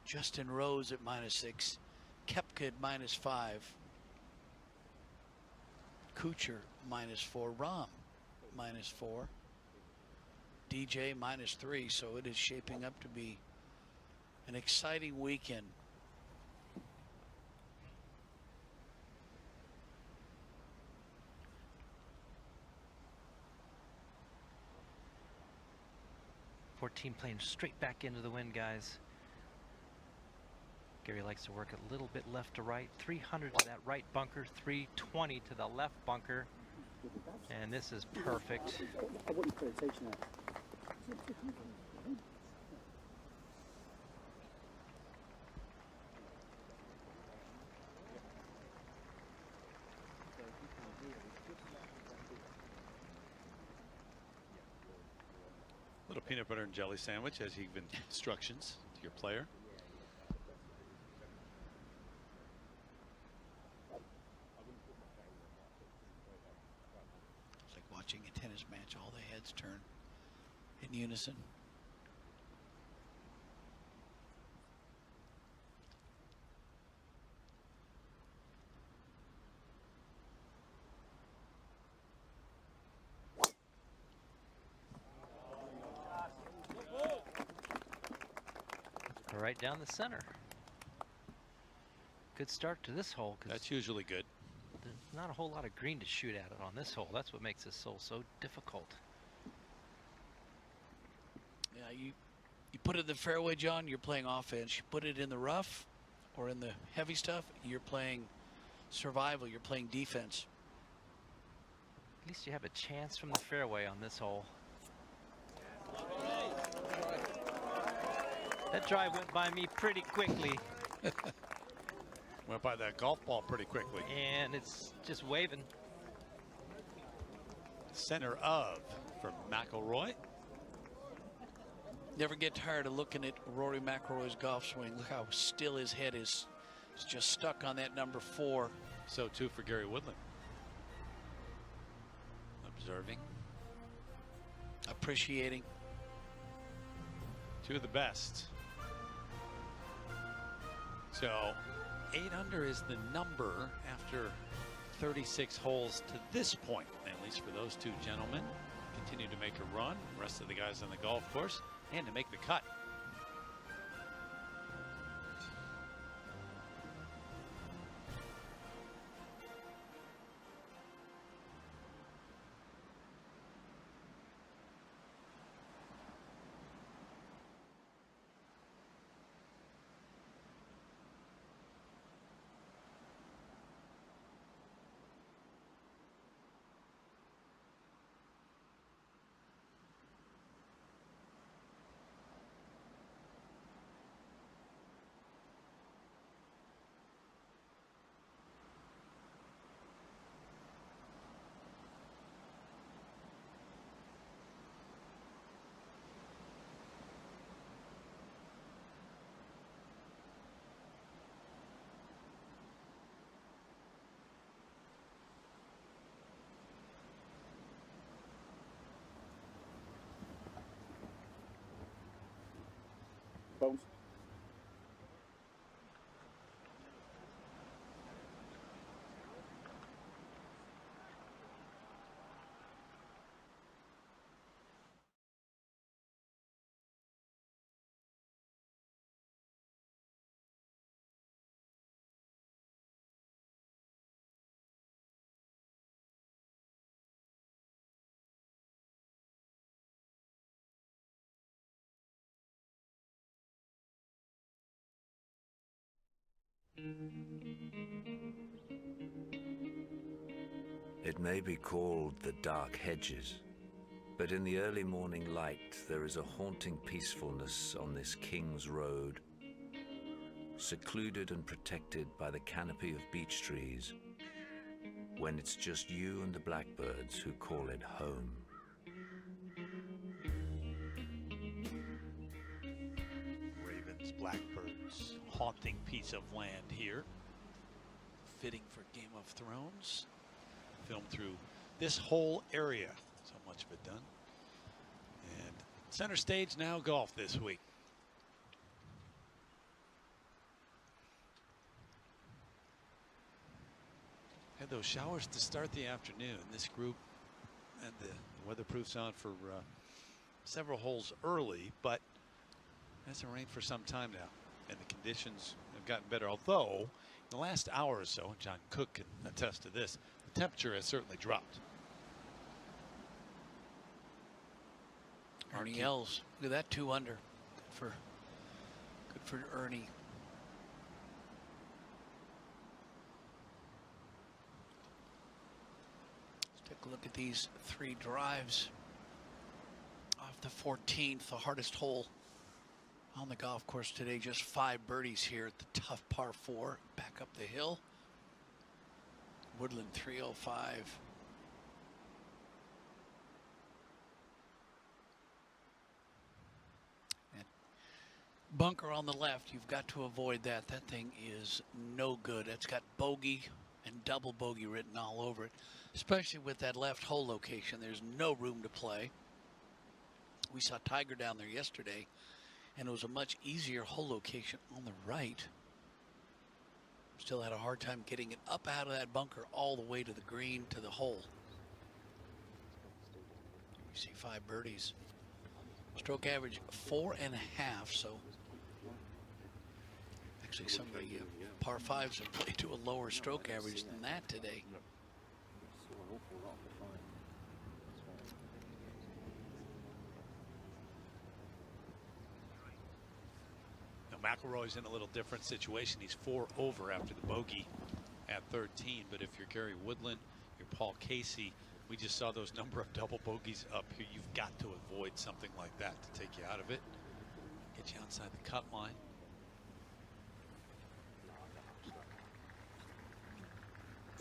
Justin Rose at -6. Koepka at -5. Kuchar -4. Rahm -4. DJ -3. So it is shaping up to be an exciting weekend. Playing straight back into the wind, guys. Gary likes to work a little bit left to right. 300 to that right bunker, 320 to the left bunker, and this is perfect. I want you to pay attention now. Little peanut butter and jelly sandwich as you give instructions to your player. It's like watching a tennis match. All the heads turn in unison. Right down the center. Good start to this hole. That's usually good. There's not a whole lot of green to shoot at it on this hole. That's what makes this hole so difficult. Yeah, you put it in the fairway, John, you're playing offense. You put it in the rough or in the heavy stuff, you're playing survival. You're playing defense. At least you have a chance from the fairway on this hole. That drive went by me pretty quickly. Went by that golf ball pretty quickly. And it's just waving. Center of for McIlroy. Never get tired of looking at Rory McIlroy's golf swing. Look how still his head is. It's just stuck on that number 4. So too for Gary Woodland. Observing. Appreciating. Two of the best. So 8 under is the number after 36 holes to this point, at least for those two gentlemen. Continue to make a run. The rest of the guys on the golf course and to make the cut. Bones. It may be called the dark hedges, but in the early morning light there is a haunting peacefulness on this King's Road, secluded and protected by the canopy of beech trees, when it's just you and the blackbirds who call it home. Ravens, blackbirds, haunting piece of land here. Fitting for Game of Thrones. Filmed through this whole area. So much of it done. And center stage now golf this week. Had those showers to start the afternoon. This group and the weatherproof's on for several holes early, but it hasn't rained for some time now. And the conditions have gotten better, although in the last hour or so, and John Cook can attest to this, the temperature has certainly dropped. Ernie Els, look at that, 2 under. Good for Ernie. Let's take a look at these 3 drives off the 14th, the hardest hole on the golf course today. Just 5 birdies here at the tough par 4 back up the hill. Woodland 305. And bunker on the left, you've got to avoid that. That thing is no good. It's got bogey and double bogey written all over it, especially with that left hole location. There's no room to play. We saw Tiger down there yesterday, and it was a much easier hole location on the right. Still had a hard time getting it up out of that bunker all the way to the green to the hole. You see 5 birdies. Stroke average 4.5, so actually some of the par 5s have played to a lower stroke average than that today. McIlroy's in a little different situation. He's 4 over after the bogey at 13. But if you're Gary Woodland, you're Paul Casey, we just saw those number of double bogeys up here. You've got to avoid something like that to take you out of it. Get you outside the cut line.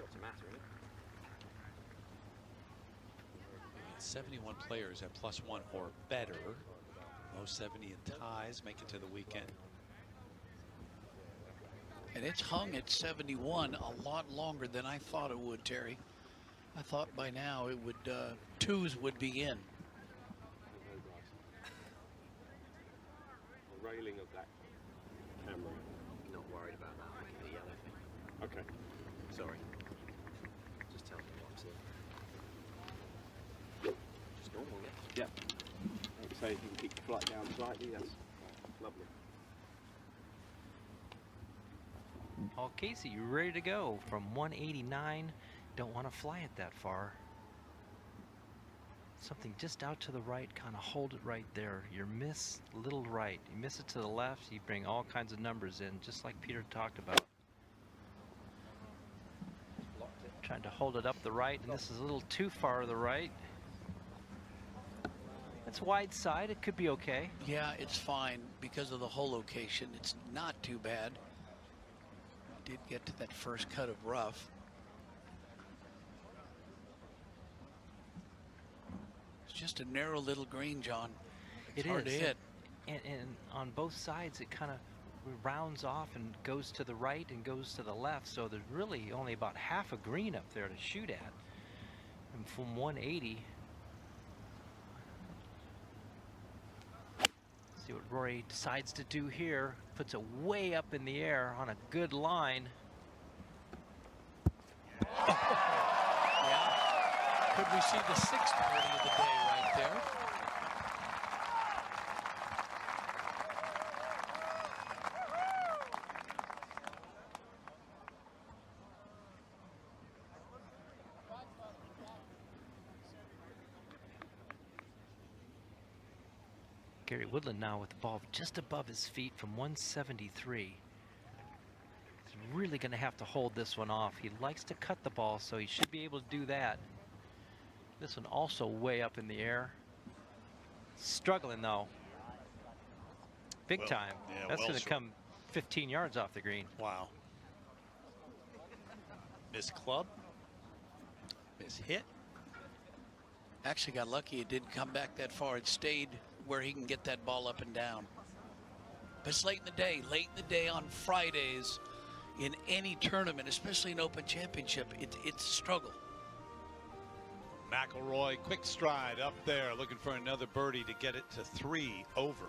what's the matter, isn't it? 71 players at +1 or better. Most 70 in ties make it to the weekend. And it's hung at 71 a lot longer than I thought it would, Terry. I thought by now it would, twos would be in. The railing of that camera. Not worried about that. Look at the yellow thing. Okay. Sorry. Just tell me what I'm seeing. Just normal, yeah? Yep. Like I say, if you can keep the flight down slightly, that's lovely. Paul Casey, you ready to go from 189? Don't want to fly it that far. Something just out to the right, kind of hold it right there. You miss a little right. You miss it to the left, you bring all kinds of numbers in, just like Peter talked about. Trying to hold it up the right, and this is a little too far to the right. It's wide side, it could be okay. Yeah, it's fine because of the hole location. It's not too bad. Did get to that first cut of rough. It's just a narrow little green, John. It's hard to hit. And on both sides, it kind of rounds off and goes to the right and goes to the left. So there's really only about half a green up there to shoot at. And from 180, see what Rory decides to do here. Puts it way up in the air on a good line. Yeah. Could we see the 6th birdie of the day right there? Gary Woodland now with the ball just above his feet from 173. He's really going to have to hold this one off. He likes to cut the ball, so he should be able to do that. This one also way up in the air. Struggling though. Big time. Yeah, that's well going to come 15 yards off the green. Wow. Miss club. Miss hit. Actually got lucky it didn't come back that far. It stayed where he can get that ball up and down. But it's late in the day. Late in the day on Fridays in any tournament, especially an Open Championship, it's a struggle. McIlroy, quick stride up there, looking for another birdie to get it to 3 over.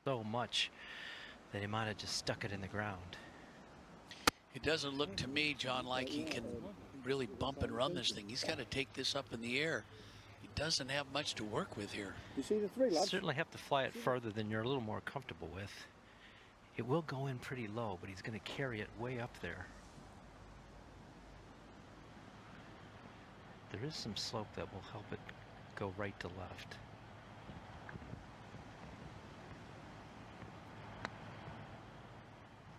So much that he might have just stuck it in the ground. It doesn't look to me, John, like he can really bump and run this thing. He's got to take this up in the air. He doesn't have much to work with here. You see the 3, lads? Certainly have to fly it further than you're a little more comfortable with. It will go in pretty low, but he's going to carry it way up there. There is some slope that will help it go right to left.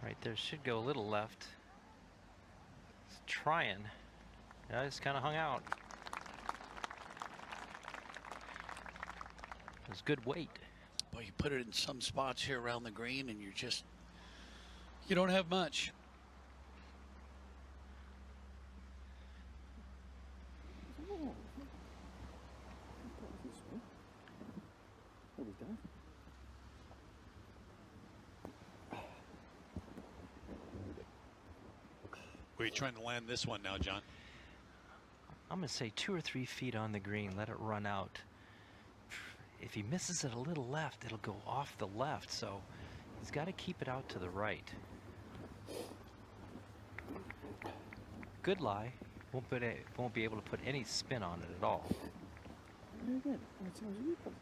Right there should go a little left. It's trying. Yeah, just kind of hung out. It was good weight. Well, you put it in some spots here around the green, and you don't have much. Where are you trying to land this one now, John? I'm going to say 2 or 3 feet on the green. Let it run out. If he misses it a little left, it'll go off the left. So he's got to keep it out to the right. Good lie. Won't be able to put any spin on it at all. Very good. That sounds good.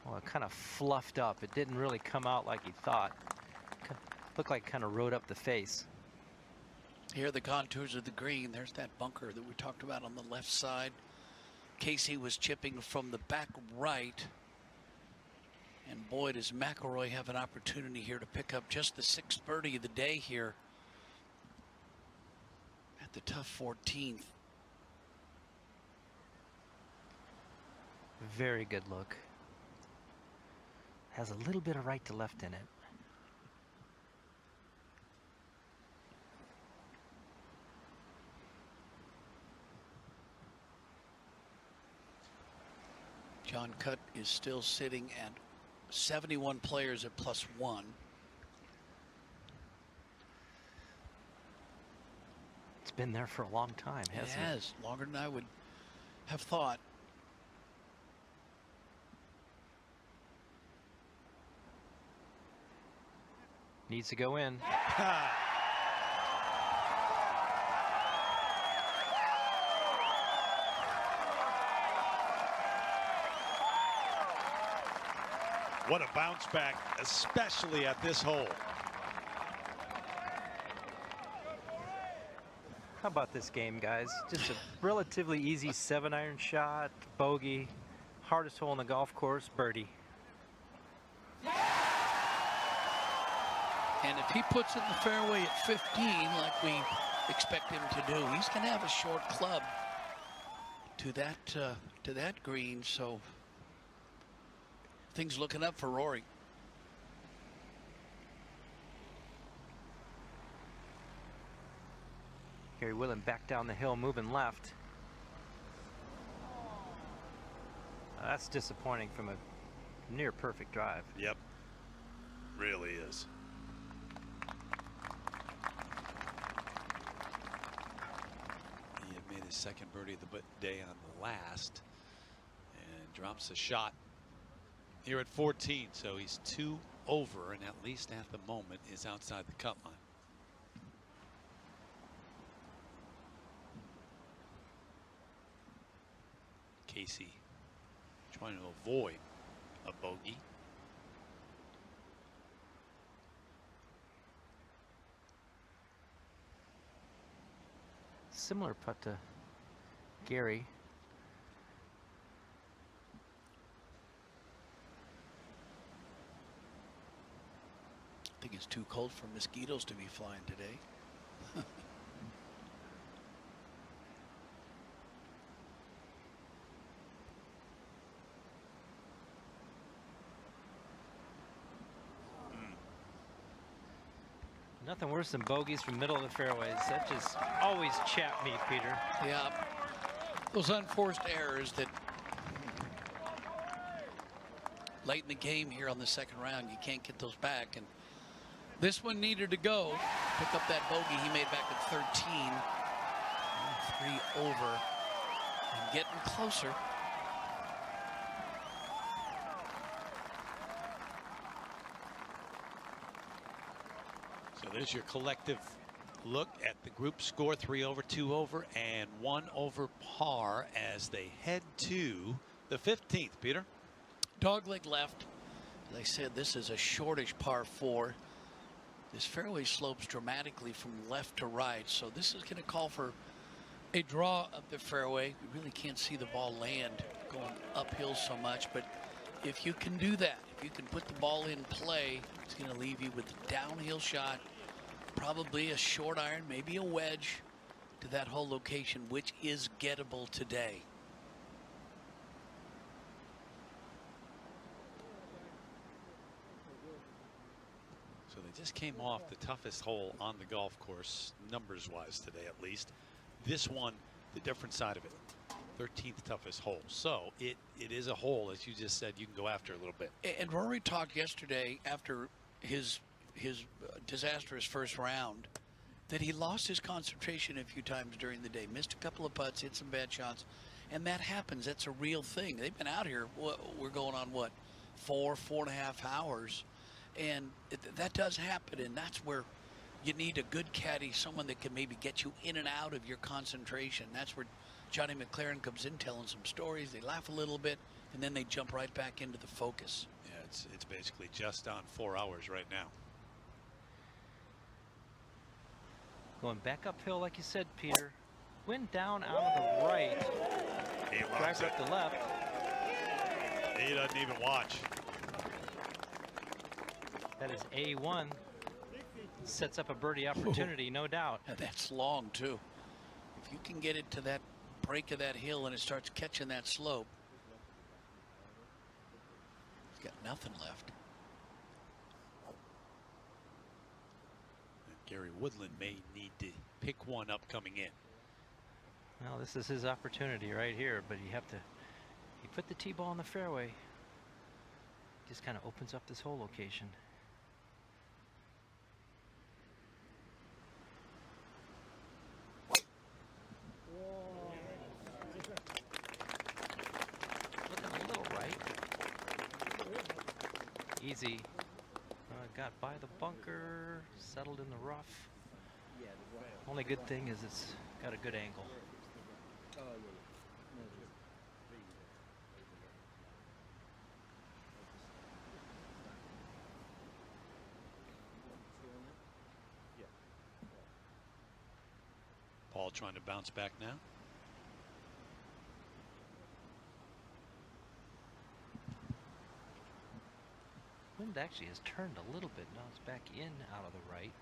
Well, it kind of fluffed up. It didn't really come out like he thought. Looked like it kind of rode up the face. Here are the contours of the green. There's that bunker that we talked about on the left side. Casey was chipping from the back right. And boy, does McIlroy have an opportunity here to pick up just the 6th birdie of the day here at the tough 14th. Very good look. Has a little bit of right to left in it. John Cutt is still sitting at 71 players at +1. It's been there for a long time, hasn't it? It has, longer than I would have thought. Needs to go in. What a bounce back, especially at this hole. How about this game, guys? Just a relatively easy 7-iron shot, bogey, hardest hole in the golf course, birdie. And if he puts it in the fairway at 15, like we expect him to do, he's going to have a short club to that green. So things looking up for Rory. Gary Woodland back down the hill, moving left. That's disappointing from a near perfect drive. Yep, really is. He had made his 2nd birdie of the day on the last and drops a shot here at 14. So he's 2 over, and at least at the moment is outside the cut line. Casey trying to avoid a bogey. Similar putt to Gary. I think it's too cold for mosquitoes to be flying today. Nothing worse than bogeys from middle of the fairways. That just always chapped me, Peter. Yeah, those unforced errors that late in the game here on the 2nd round, you can't get those back. And this one needed to go. Pick up that bogey he made back at 13. 3 over and getting closer. So there's your collective look at the group score. 3 over, 2 over, and 1 over par as they head to the 15th. Peter? Dogleg left. As I said, this is a shortish par 4. This fairway slopes dramatically from left to right, so this is going to call for a draw up the fairway. We really can't see the ball land going uphill so much, but if you can do that, if you can put the ball in play, it's going to leave you with a downhill shot, probably a short iron, maybe a wedge to that whole location, which is gettable today. So they just came off the toughest hole on the golf course, numbers-wise today at least. This one, the different side of it, 13th toughest hole. So it is a hole, as you just said, you can go after a little bit. And Rory talked yesterday after his disastrous first round that he lost his concentration a few times during the day, missed a couple of putts, hit some bad shots, and that happens. That's a real thing. They've been out here, we're going on what, 4.5 hours, and that does happen, and that's where you need a good caddy, someone that can maybe get you in and out of your concentration. That's where Johnny McLaren comes in telling some stories. They laugh a little bit, and then they jump right back into the focus. Yeah, it's basically just on 4 hours right now. Going back uphill, like you said, Peter. Wind down out of the right. He loves Drives it. up the left. He doesn't even watch. That is A1. Sets up a birdie opportunity, no doubt. And that's long, too. If you can get it to that break of that hill and it starts catching that slope, he's got nothing left. Gary Woodland may need to pick one up coming in. Well, this is his opportunity right here, but he put the tee ball in the fairway. Just kind of opens up this whole location. Looking a little right. Easy. Got by the bunker, settled in the rough. Only good thing is it's got a good angle. Paul trying to bounce back now. Wind actually has turned a little bit. Now it's back in out of the right.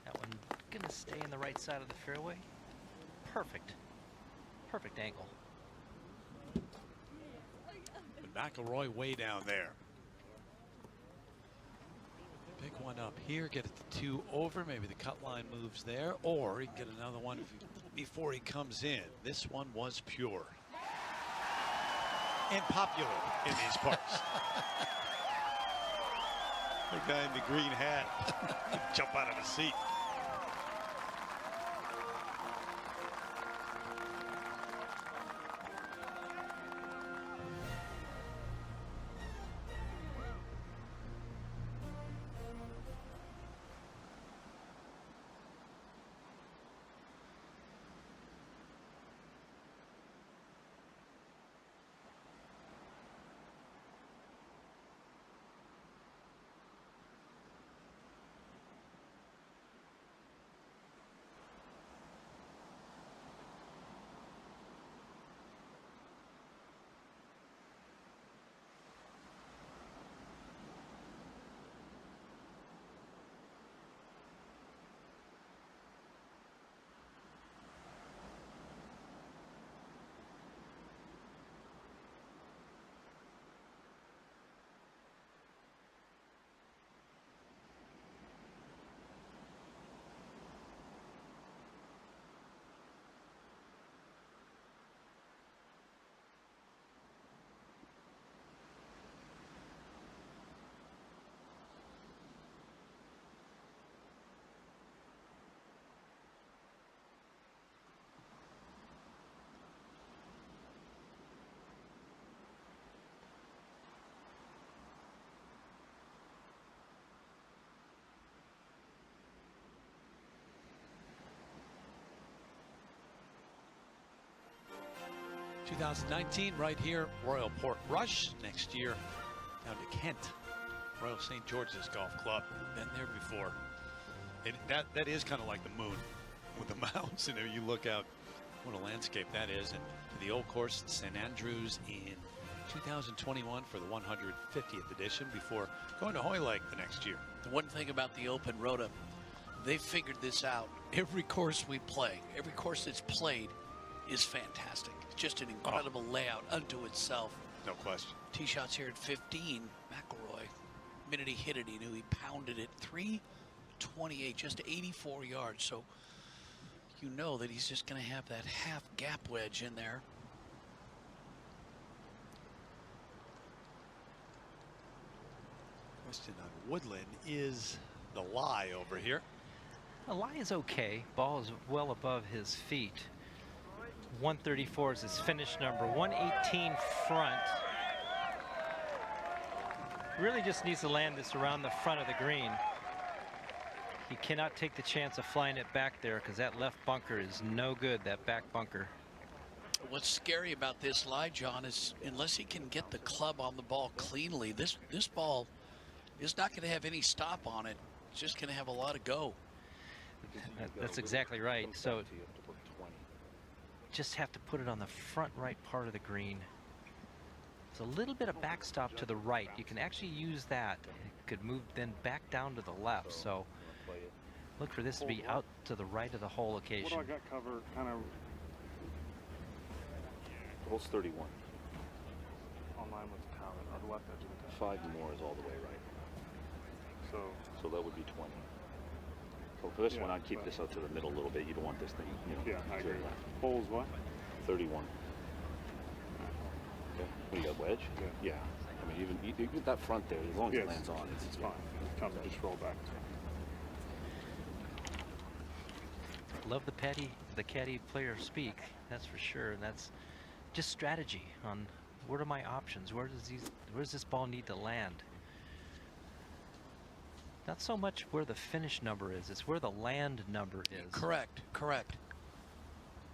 That one gonna stay in the right side of the fairway. Perfect. Perfect angle. But McIlroy way down there. Pick one up here, get it to 2 over. Maybe the cut line moves there, or he can get another one before he comes in. This one was pure and popular in these parts. The guy in the green hat jump out of his seat. ...2019 right here, Royal Port Rush. Next year, down to Kent, Royal St. George's Golf Club. Been there before. that is kind of like the moon with the mountains. And you look out, what a landscape that is. And to the old course, St. Andrews in 2021 for the 150th edition before going to Hoylake the next year. The one thing about the Open Rhoda, they figured this out. Every course we play, every course that's played is fantastic. It's just an incredible layout unto itself. No question. Tee shots here at 15. McIlroy, the minute he hit it, he knew he pounded it 328, just 84 yards. So you know that he's just going to have that half gap wedge in there. Question on Woodland, is the lie over here? The lie is okay. Ball is well above his feet. 134 is his finish number. 118 front. Really just needs to land this around the front of the green. He cannot take the chance of flying it back there because that left bunker is no good, that back bunker. What's scary about this lie, John, is unless he can get the club on the ball cleanly, this ball is not going to have any stop on it. It's just going to have a lot of go. That's exactly right. So just have to put it on the front right part of the green. It's a little bit of backstop to the right. You can actually use that. It could move then back down to the left. So look for this to be out to the right of the hole occasion. What do I got covered? Kind of. Hole's 31. Online with the tower, on the left edge of the tower. 5 more is all the way right. So that would be 20. So for this one, I'd keep this out to the middle a little bit. You don't want this thing, Yeah, I to agree. the left. Hole's what? 31. Okay. What do you got, wedge? Yeah. I mean, even you get that front there, as long as it lands on, it's fine. It's time to just roll back. Love the caddy player speak, that's for sure. And that's just strategy on what are my options? Where does this ball need to land? Not so much where the finish number is, it's where the land number is. Correct, correct.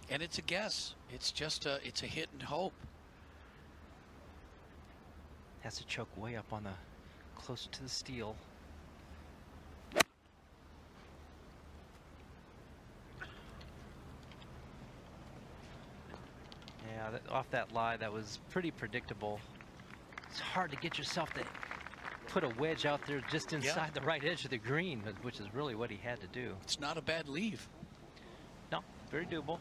And it's a guess. It's just it's a hit and hope. Has to choke way up on the closer to the steel. Yeah, off that lie, that was pretty predictable. It's hard to get yourself to put a wedge out there just inside the right edge of the green, which is really what he had to do. It's not a bad leave. No, very doable.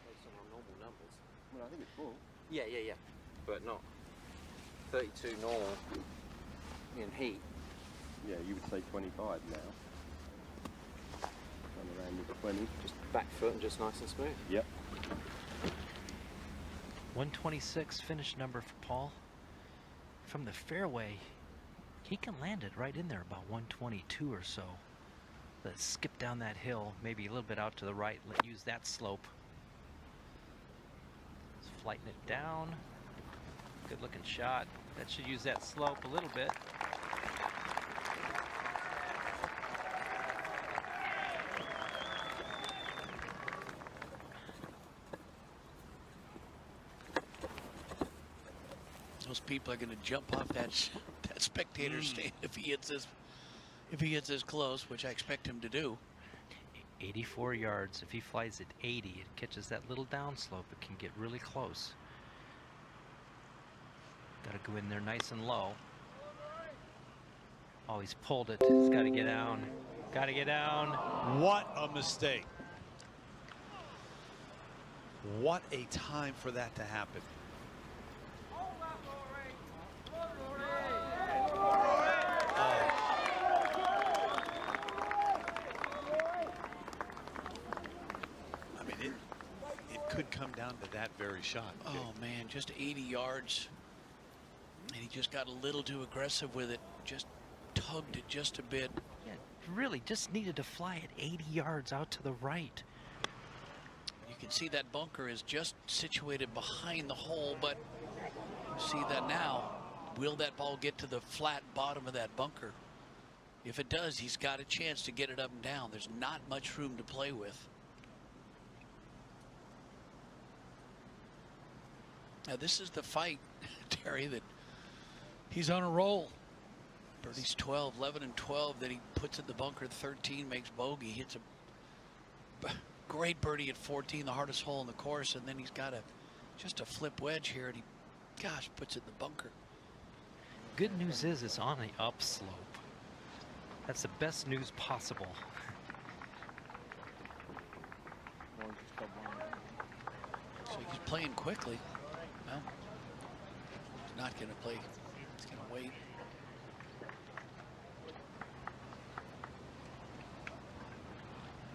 Based on our normal numbers. Well, I think it's full. Yeah. But not 32 normal in heat. Yeah, you would say 25 now. Run around with 20. Just back foot and just nice and smooth. Yep. 126 finish number for Paul. From the fairway, he can land it right in there, about 122 or so. Let's skip down that hill, maybe a little bit out to the right. Let's use that slope. Just flighting it down. Good looking shot. That should use that slope a little bit. Those people are going to jump off that spectator stand if he hits this close, which I expect him to do. 84 yards. If he flies at 80, it catches that little downslope. It can get really close. Got to go in there nice and low. Oh, he's pulled it. He's got to get down. Got to get down. What a mistake. What a time for that to happen. Could come down to that very shot. Oh man, just 80 yards. And he just got a little too aggressive with it. Just tugged it just a bit. Yeah, really just needed to fly at 80 yards out to the right. You can see that bunker is just situated behind the hole, but see that now. Will that ball get to the flat bottom of that bunker? If it does, he's got a chance to get it up and down. There's not much room to play with. Now this is the fight, Terry, that he's on a roll. Birdie's 12, 11 and 12. Then he puts in the bunker 13, makes bogey, hits a great birdie at 14, the hardest hole in the course, and then he's got just a flip wedge here, and he, gosh, puts it in the bunker. Good news is it's on the upslope. That's the best news possible. So he's playing quickly. Well, he's not going to play. He's going to wait.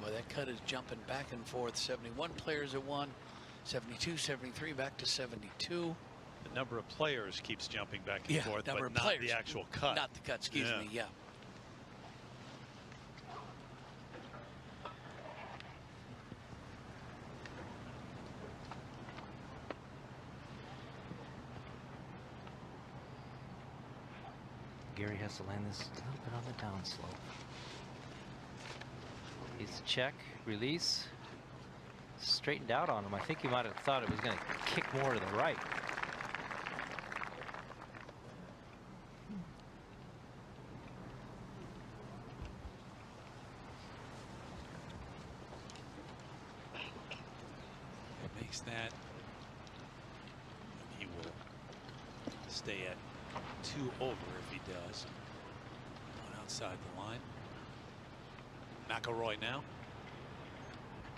Well, that cut is jumping back and forth. 71 players at 1, 72, 73, back to 72. The number of players keeps jumping back and forth, but not players. the actual cut. Not the cut, excuse me, yeah. Gary has to land this a little bit on the downslope. He's to check, release, straightened out on him. I think he might have thought it was going to kick more to the right. It makes that. He will stay at 2 over if he does. One outside the line. McIlroy now.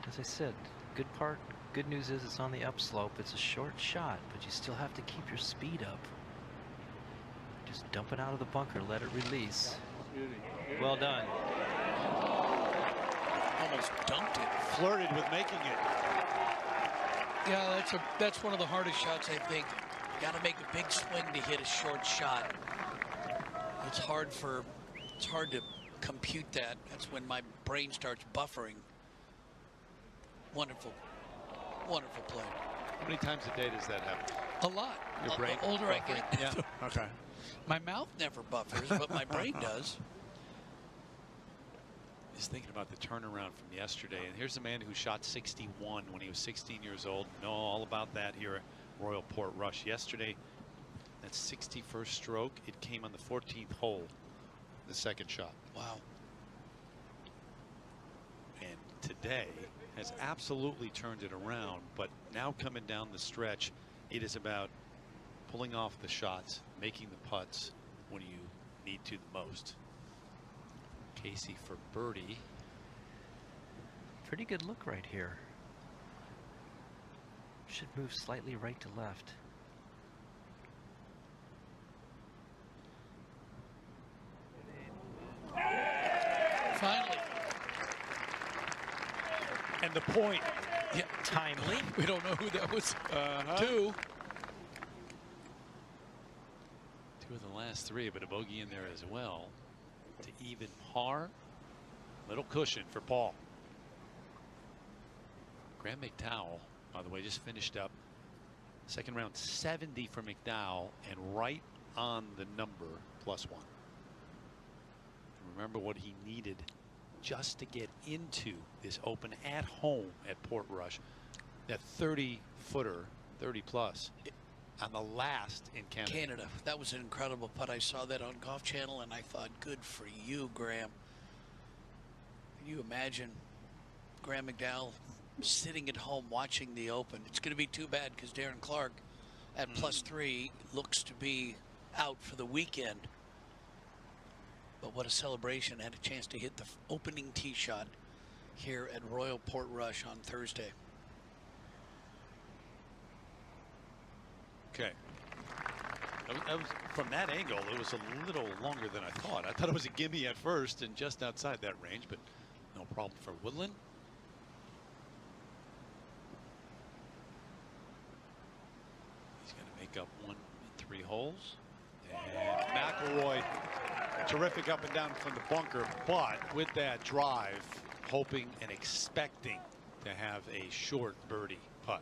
As I said, good news is it's on the upslope. It's a short shot, but you still have to keep your speed up. Just dump it out of the bunker, let it release. Well done. Almost dunked it. Flirted with making it. Yeah, that's one of the hardest shots, I think. You got to make a big swing to hit a short shot. It's hard to compute that. That's when my brain starts buffering. Wonderful, wonderful play. How many times a day does that happen? A lot. Your brain The older I get. Yeah. Okay. My mouth never buffers, but my brain does. Just thinking about the turnaround from yesterday, and here's a man who shot 61 when he was 16 years old. Know all about that here at Royal Portrush. Yesterday, that 61st stroke, it came on the 14th hole, the second shot. Wow. And today has absolutely turned it around, but now coming down the stretch, it is about pulling off the shots, making the putts when you need to the most. Casey for birdie. Pretty good look right here. Should move slightly right to left. Finally. And the point. Yeah, timely. We don't know who that was. Two. Two. 2 of the last 3, but a bogey in there as well to even par. Little cushion for Paul. Graham McDowell, by the way, just finished up second round 70 for McDowell and right on the number +1. Remember what he needed just to get into this Open at home at Portrush. That 30-footer, 30 plus, on the last in Canada. That was an incredible putt. I saw that on Golf Channel, and I thought, good for you, Graham. Can you imagine Graham McDowell sitting at home watching the Open? It's going to be too bad because Darren Clarke at +3 looks to be out for the weekend. But what a celebration. Had a chance to hit the opening tee shot here at Royal Portrush on Thursday. Okay. From that angle, it was a little longer than I thought. I thought it was a gimme at first and just outside that range, but no problem for Woodland. He's going to make up 1 in 3 holes. And McIlroy, terrific up and down from the bunker, but with that drive, hoping and expecting to have a short birdie putt.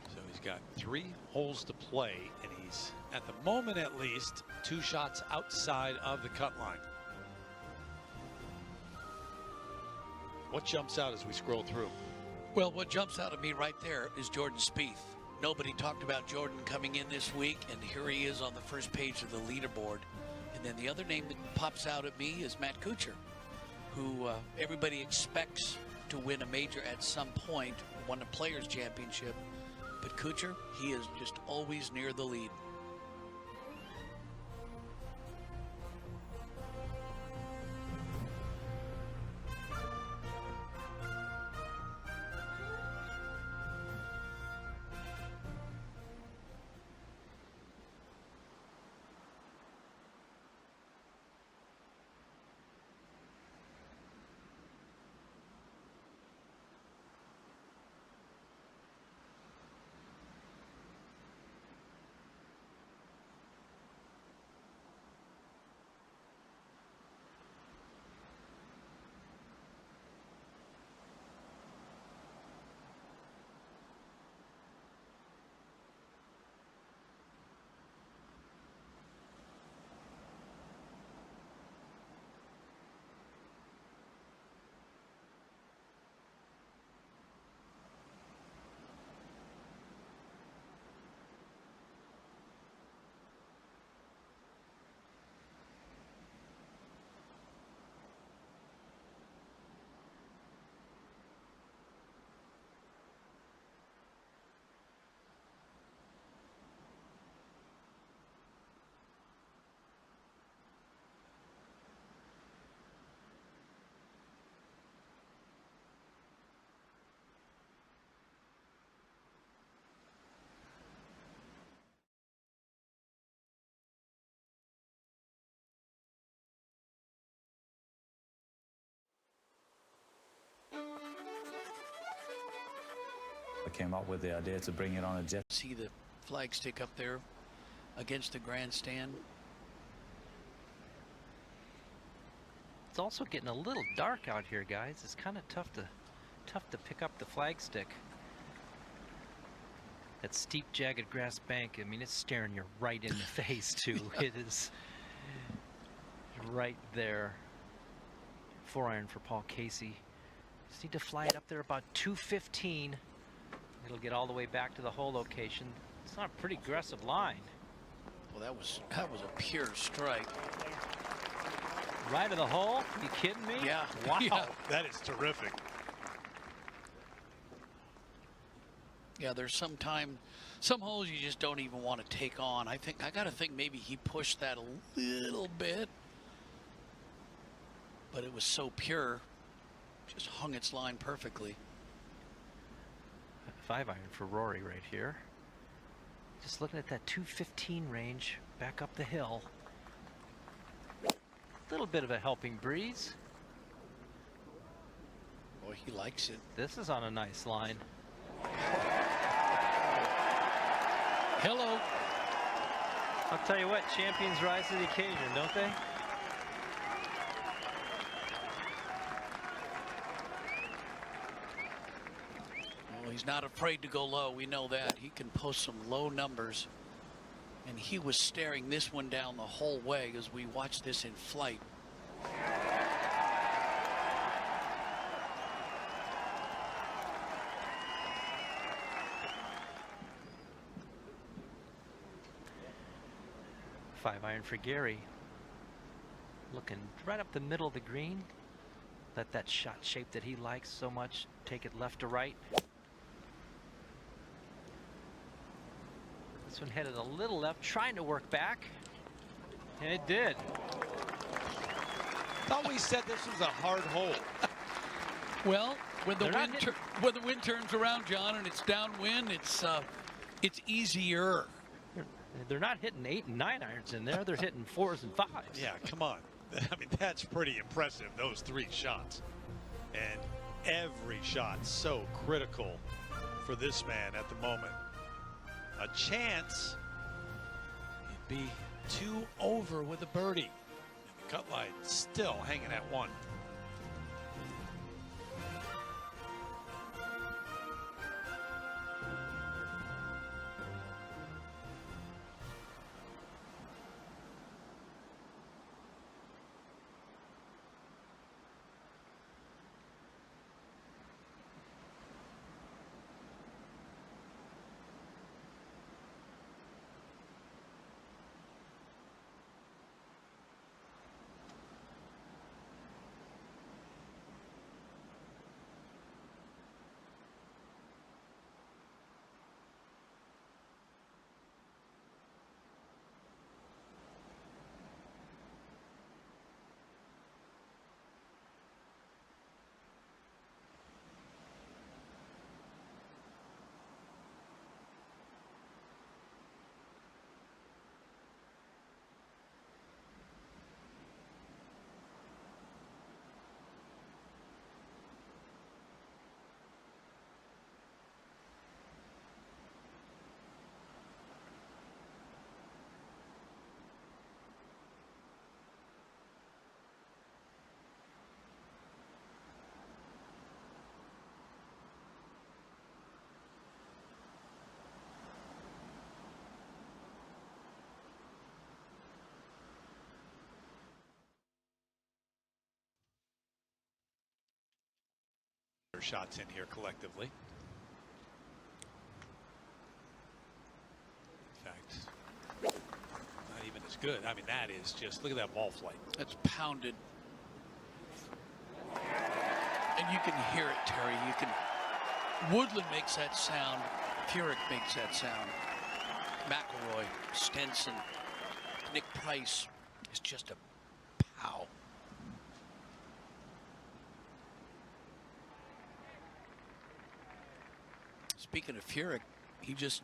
So he's got 3 holes to play, and he's, at the moment at least, 2 shots outside of the cut line. What jumps out as we scroll through? Well, what jumps out at me right there is Jordan Spieth. Nobody talked about Jordan coming in this week, and here he is on the first page of the leaderboard. And then the other name that pops out at me is Matt Kuchar, who everybody expects to win a major at some point, won a Players' Championship. But Kuchar, he is just always near the lead. I came up with the idea to bring it on a jet. See the flag stick up there against the grandstand. It's also getting a little dark out here, guys. It's kind of tough to pick up the flag stick. That steep, jagged grass bank, I mean, it's staring you right in the face, too. It is right there. 4-iron for Paul Casey. Just need to fly it up there about 215. It'll get all the way back to the hole location. It's not a pretty aggressive line. Well, that was a pure strike. Right to the hole? Are you kidding me? Yeah. Wow, Yeah. that is terrific. Yeah, there's some holes you just don't even want to take on. I gotta think maybe he pushed that a little bit, but it was so pure, just hung its line perfectly. 5-iron for Rory right here. Just looking at that 215 range back up the hill. Little bit of a helping breeze. Boy, he likes it. This is on a nice line. Hello. I'll tell you what, champions rise to the occasion, don't they? Well, he's not afraid to go low. We know that. He can post some low numbers. And he was staring this one down the whole way as we watched this in flight. Five-iron for Gary. Looking right up the middle of the green. Let that shot shape that he likes so much take it left to right. This one headed a little left, trying to work back. And it did. Thought we said this was a hard hole. Well, when the wind turns around, John, and it's downwind, it's easier. They're not hitting 8 and 9 irons in there. They're hitting 4s and 5s. Yeah, come on. I mean, that's pretty impressive, those 3 shots. And every shot so critical for this man at the moment. A chance, it'd be 2 over with a birdie. And the cut line still hanging at 1. better shots in here collectively. In fact, not even as good. I mean, that is just, look at that ball flight. That's pounded. And you can hear it, Terry. You can. Woodland makes that sound. Furyk makes that sound. McIlroy, Stenson, Nick Price is just a pow. Speaking of Furyk, he just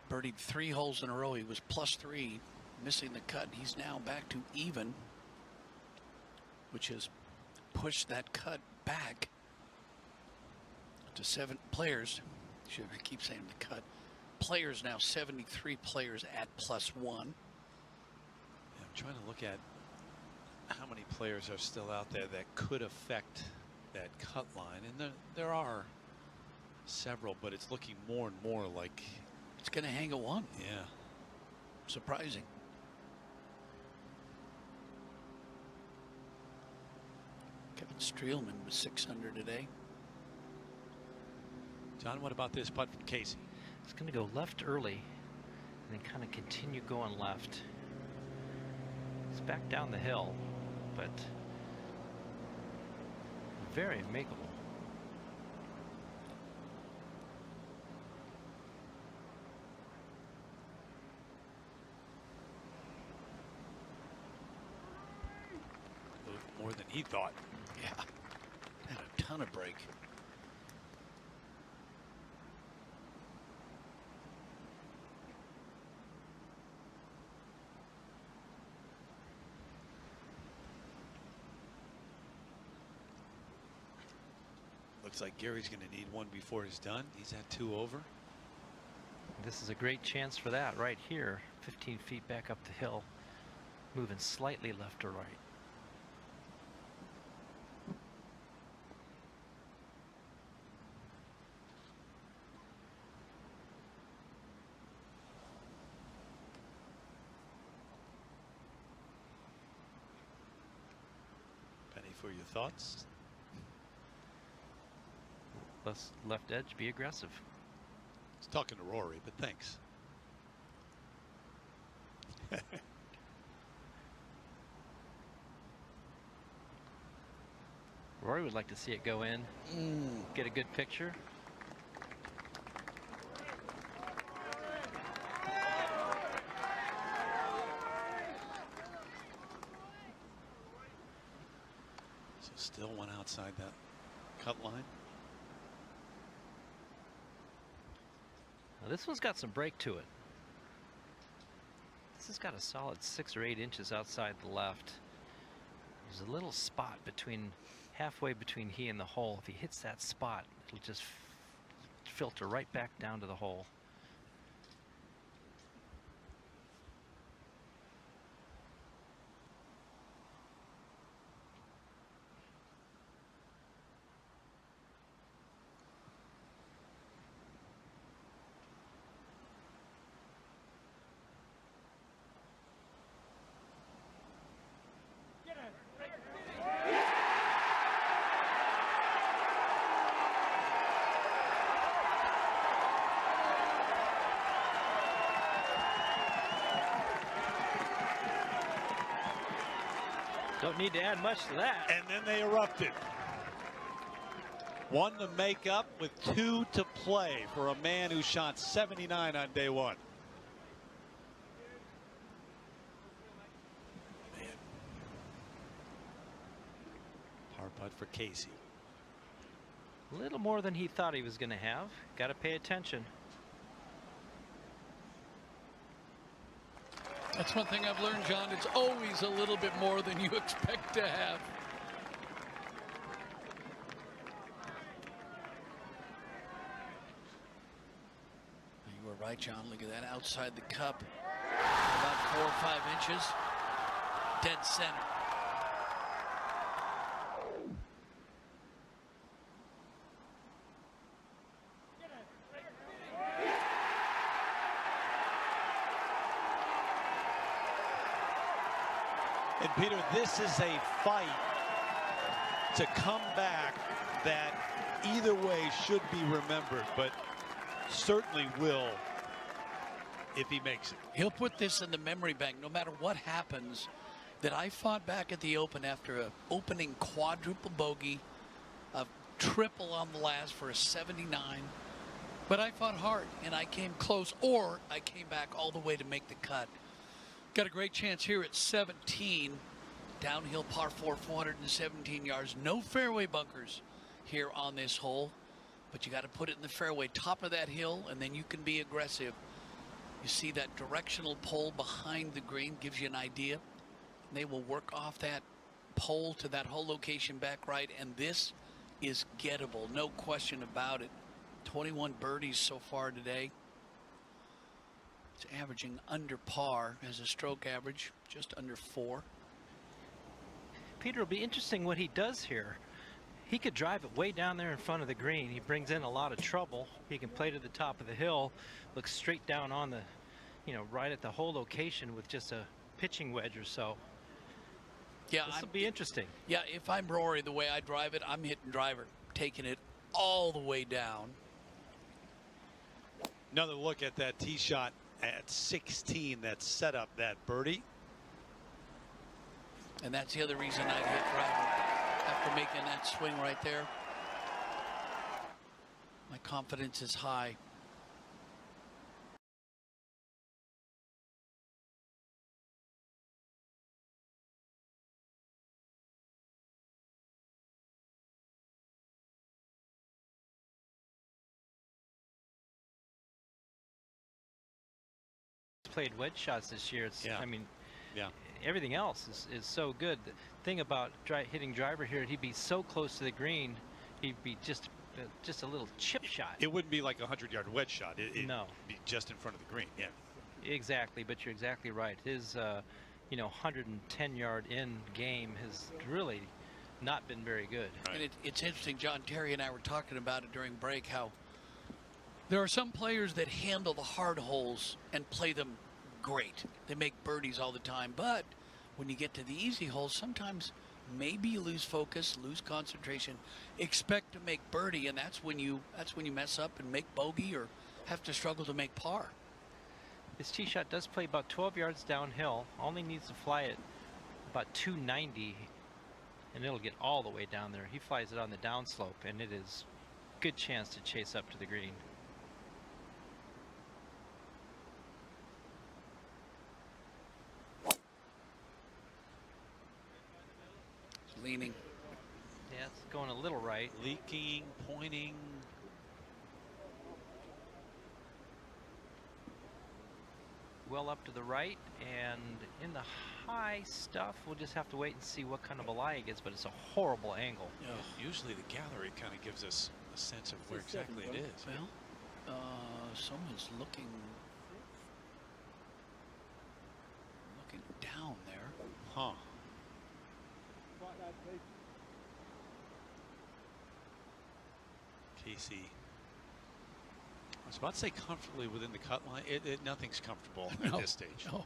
birdied 3 holes in a row. He was +3, missing the cut. He's now back to even, which has pushed that cut back to 7 players. I keep saying the cut. Players now, 73 players at +1. Yeah, I'm trying to look at how many players are still out there that could affect that cut line, and there are several, but it's looking more and more like it's going to hang at 1. Yeah, surprising. Kevin Streelman was 600 today. John, what about this putt from Casey? It's going to go left early and then kind of continue going left. It's back down the hill, but very makeable. More than he thought. Yeah, had a ton of break. Looks like Gary's going to need one before he's done. He's at 2 over. This is a great chance for that right here. 15 feet back up the hill, moving slightly left or right. Penny, for your thoughts? Left edge, be aggressive. I was talking to Rory, but thanks. Rory would like to see it go in, get a good picture. So still one outside that cut line. Now this one's got some break to it. This has got a solid 6 or 8 inches outside the left. There's a little spot between, halfway between he and the hole. If he hits that spot, it'll just filter right back down to the hole. Don't need to add much to that. And then they erupted. 1 to make up with 2 to play for a man who shot 79 on day 1. Man. Par putt for Casey. A little more than he thought he was going to have. Got to pay attention. That's one thing I've learned, John. It's always a little bit more than you expect to have. You were right, John. Look at that outside the cup. About 4 or 5 inches. Dead center. And Peter, this is a fight to come back that either way should be remembered, but certainly will if he makes it. He'll put this in the memory bank no matter what happens, that I fought back at the Open after an opening quadruple bogey, a triple on the last for a 79. But I fought hard, and I came close, or I came back all the way to make the cut. Got a great chance here at 17. Downhill par 4, 417 yards. No fairway bunkers here on this hole, but you got to put it in the fairway, top of that hill, and then you can be aggressive. You see that directional pole behind the green gives you an idea. They will work off that pole to that hole location back right, and this is gettable, no question about it. 21 birdies so far today. It's averaging under par as a stroke average, just under 4. Peter, it'll be interesting what he does here. He could drive it way down there in front of the green. He brings in a lot of trouble. He can play to the top of the hill, look straight down on the, right at the hole location with just a pitching wedge or so. Yeah, this will be interesting. Yeah, if I'm Rory, the way I drive it, I'm hitting driver, taking it all the way down. Another look at that tee shot at 16 that set up that birdie. And that's the other reason I'd hit driver after making that swing right there. My confidence is high. Played wedge shots this year. It's, yeah. I mean, yeah. Everything else is so good. The thing about hitting driver here, he'd be so close to the green, he'd be just a little chip shot. It wouldn't be like a 100-yard wedge shot. It'd no. be just in front of the green. Yeah. Exactly, but you're exactly right. His 110-yard in game has really not been very good. Right. And it's interesting. John Terry and I were talking about it during break, how there are some players that handle the hard holes and play them great. They make birdies all the time, but when you get to the easy holes, sometimes maybe you lose focus, lose concentration, expect to make birdie, and that's when you mess up and make bogey or have to struggle to make par. His tee shot does play about 12 yards downhill, only needs to fly it about 290, and it'll get all the way down there. He flies it on the downslope, and it is a good chance to chase up to the green. Leaning. Yeah, it's going a little right. Leaking, pointing. Well up to the right, and in the high stuff, we'll just have to wait and see what kind of a lie it gets, but it's a horrible angle. Yeah. Usually the gallery kind of gives us a sense of where exactly it is. Well, someone's looking down there. Huh. Casey. I was about to say comfortably within the cut line. Nothing's comfortable at this stage. No.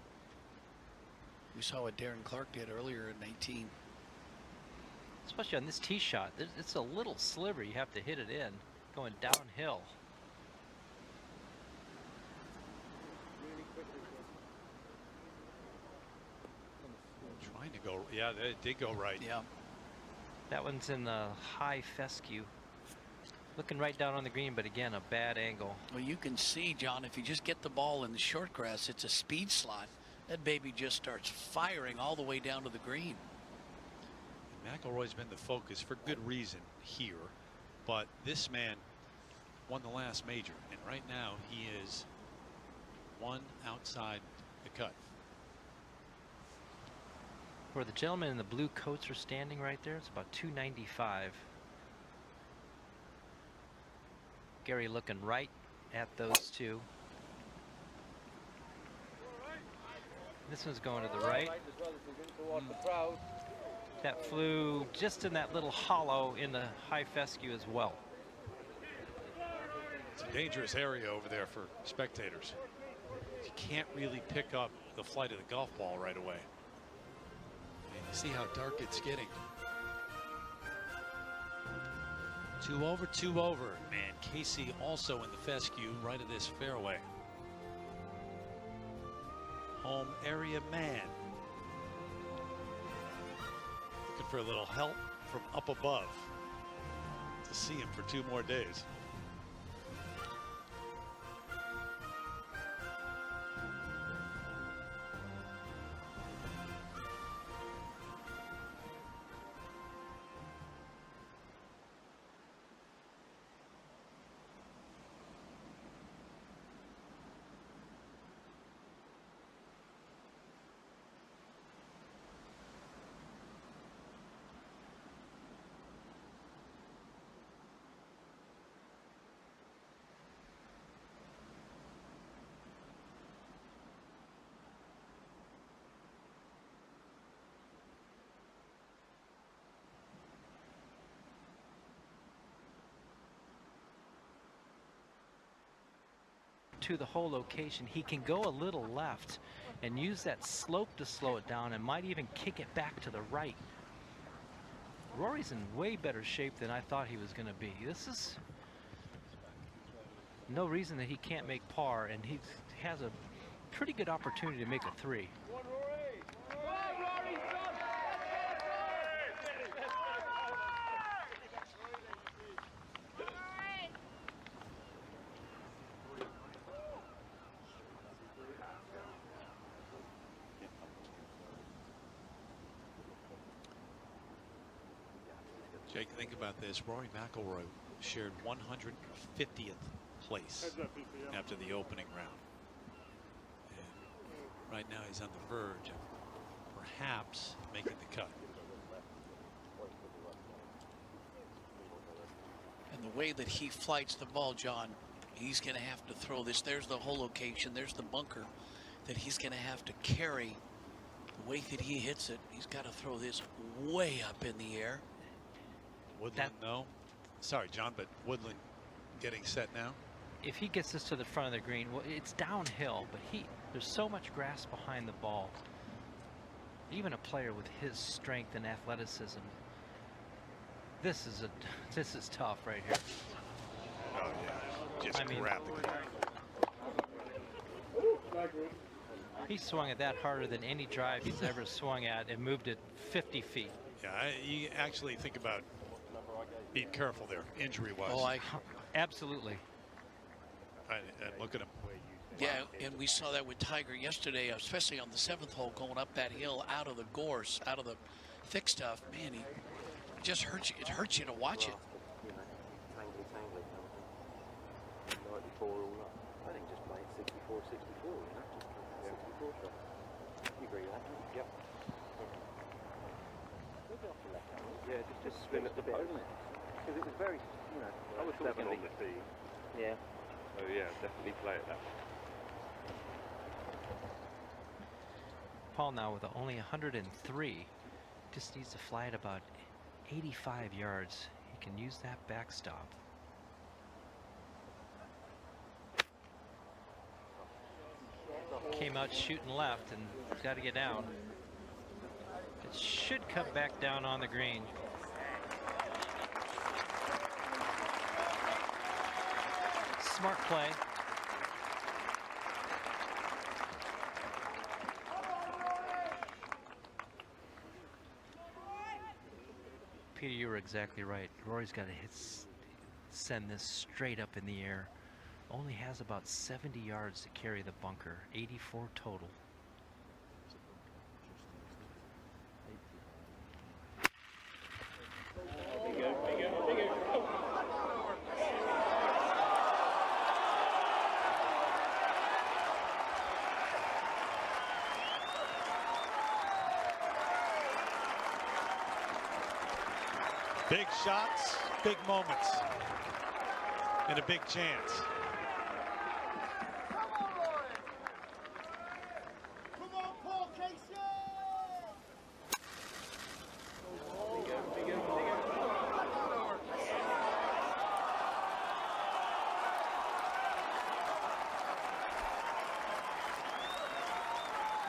We saw what Darren Clarke did earlier at 19. Especially on this tee shot, it's a little sliver. You have to hit it in, going downhill. Trying to go, yeah, it did go right. Yeah. That one's in the high fescue. Looking right down on the green, but again, a bad angle. Well, you can see, John, if you just get the ball in the short grass, it's a speed slot. That baby just starts firing all the way down to the green. McIlroy's been the focus for good reason here, but this man won the last major, and right now he is one outside the cut. Where the gentleman in the blue coats are standing right there, it's about 295. Gary looking right at those two. This one's going to the right. That flew just in that little hollow in the high fescue as well. It's a dangerous area over there for spectators. You can't really pick up the flight of the golf ball right away. And you see how dark it's getting. 2 over, 2 over. Man, Casey also in the fescue right of this fairway. Home area man. Looking for a little help from up above to see him for 2 more days. To the whole location, he can go a little left and use that slope to slow it down and might even kick it back to the right. Rory's in way better shape than I thought he was going to be. This is no reason that he can't make par, and he has a pretty good opportunity to make a 3. Jake, think about this. Rory Mcilroy shared 150th place after the opening round. And right now he's on the verge of perhaps making the cut. And the way that he flights the ball, John, he's going to have to throw this. There's the whole location. There's the bunker that he's going to have to carry. The way that he hits it, he's got to throw this way up in the air. Woodland, no. Sorry, John, but Woodland getting set now. If he gets this to the front of the green, well, it's downhill, but there's so much grass behind the ball. Even a player with his strength and athleticism, this is tough right here. Oh yeah, just grab the car. He swung at that harder than any drive he's ever swung at and moved it 50 feet. Yeah, you actually think about being careful there, injury-wise. Oh, absolutely. And look at him. Yeah, and we saw that with Tiger yesterday, especially on the 7th hole, going up that hill out of the gorse, out of the thick stuff. Man, it just hurts you. It hurts you to watch it. I think just play it 64, 64, you know? 64 shot. You agree with that, don't you? Yep. Yeah, just spin it a bit, isn't it? Because it was very, you know, I was 7 on the tee. Yeah. Oh yeah, definitely play it that way. Paul now with only 103. Just needs to fly at about 85 yards. He can use that backstop. Came out shooting left and got to get down. It should come back down on the green. Smart play. Peter, you were exactly right. Rory's got to send this straight up in the air. Only has about 70 yards to carry the bunker. 84 total. Big shots, big moments, and a big chance.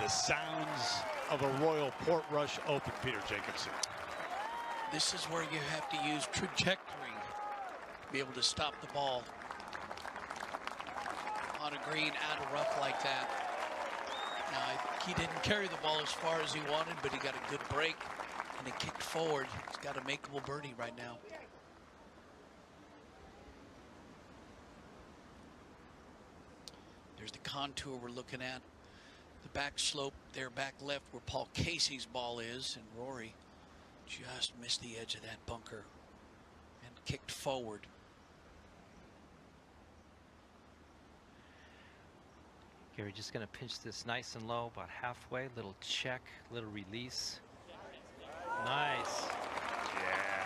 The sounds of a Royal Portrush Open, Peter Jacobsen. This is where you have to use trajectory be able to stop the ball on a green out of rough like that. Now, he didn't carry the ball as far as he wanted, but he got a good break and it kicked forward. He's got a makeable birdie right now. There's the contour we're looking at. The back slope there, back left, where Paul Casey's ball is, and Rory just missed the edge of that bunker and kicked forward. Gary just going to pinch this nice and low, about halfway. Little check, little release. Nice. Yeah.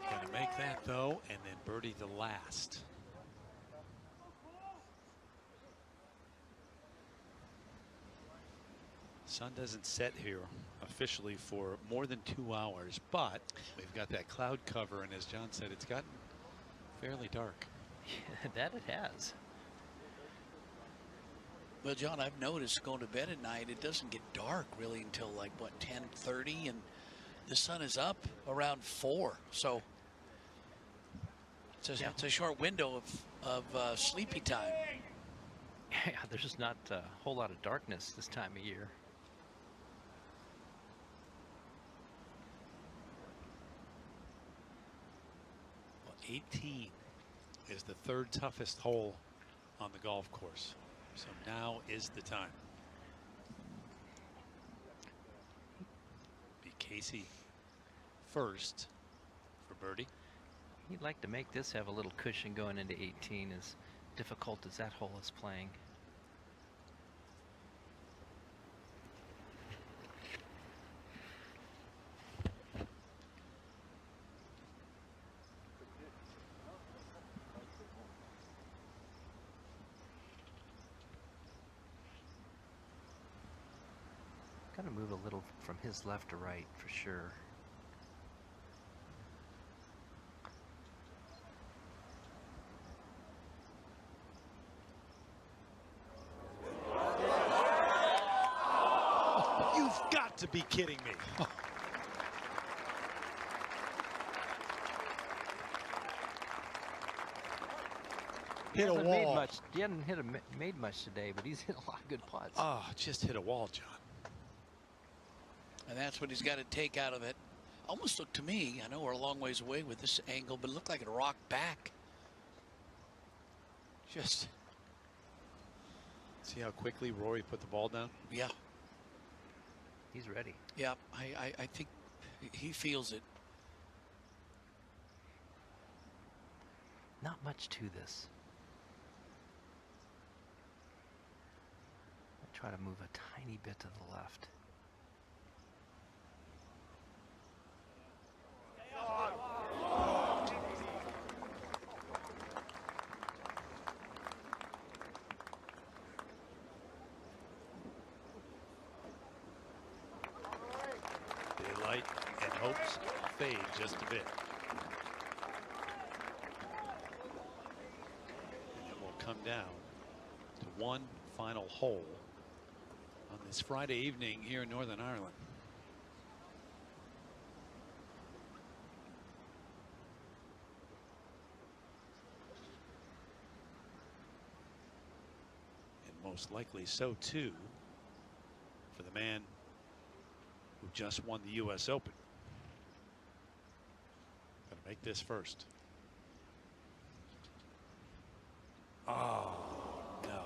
Gonna make that though, and then birdie the last. Sun doesn't set here officially for more than 2 hours, but we've got that cloud cover, and as John said, it's gotten fairly dark. That it has. Well, John, I've noticed going to bed at night, it doesn't get dark really until like, what, 10:30, and the sun is up around 4. So it's a short window of sleepy time. Yeah, there's just not a whole lot of darkness this time of year. Well, 18 is the third toughest hole on the golf course. So now is the time. Be Casey first for birdie. He'd like to make this have a little cushion going into 18, as difficult as that hole is playing. Got to move a little from his left to right for sure. You've got to be kidding me. Hit a wall. He hasn't made much today, but he's hit a lot of good putts. Oh, just hit a wall, John. And that's what he's got to take out of it. Almost looked to me, I know we're a long ways away with this angle, but it looked like it rocked back. Just. See how quickly Rory put the ball down? Yeah. He's ready. Yeah, I think he feels it. Not much to this. I try to move a tiny bit to the left. Daylight and hopes fade just a bit. And it will come down to one final hole on this Friday evening here in Northern Ireland. And most likely so too for the man who just won the U.S. Open. Gonna make this first. Oh, no.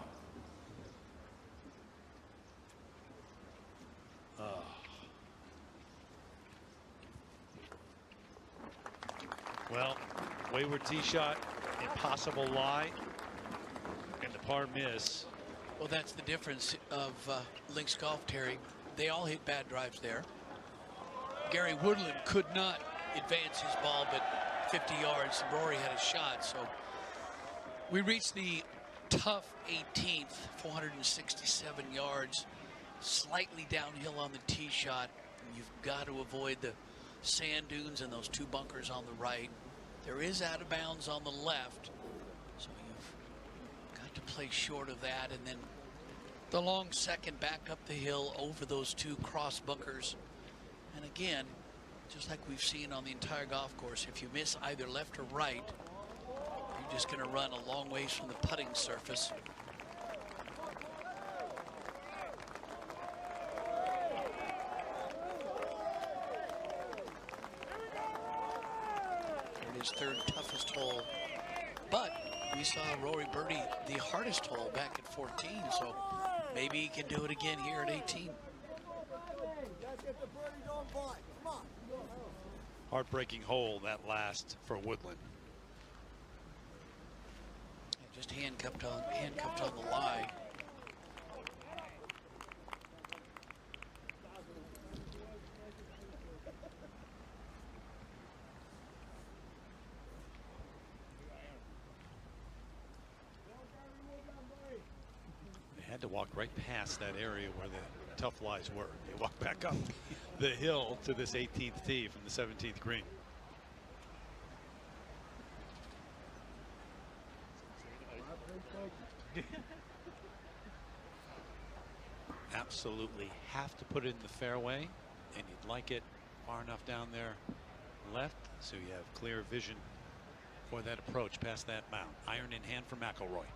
Oh. Well, wayward tee shot, impossible lie, and the par miss. Well, that's the difference of links golf, Terry. They all hit bad drives there. Gary Woodland could not advance his ball but 50 yards. Rory had a shot. So we reached the tough 18th, 467 yards, slightly downhill on the tee shot. And you've got to avoid the sand dunes and those two bunkers on the right. There is out of bounds on the left. So you've got to play short of that and then The long second back up the hill over those two cross bunkers. And again, just like we've seen on the entire golf course, if you miss either left or right, you're just going to run a long ways from the putting surface. His third toughest hole, but we saw Rory birdie the hardest hole back at 14, so maybe he can do it again here at 18. Heartbreaking hole that last for Woodland. Just handcuffed on the lie. Had to walk right past that area where the tough lies were. You walk back up the hill to this 18th tee from the 17th green. Absolutely have to put it in the fairway, and you'd like it far enough down there left so you have clear vision for that approach past that mound. Iron in hand for McIlroy.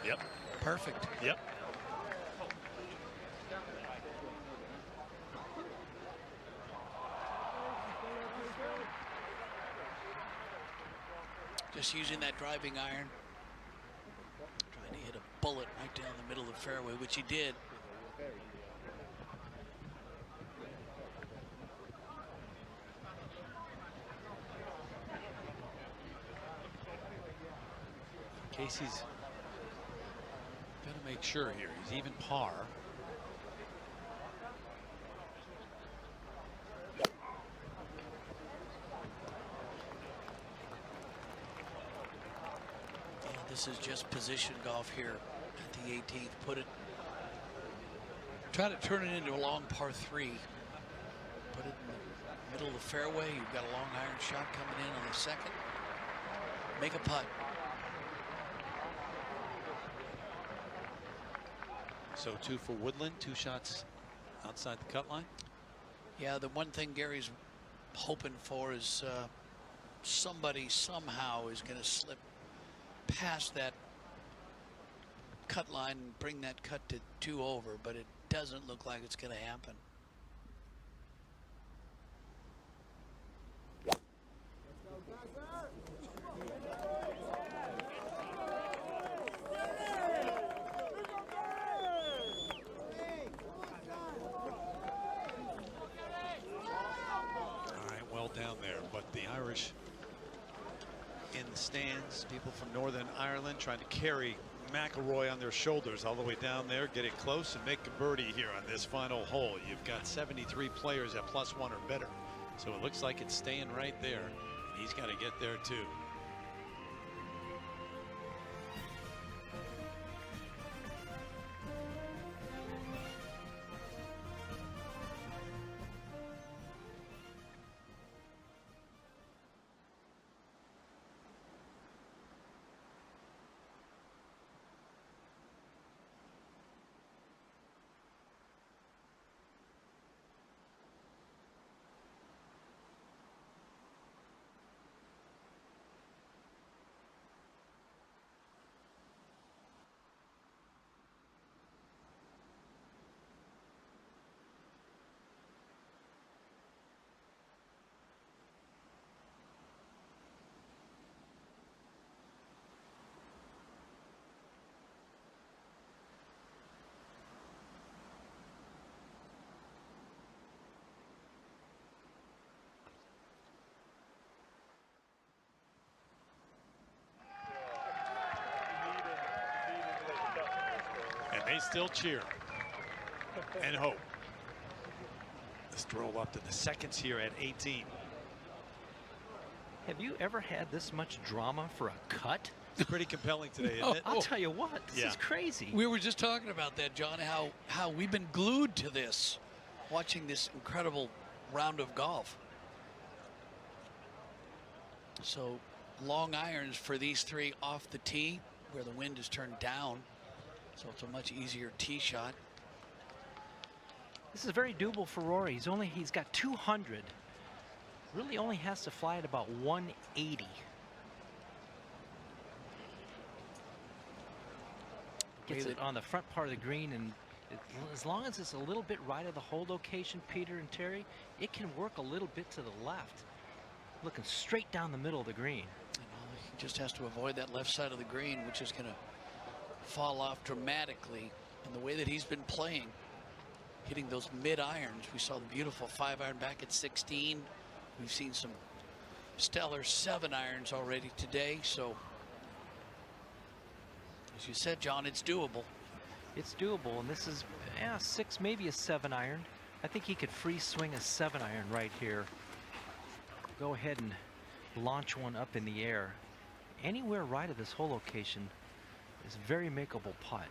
Yep. Perfect. Yep. Just using that driving iron. Trying to hit a bullet right down the middle of the fairway, which he did. Casey's got to make sure here. He's even par. Yeah, this is just position golf here at the 18th. Try to turn it into a long par 3. Put it in the middle of the fairway. You've got a long iron shot coming in on the second. Make a putt. So 2 for Woodland, 2 shots outside the cut line. Yeah, the one thing Gary's hoping for is somebody somehow is going to slip past that cut line and bring that cut to 2 over, but it doesn't look like it's going to happen. Down there, but the Irish in the stands, people from Northern Ireland trying to carry McIlroy on their shoulders all the way down there, get it close and make a birdie here on this final hole. You've got 73 players at +1 or better, so it looks like it's staying right there. He's got to get there too. They still cheer and hope. Let's roll up to the seconds here at 18. Have you ever had this much drama for a cut? It's pretty compelling today, isn't it? I'll tell you what, this is crazy. We were just talking about that, John, how we've been glued to this, watching this incredible round of golf. So long irons for these three off the tee where the wind is turned down. So it's a much easier tee shot. This is very doable for Rory. He's got 200. Really only has to fly at about 180. Gets it on the front part of the green, and as long as it's a little bit right of the hole location, Peter and Terry, it can work a little bit to the left, looking straight down the middle of the green. He just has to avoid that left side of the green, which is going to fall off dramatically. And the way that he's been playing, hitting those mid irons, we saw the beautiful 5-iron back at 16. We've seen some stellar 7-irons already today. So, as you said, John, it's doable. It's doable, and this is 6, maybe a 7-iron. I think he could free swing a 7-iron right here. Go ahead and launch one up in the air. Anywhere right of this hole location is a very makeable putt.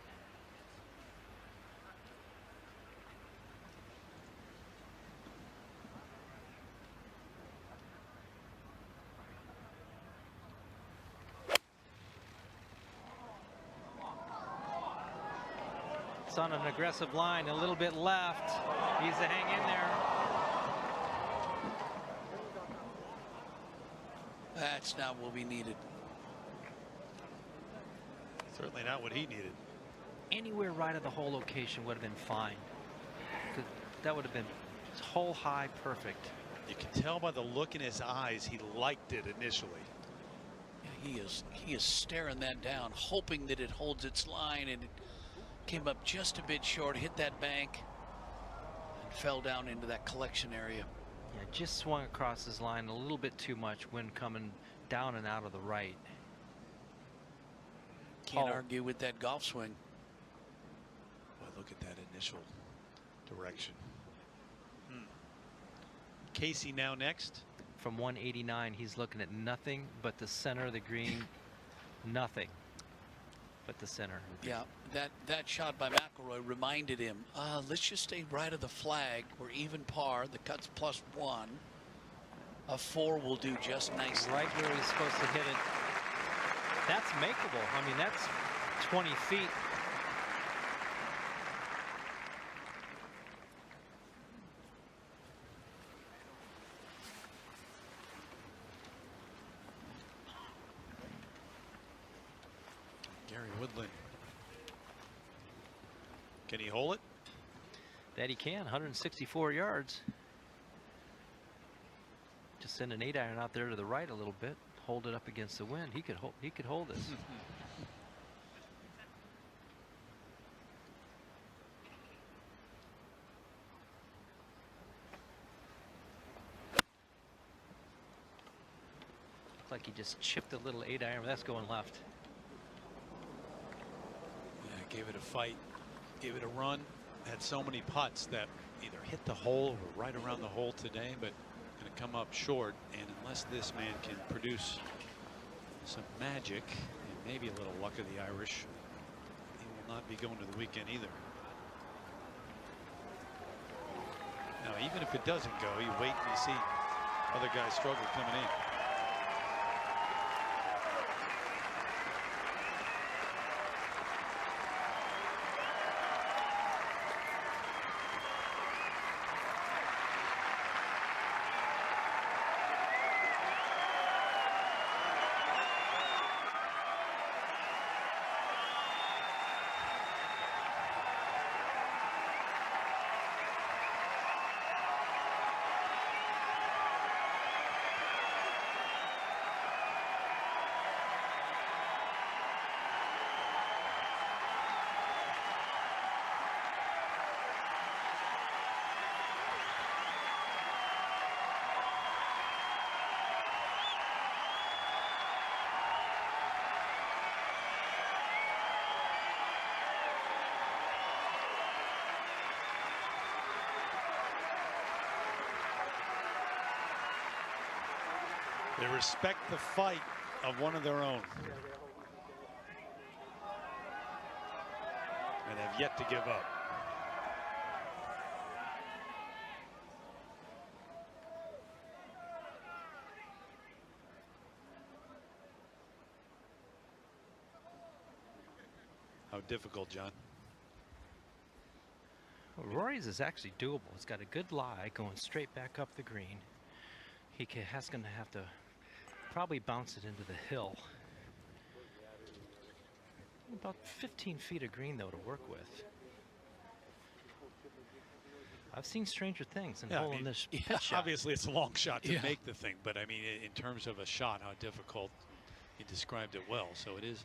It's on an aggressive line, a little bit left. Needs to hang in there. That's not what we needed. Certainly not what he needed. Anywhere right of the hole location would have been fine. That would have been hole high perfect. You can tell by the look in his eyes he liked it initially. Yeah, he is staring that down, hoping that it holds its line, and it came up just a bit short, hit that bank, and fell down into that collection area. Yeah, just swung across his line a little bit too much, wind coming down and out of the right. Can't argue with that golf swing. Boy, look at that initial direction. Casey now next. From 189, he's looking at nothing but the center of the green. Nothing but the center. Yeah, that shot by McIlroy reminded him, let's just stay right of the flag. We're even par. The cut's +1. A 4 will do just nicely. Right where he's supposed to hit it. That's makeable. I mean, that's 20 feet. Gary Woodland. Can he hold it? That he can. 164 yards. Just send an 8-iron out there to the right a little bit. Hold it up against the wind. He could hold this. Looks like he just chipped a little 8-iron, but that's going left. Yeah, gave it a fight, gave it a run. Had so many putts that either hit the hole or right around the hole today, but going to come up short. And unless this man can produce some magic and maybe a little luck of the Irish, he will not be going to the weekend either. Now, even if it doesn't go, you wait and you see other guys struggle coming in. They respect the fight of one of their own. and have yet to give up. How difficult, John? Well, Rory's is actually doable. It's got a good lie going straight back up the green. He has going to have to probably bounce it into the hill. About 15 feet of green, though, to work with. I've seen stranger things in holding this pitch shot. Obviously, it's a long shot to make the thing, but I mean, in terms of a shot, how difficult, he described it well. So it is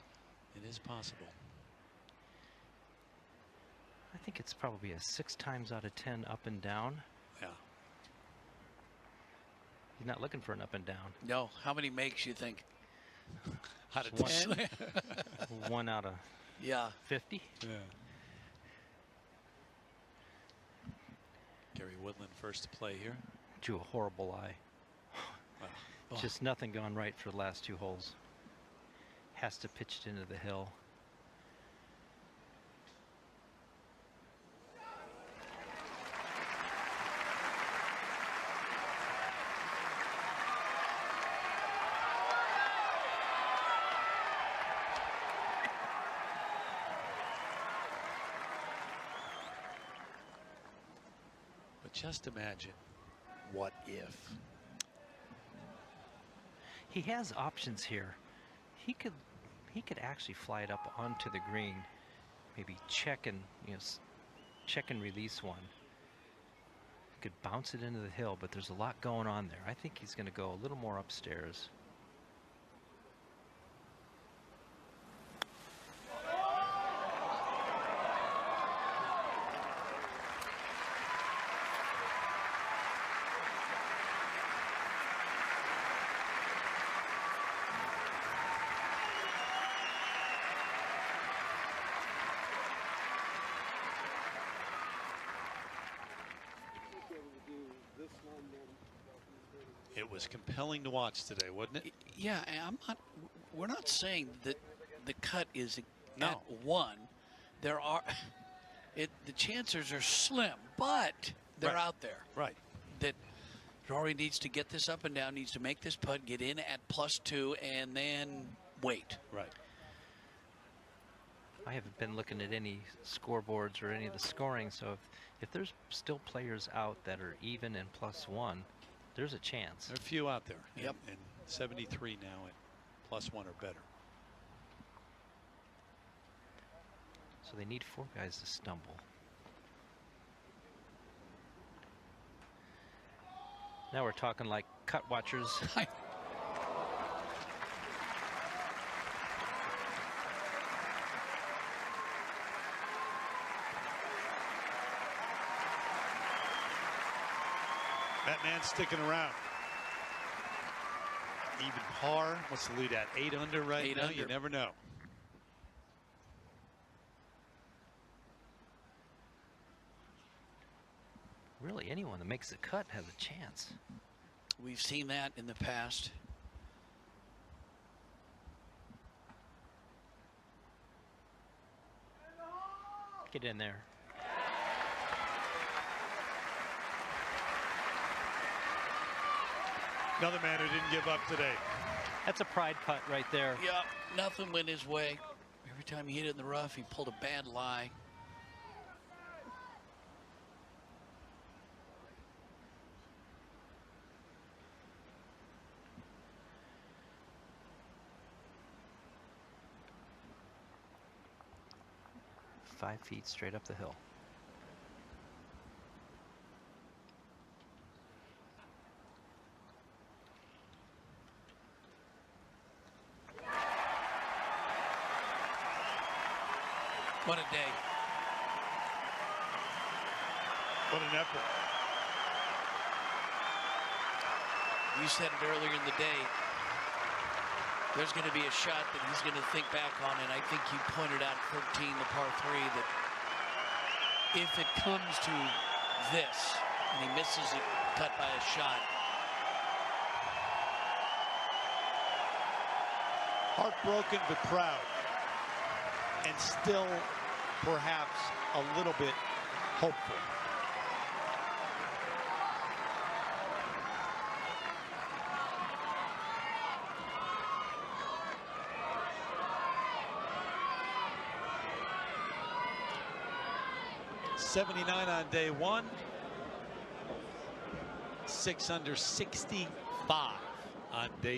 possible. I think it's probably a 6 times out of 10 up and down. Yeah. He's not looking for an up and down. No. How many makes you think? Out of 10? 1 out of 50. Yeah. Gary Woodland first to play here. To a horrible lie. Just nothing gone right for the last 2 holes. Has to pitch it into the hill. Just imagine, what if? He has options here. He could actually fly it up onto the green, maybe check and release one. He could bounce it into the hill, but there's a lot going on there. I think he's going to go a little more upstairs. It was compelling to watch today, wasn't it? Yeah, we're not saying that the cut is at 1. There are, the chances are slim, but they're out there. Right. That Rory needs to get this up and down, needs to make this putt, get in at +2, and then wait. Right. I haven't been looking at any scoreboards or any of the scoring, so if there's still players out that are even and +1, there's a chance. There are a few out there. Yep. And 73 now at +1 or better. So they need 4 guys to stumble. Now we're talking like cut watchers. That man's sticking around. Even par. What's the lead at? 8 under right now? You never know. Really, anyone that makes the cut has a chance. We've seen that in the past. Get in there. Another man who didn't give up today. That's a pride putt right there. Yeah, nothing went his way. Every time he hit it in the rough, he pulled a bad lie. Five feet straight up the hill. What a day. What an effort. You said it earlier in the day. There's going to be a shot that he's going to think back on, and I think you pointed out 13, the par 3, that if it comes to this, and he misses it cut by a shot. Heartbroken but proud. And still perhaps a little bit hopeful. .79 on day one. 6 under 65 on day